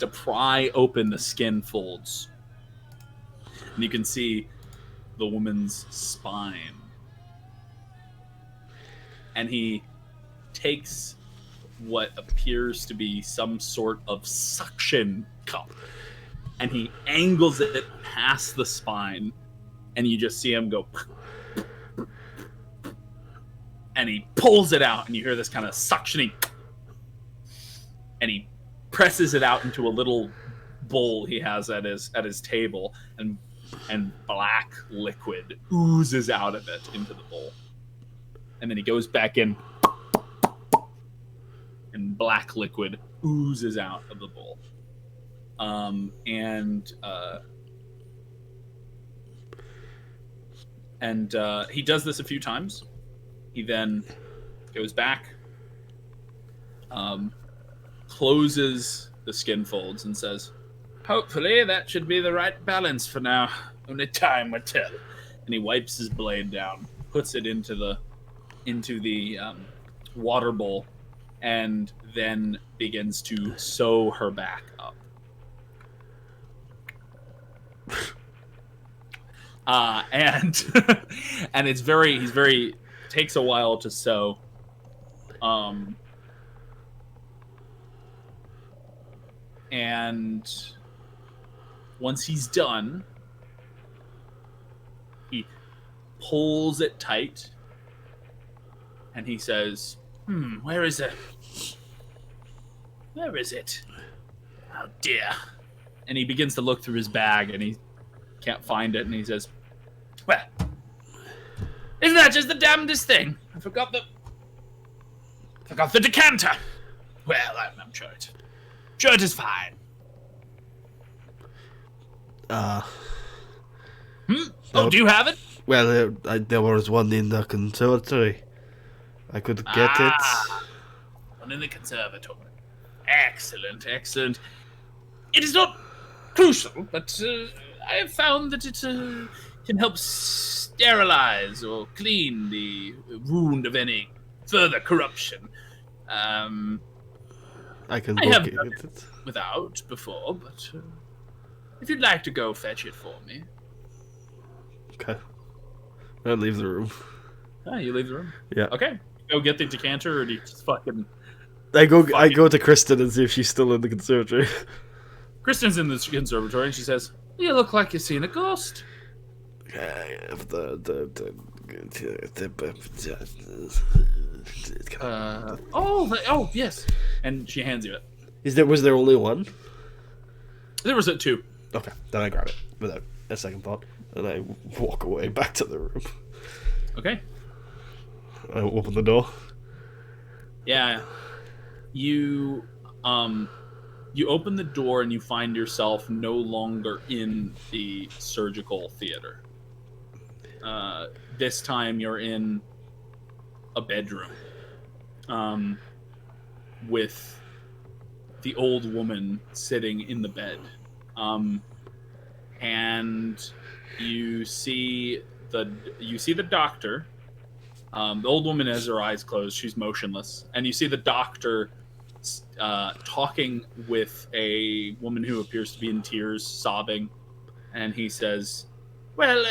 pry open the skin folds. And you can see the woman's spine. And he takes what appears to be some sort of suction cup, and he angles it past the spine, and you just see him go, and he pulls it out, and you hear this kind of suctioning, and he presses it out into a little bowl he has at his table, and and black liquid oozes out of it into the bowl. And then he goes back in, and black liquid oozes out of the bowl. He does this a few times. He then goes back, closes the skin folds, and says, "Hopefully that should be the right balance for now. Only time will tell." And he wipes his blade down, puts it into the water bowl, and then begins to sew her back up. And it's very takes a while to sew. And once he's done, he pulls it tight, and he says, where is it? Where is it? Oh dear. And he begins to look through his bag, and he can't find it, and he says, well, isn't that just the damnedest thing? I forgot the decanter. Well, I'm sure it is fine. Oh, do you have it? Well, there was one in the conservatory. I could get it. One in the conservatory. Excellent. It is not crucial, but I have found that it can help sterilize or clean the wound of any further corruption. I can have get done it. without before, but if you'd like to go fetch it for me. Okay. I'll leave the room. You leave the room? Yeah. Okay. Go get the decanter, or do you just fucking... I go to Kristen and see if she's still in the conservatory. Kristen's in the conservatory, and she says, you look like you've seen a ghost. I have yes. And she hands you it. Was there only one? There was two. Okay, then I grab it without a second thought, and I walk away back to the room. Okay. I open the door. Yeah. You open the door and you find yourself no longer in the surgical theater. This time you're in a bedroom with the old woman sitting in the bed. And you see the doctor. The old woman has her eyes closed. She's motionless. And you see the doctor talking with a woman who appears to be in tears, sobbing. And he says, well,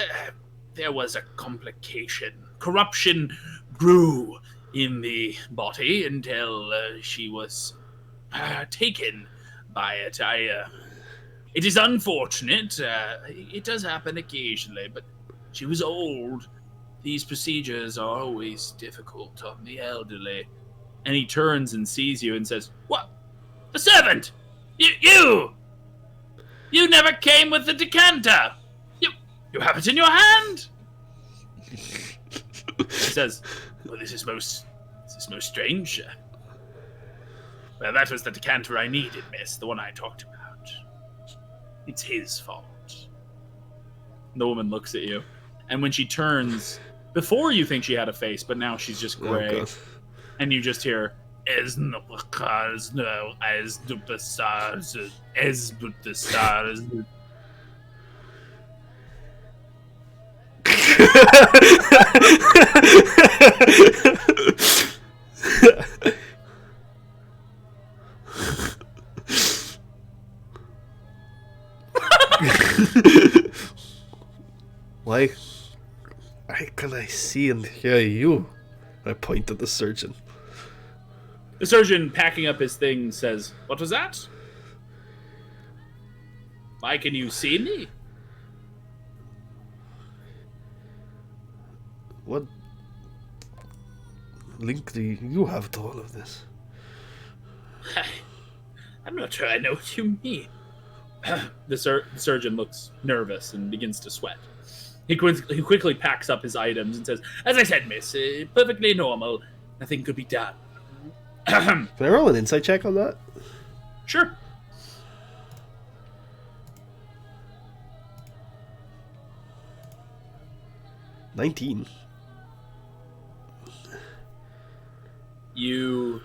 there was a complication. Corruption grew in the body until she was taken by it. It is unfortunate. It does happen occasionally, but she was old. These procedures are always difficult on the elderly. And he turns and sees you and says, what? The servant! You never came with the decanter! You have it in your hand! He says, well, this is most strange. Well, that was the decanter I needed, miss, the one I talked about. It's his fault. The woman looks at you, and when she turns, before you think she had a face, but now she's just gray, and you just hear, Why can I see and hear you? I point at the surgeon. The surgeon, packing up his things, says, what was that? Why can you see me? What link do you have to all of this? I'm not sure I know what you mean. The surgeon looks nervous and begins to sweat. He quickly packs up his items and says, "As I said, miss, perfectly normal. Nothing could be done." Can I roll an insight check on that? Sure. $19. You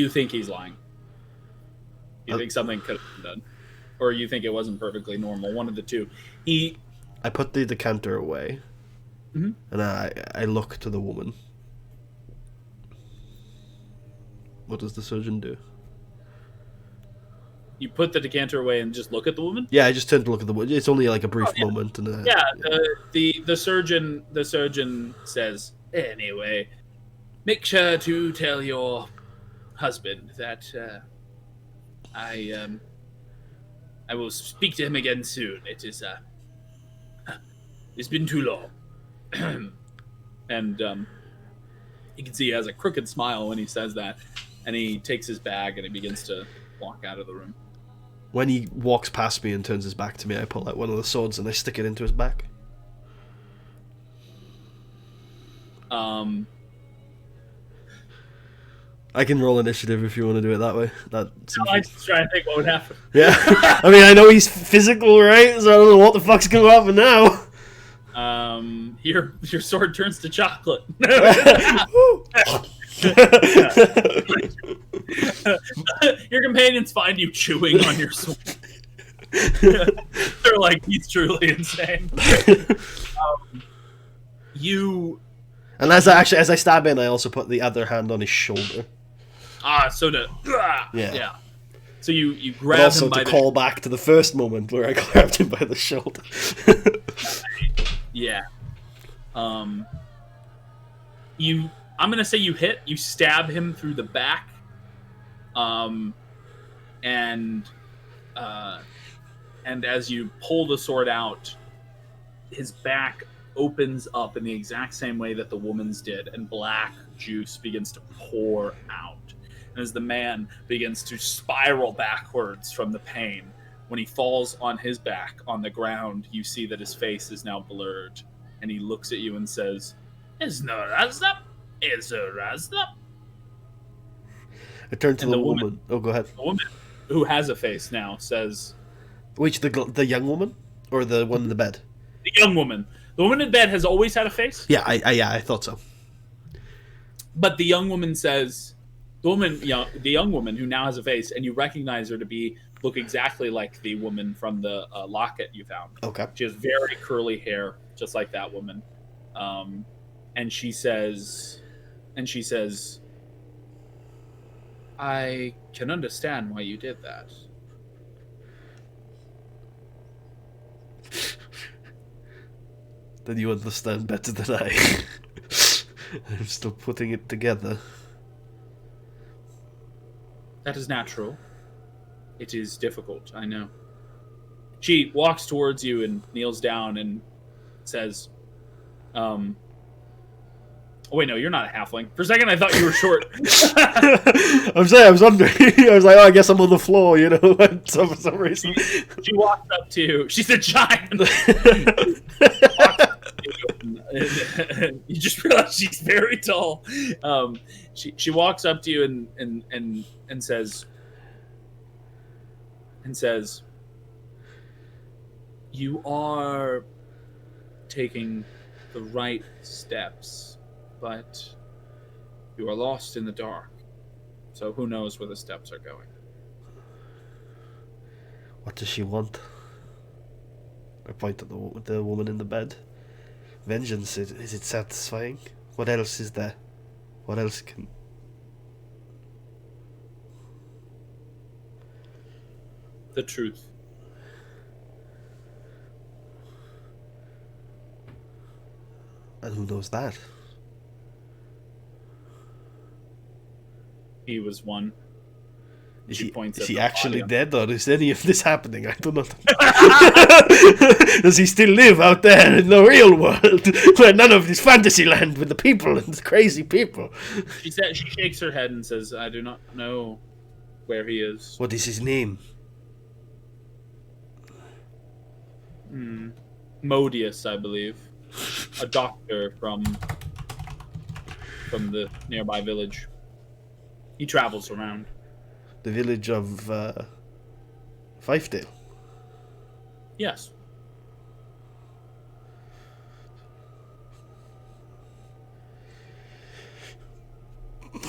think he's lying. You think something could have been done. Or you think it wasn't perfectly normal. One of the two. I put the decanter away. Mhm. And I look to the woman. What does the surgeon do? You put the decanter away and just look at the woman? Yeah, I just turned to look at the woman. It's only like a brief moment. And the surgeon says, "Anyway, make sure to tell your husband that I will speak to him again soon. It's been too long." And you can see he has a crooked smile when he says that, and he takes his bag and he begins to walk out of the room. When he walks past me and turns his back to me, I pull out one of the swords and I stick it into his back. I can roll initiative if you want to do it that way. I just try to think what would happen. Yeah. I mean, I know he's physical, right? So I don't know what the fuck's going to happen now. Your sword turns to chocolate. Your companions find you chewing on your sword. They're like, he's truly insane. And as I stab in, I also put the other hand on his shoulder. Yeah. So you But grab also him by to call back to the first moment where I grabbed him by the shoulder. Yeah. I'm gonna say you stab him through the back. And as you pull the sword out, his back opens up in the exact same way that the woman's did, and black juice begins to pour out. And as the man begins to spiral backwards from the pain, when he falls on his back on the ground, you see that his face is now blurred, and he looks at you and says, "Is no Razda? Is a Razda?" I turn to the woman. Oh, go ahead. The woman who has a face now says, "Which, the young woman? Or the one in the bed?" The young woman. The woman in bed has always had a face. Yeah, I thought so. But the young woman says, the young woman who now has a face, and you recognize her to look exactly like the woman from the locket you found. Okay. She has very curly hair, just like that woman. And she says, "I can understand why you did that." Then you understand better than I. I'm still putting it together. That is natural. It is difficult, I know. She walks towards you and kneels down and says, oh wait, no, you're not a halfling. For a second, I thought you were short. I'm saying I was wondering. I was like, oh, I guess I'm on the floor, you know, for some reason. She walks up to you. She's a giant. You just realize she's very tall. She walks up to you and says, "You are taking the right steps, but you are lost in the dark. So who knows where the steps are going." What does she want? I point at the woman in the bed. Vengeance, is it satisfying? What else is there? What else can... The truth. And who knows that? He was one. Is She points is at he the actually audio. dead, or is any of this happening? I don't know. Does he still live out there in the real world, where none of this fantasy land with the people and the crazy people? She shakes her head and says, "I do not know where he is. What is his name? Modius, I believe. A doctor from the nearby village. He travels around. The village of Fifedale. Yes.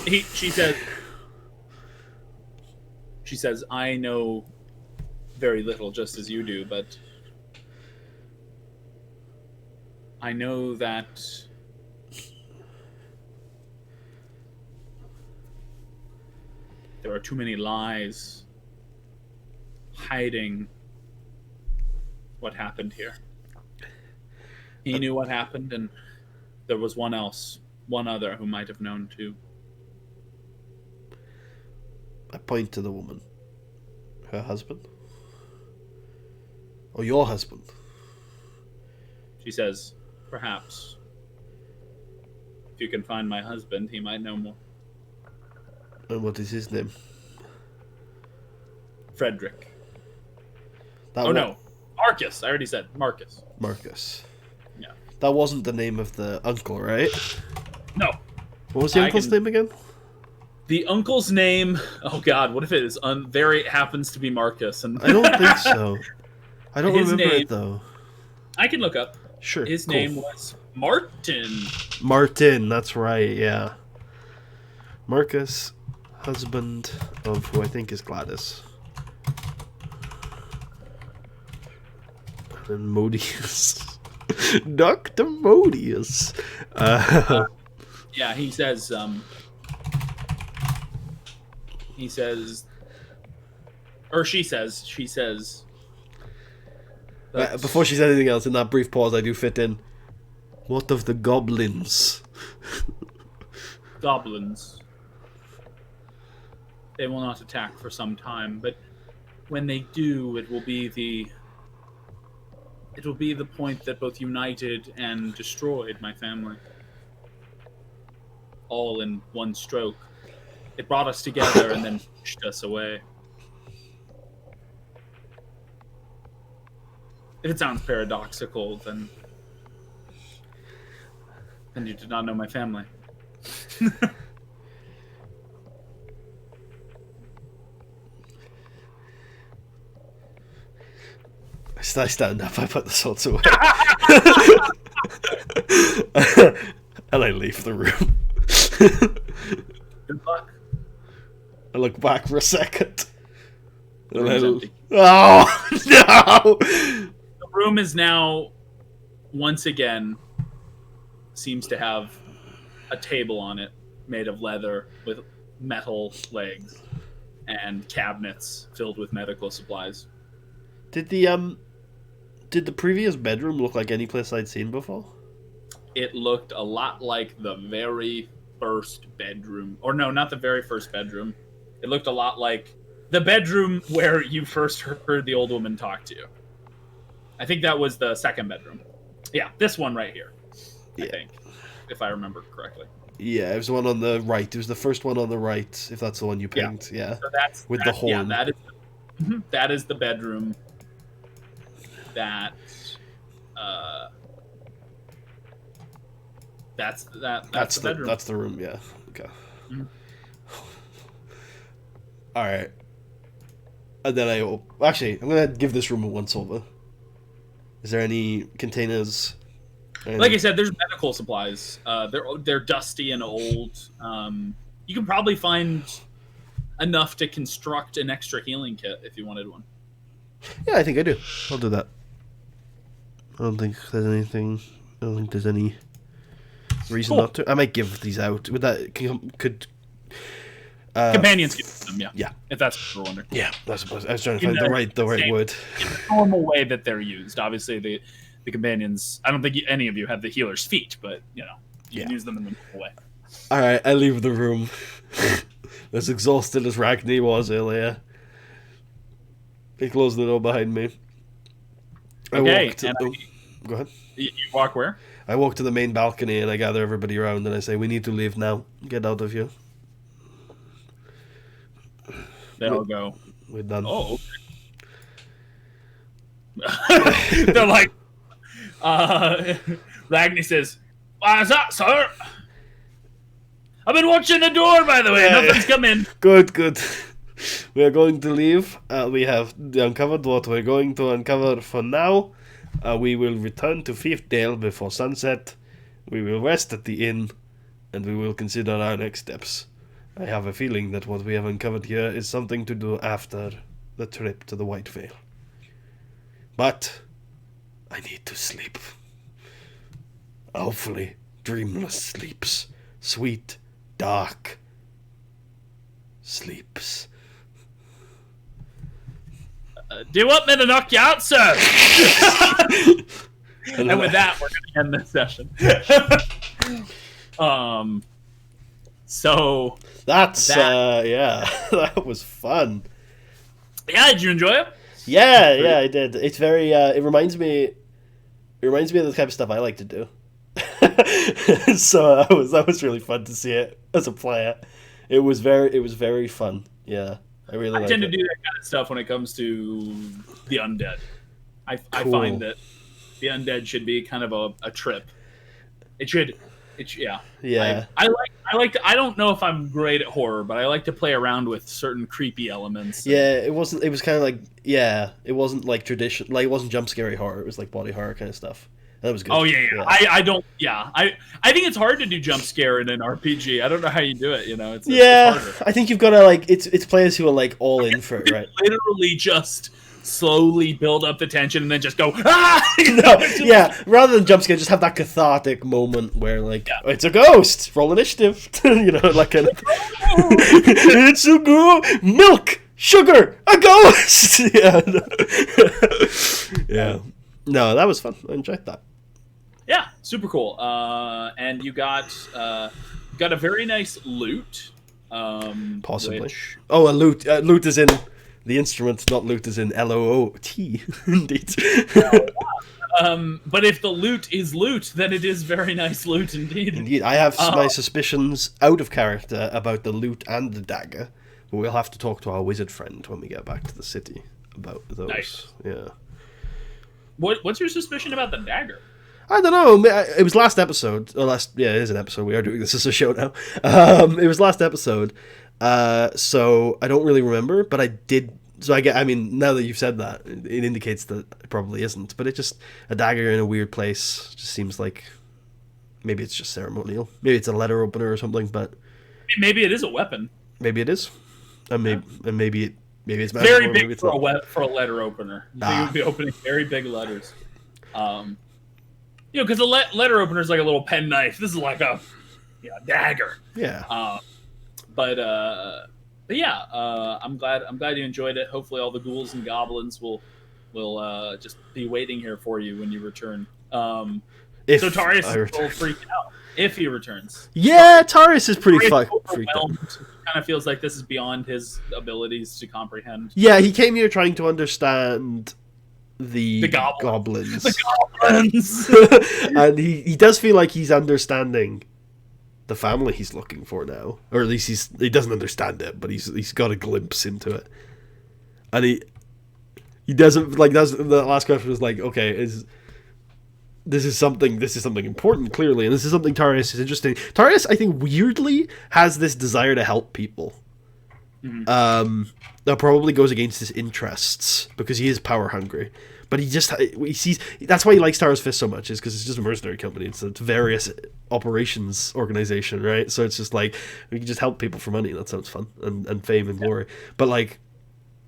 She says, I know very little, just as you do, but I know that there are too many lies hiding what happened here. He knew what happened, and there was one other who might have known too. I point to the woman. Her husband? Or your husband? She says, perhaps. If you can find my husband, he might know more. And what is his name? Frederick. No. Marcus. I already said Marcus. Marcus. Yeah. That wasn't the name of the uncle, right? No. What was the uncle's name again? The uncle's name... Oh, God. What if it is happens to be Marcus? And I don't think so. I don't remember name, it, though. I can look up. Sure. His name was Martin. Martin, that's right, yeah. Marcus, husband of who I think is Gladys. And Modius. Dr. Modius. Yeah, he says, or she says, before she says anything else, in that brief pause, I do fit in. What of the goblins? Goblins. They will not attack for some time, but when they do, it will be the point that both united and destroyed my family. All in one stroke. It brought us together and then pushed us away. If it sounds paradoxical, then you did not know my family. I stand up, I put the swords away. And I leave the room. Good luck. I look back for a second. The room's empty. Oh, no! The room is now, once again, seems to have a table on it made of leather with metal legs and cabinets filled with medical supplies. Did the previous bedroom look like any place I'd seen before? It looked a lot like the very first bedroom. Or no, not the very first bedroom. It looked a lot like the bedroom where you first heard the old woman talk to you. I think that was the second bedroom. Yeah, this one right here. Yeah. I think, if I remember correctly. Yeah, it was the one on the right. It was the first one on the right, if that's the one you picked. Yeah. So with the horn. Yeah, that is the bedroom that's the bedroom. That's the room, yeah. Okay. Mm-hmm. Alright. And then actually, I'm gonna give this room a once over. Is there any containers? Like I said, there's medical supplies. They're dusty and old. You can probably find enough to construct an extra healing kit if you wanted one. Yeah, I think I do. I'll do that. I don't think there's any reason not to. I might give these out. Would that could companions give them? Yeah. Yeah. If that's what you're wondering. Yeah, I suppose I was trying to find the right word. In the normal way that they're used. Obviously, the companions. I don't think any of you have the healer's feet, but you can use them in the normal way. All right, I leave the room. As exhausted as Ragni was earlier. He closed the door behind me. Go ahead. You walk where? I walk to the main balcony and I gather everybody around and I say, "We need to leave now. Get out of here." They all go, We're done. oh, okay. They're like, Ragni says, "What's that, sir? I've been watching the door, by the way. Yeah, Nothing's come in." Good. We are going to leave. We have uncovered what we're going to uncover for now. We will return to Fifth Dale before sunset. We will rest at the inn, and we will consider our next steps. I have a feeling that what we have uncovered here is something to do after the trip to the White Vale. But I need to sleep. Hopefully, dreamless sleeps. Sweet, dark sleeps. Do you want me to knock you out, sir? And with that, we're going to end this session. So that's yeah, that was fun. Yeah, did you enjoy it? Yeah, I did. It's very it reminds me of the type of stuff I like to do. So that was really fun to see it as a player. It was very fun. Yeah. I tend to do that kind of stuff when it comes to the undead. I find that the undead should be kind of a trip. Yeah. I don't know if I'm great at horror, but I like to play around with certain creepy elements. Yeah, it was kind of like, it wasn't like tradition, like it wasn't jump scary horror, it was like body horror kind of stuff. That was good. Oh yeah. I think it's hard to do jump scare in an RPG. I don't know how you do it, it's harder. I think you've got to like it's players who are like all in for it, right? Literally just slowly build up the tension and then just go rather than jump scare, just have that cathartic moment where like it's a ghost, roll initiative. Like kind of it's a ghost, milk, sugar, a ghost. Yeah. No, that was fun. I enjoyed that. Yeah, super cool. And you got a very nice loot. Possibly. A loot. Loot is in the instrument, not loot is in LOOT. Indeed. But if the loot is loot, then it is very nice loot indeed. Indeed. I have my suspicions out of character about the loot and the dagger. But we'll have to talk to our wizard friend when we get back to the city about those. Nice. Yeah. What's your suspicion about the dagger? I don't know. It was last episode. It is an episode. We are doing this as a show now. It was last episode. So I don't really remember, but I did. So now that you've said that, it indicates that it probably isn't. But it just, a dagger in a weird place just seems like maybe it's just ceremonial. Maybe it's a letter opener or something, but maybe it is a weapon. Maybe it is. Maybe it's magical, very big for a letter opener. You would be opening very big letters. Because a letter opener is like a little pen knife. This is like a dagger. Yeah. But yeah, I'm glad you enjoyed it. Hopefully, all the ghouls and goblins will just be waiting here for you when you return. So Tarius is a little freaked out if he returns. Yeah, Tarius is pretty freaked out. Kind of feels like this is beyond his abilities to comprehend. Yeah, he came here trying to understand the goblins. The goblins! And he does feel like he's understanding the family he's looking for now. Or at least he doesn't understand it, but he's got a glimpse into it. And he doesn't, like, that's the last question was like, okay, this is something important, clearly, and this is something Tarius is interesting. Tarius, I think, weirdly has this desire to help people. Mm-hmm. That probably goes against his interests because he is power hungry. But he sees, that's why he likes Tara's Fist so much, is because it's just a mercenary company. It's a various operations organization, right? So it's just like, we can just help people for money. That sounds fun, and fame and glory. But like,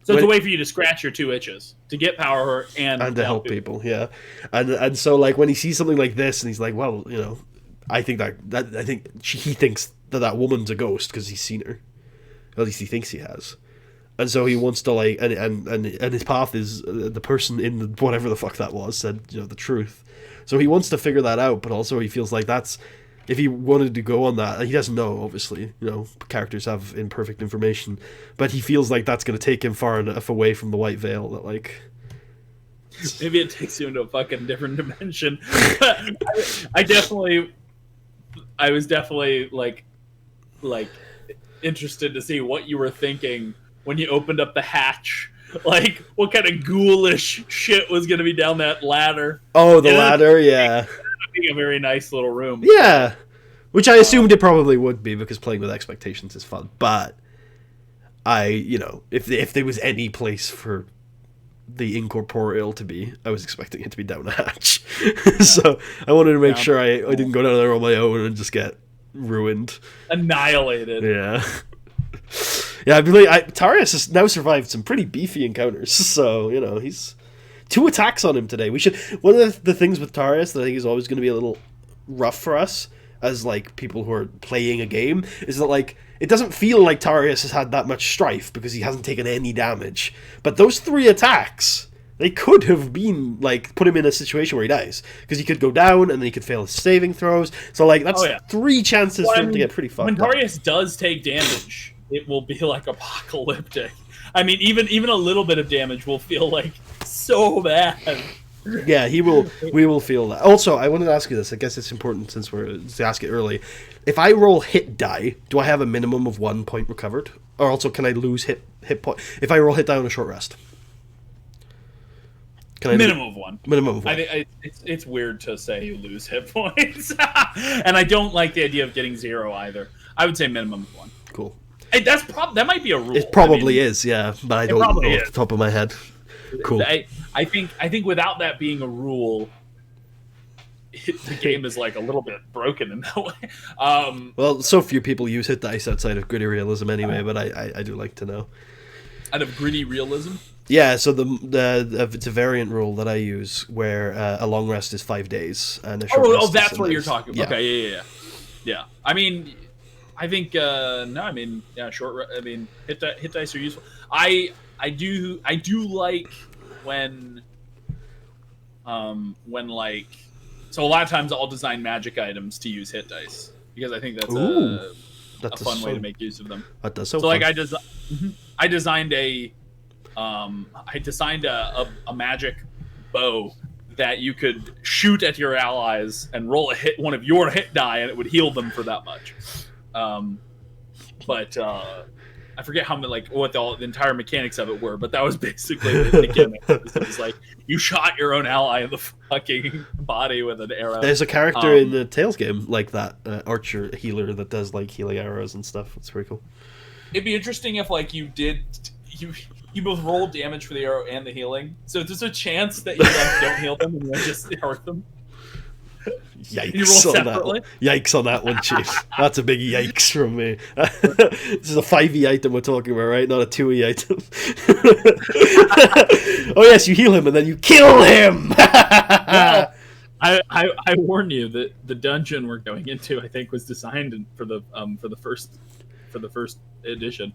so it's a way for you to scratch your two itches, to get power and to help people. Yeah. And so like when he sees something like this and he's like, well, I think he thinks that woman's a ghost because he's seen her. At least he thinks he has. And so he wants to like, and his path is the person in whatever the fuck that was said, the truth. So he wants to figure that out, but also he feels like that's, if he wanted to go on that, he doesn't know, obviously, characters have imperfect information, but he feels like that's going to take him far enough away from the White Veil that like, maybe it takes you into a fucking different dimension. I was definitely like interested to see what you were thinking when you opened up the hatch. Like, what kind of ghoulish shit was going to be down that ladder? Oh, the ladder, yeah. Being a very nice little room. Yeah. Which I assumed it probably would be, because playing with expectations is fun. But if there was any place for the incorporeal to be, I was expecting it to be down a hatch. So I wanted to make sure I didn't go down there on my own and just get ruined. Annihilated. Yeah. Yeah, I believe Tarius has now survived some pretty beefy encounters, so, he's 2 attacks on him today. One of the things with Tarius that I think is always going to be a little rough for us, as, like, people who are playing a game, is that, like, it doesn't feel like Tarius has had that much strife, because he hasn't taken any damage. But those 3 attacks, they could have been, like, put him in a situation where he dies. Because he could go down, and then he could fail his saving throws. So, like, that's 3 chances for him to get pretty fucked up. When Tarius does take damage, it will be, like, apocalyptic. I mean, even a little bit of damage will feel, like, so bad. Yeah, we will feel that. Also, I wanted to ask you this. I guess it's important since we're to ask it early. If I roll hit die, do I have a minimum of 1 point recovered? Or also, can I lose hit point if I roll hit die on a short rest? Minimum of 1. Minimum of 1. It's weird to say you lose hit points, and I don't like the idea of getting 0 either. I would say minimum of 1. Cool. Hey, that might be a rule. It probably is, yeah, but I don't know off the top of my head. Cool. I think without that being a rule, the game is like a little bit broken in that way. Well, so few people use hit dice outside of gritty realism anyway, but I do like to know. Out of gritty realism? Yeah, so it's a variant rule that I use where a long rest is 5 days and a short rest is that's 7 what days. you're talking about. Yeah. Okay, yeah. I mean, I think hit dice are useful. I do like when like, so a lot of times I'll design magic items to use hit dice because I think that's a fun way to make use of them. That does so like fun. I designed a magic bow that you could shoot at your allies and roll one of your hit die and it would heal them for that much. But I forget what the entire mechanics of it were, but that was basically the gimmick. It was like you shot your own ally in the fucking body with an arrow. There's a character in the Tales game like that, archer healer that does like healing arrows and stuff. It's pretty cool. It'd be interesting if like you both roll damage for the arrow and the healing, so there's a chance that you like don't heal them and you just hurt them. Yikes! You roll separately? Yikes on that one, Chief. That's a big yikes from me. This is a 5e item we're talking about, right? Not a 2e item. Oh yes, you heal him and then you kill him. Well, I warn you that the dungeon we're going into, I think, was designed for the first edition.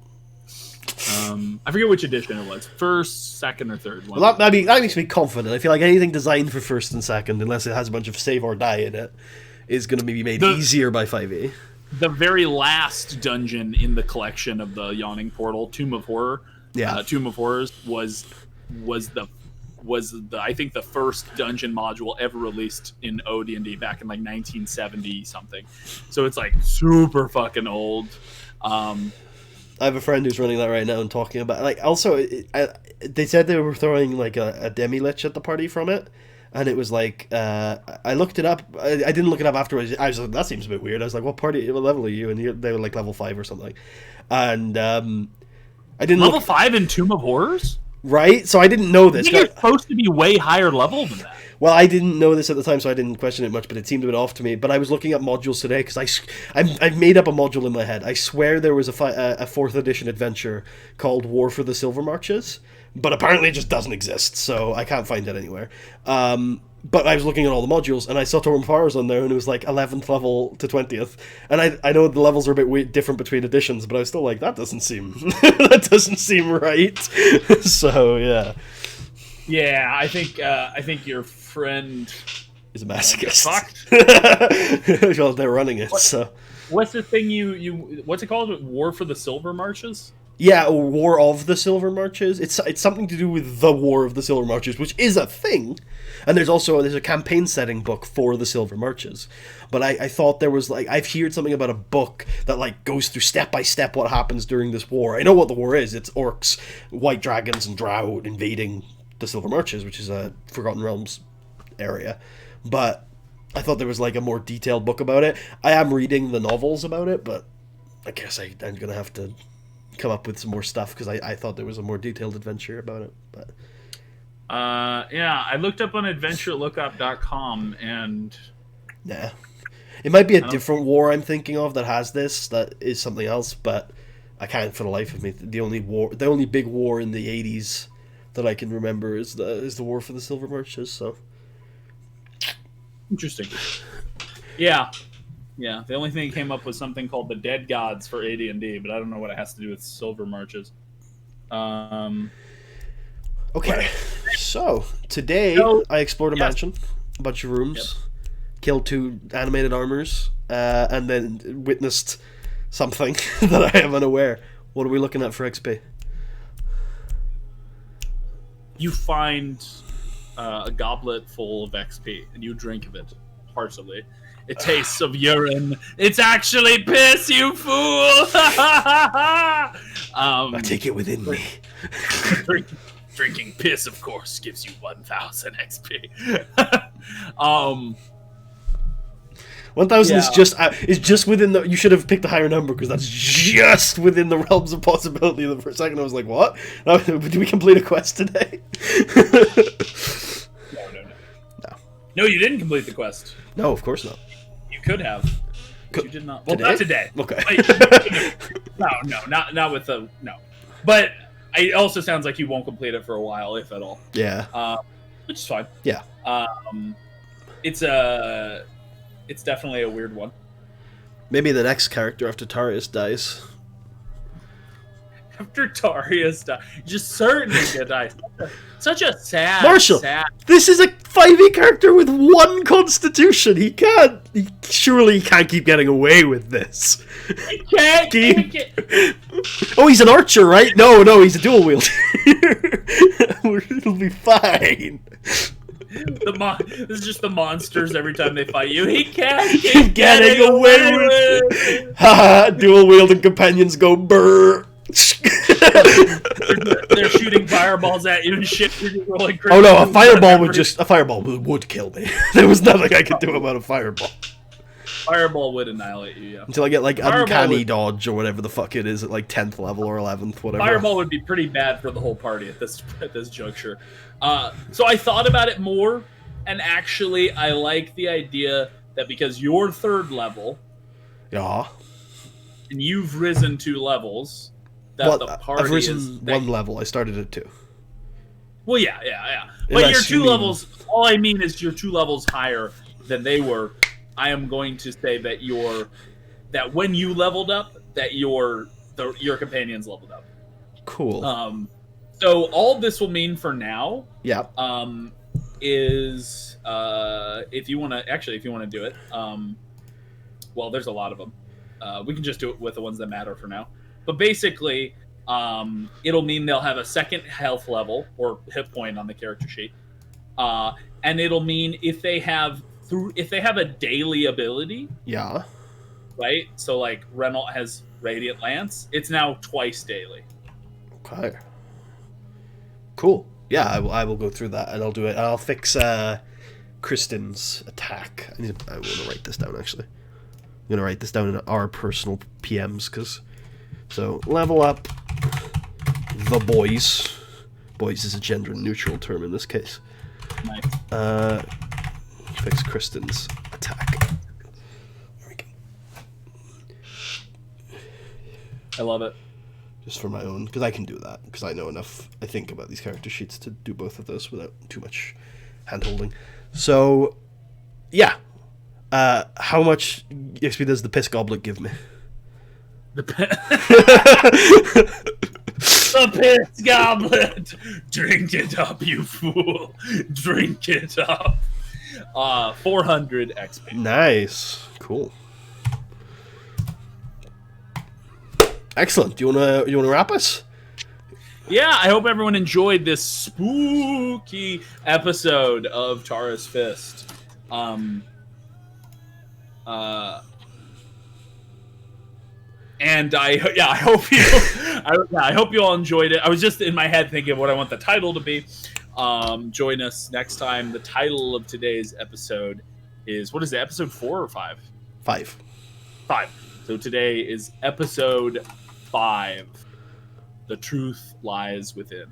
I forget which edition it was. First, second, or third one. Well, that makes me confident. I feel like anything designed for first and second, unless it has a bunch of save or die in it, is going to be made easier by 5e. The very last dungeon in the collection of the Yawning Portal, Tomb of Horror, Tomb of Horrors, was I think the first dungeon module ever released in OD&D back in like 1970 something. So it's like super fucking old. I have a friend who's running that right now and talking about like also they said they were throwing like a demi-lich at the party from it, and it was like I looked it up. I didn't look it up afterwards. I was like, that seems a bit weird. I was like, what level are you? And they were like level 5 or something. And I didn't level 5 in Tomb of Horrors, right? So I didn't know this. You're supposed to be way higher level than that. Well, I didn't know this at the time, so I didn't question it much, but it seemed a bit off to me. But I was looking at modules today, because I've made up a module in my head. I swear there was a 4th edition adventure called War for the Silver Marches, but apparently it just doesn't exist, so I can't find it anywhere. But I was looking at all the modules, and I saw Torm Powers on there, and it was like 11th level to 20th. And I know the levels are a bit different between editions, but I was still like, that doesn't seem right. So, yeah. Yeah, I think your friend is a masochist. Fucked. Well, they're running it. So what's the thing you what's it called? War for the Silver Marches? Yeah, War of the Silver Marches. It's something to do with the War of the Silver Marches, which is a thing. And there's a campaign setting book for the Silver Marches. But I thought there was like I've heard something about a book that like goes through step by step what happens during this war. I know what the war is. It's orcs, white dragons, and drow invading the Silver Marches, which is a Forgotten Realms area. But I thought there was like a more detailed book about it. I am reading the novels about it, but I guess I'm gonna have to come up with some more stuff because I thought there was a more detailed adventure about it. But yeah, I looked up on adventurelookup.com and nah, it might be a different war I'm thinking of that has this. That is something else, but I can't for the life of me. The only big war in the 80s that I can remember is the War for the Silver Marches. So interesting. Yeah. Yeah, the only thing that came up was something called the Dead Gods for AD&D, but I don't know what it has to do with Silver Marches. Okay, so today I explored a mansion, a bunch of rooms, killed 2 animated armors, and then witnessed something that I am unaware. What are we looking at for XP? You find a goblet full of XP, and you drink of it heartily. It tastes of urine. It's actually piss, you fool! I take it within me. Drinking piss, of course, gives you 1,000 XP. 1,000 is just within the. You should have picked a higher number because that's just within the realms of possibility. The first second I was like, "What? Did we complete a quest today?" No, you didn't complete the quest. No, of course not. You could have. But you did not. Well, not today. Okay. No, not with the no. But it also sounds like you won't complete it for a while, if at all. Yeah. Which is fine. Yeah. It's definitely a weird one. Maybe the next character after Tarius dies. After Tarius dies, just certainly gonna die. Such a sad. Marshall, this is a 5e character with 1 constitution. Surely he can't keep getting away with this. He can't. Oh, he's an archer, right? No, he's a dual wielder. It'll be fine. This is just the monsters every time they fight you. He can't keep getting away with it. Haha, dual wielding companions go brrr. They're shooting fireballs at you and shit. You're rolling oh no, a fireball would kill me. There was nothing I could do about a fireball. Fireball would annihilate you, yeah. Until I get like uncanny dodge or whatever the fuck it is at like 10th level or 11th, whatever. Fireball would be pretty bad for the whole party at this juncture. So I thought about it more, and actually I like the idea that because you're 3rd level, yeah, and you've risen 2 levels, that the party I've risen 1 level. I started at 2. Well, yeah. But your 2 levels. All I mean is you're 2 levels higher than they were. I am going to say that when you leveled up, that your companions leveled up. Cool. So all this will mean for now, yeah, is if you want to do it, well, there's a lot of them. We can just do it with the ones that matter for now. But basically, it'll mean they'll have a 2nd health level or hit point on the character sheet, and it'll mean if they have a daily ability, yeah, right. So like Renault has Radiant Lance, it's now twice daily. Okay. Cool. Yeah, I will go through that and I'll do it. I'll fix Kristen's attack. I want to write this down actually. I'm gonna write this down in our personal PMs so level up the boys. Boys is a gender neutral term in this case. Nice. Fix Kristen's attack. There we go. I love it. Just for my own, because I can do that, because I know enough, I think, about these character sheets to do both of those without too much hand-holding. So, yeah. How much XP does the piss goblet give me? The piss goblet! Drink it up, you fool! Drink it up! 400 XP. Nice. Cool. Excellent. Do you wanna wrap us? Yeah, I hope everyone enjoyed this spooky episode of Tarra's Fist. And I hope you, I hope you all enjoyed it. I was just in my head thinking of what I want the title to be. Join us next time. The title of today's episode is, what is it? Episode 4 or 5? 5. 5. So today is episode 5. The truth lies within.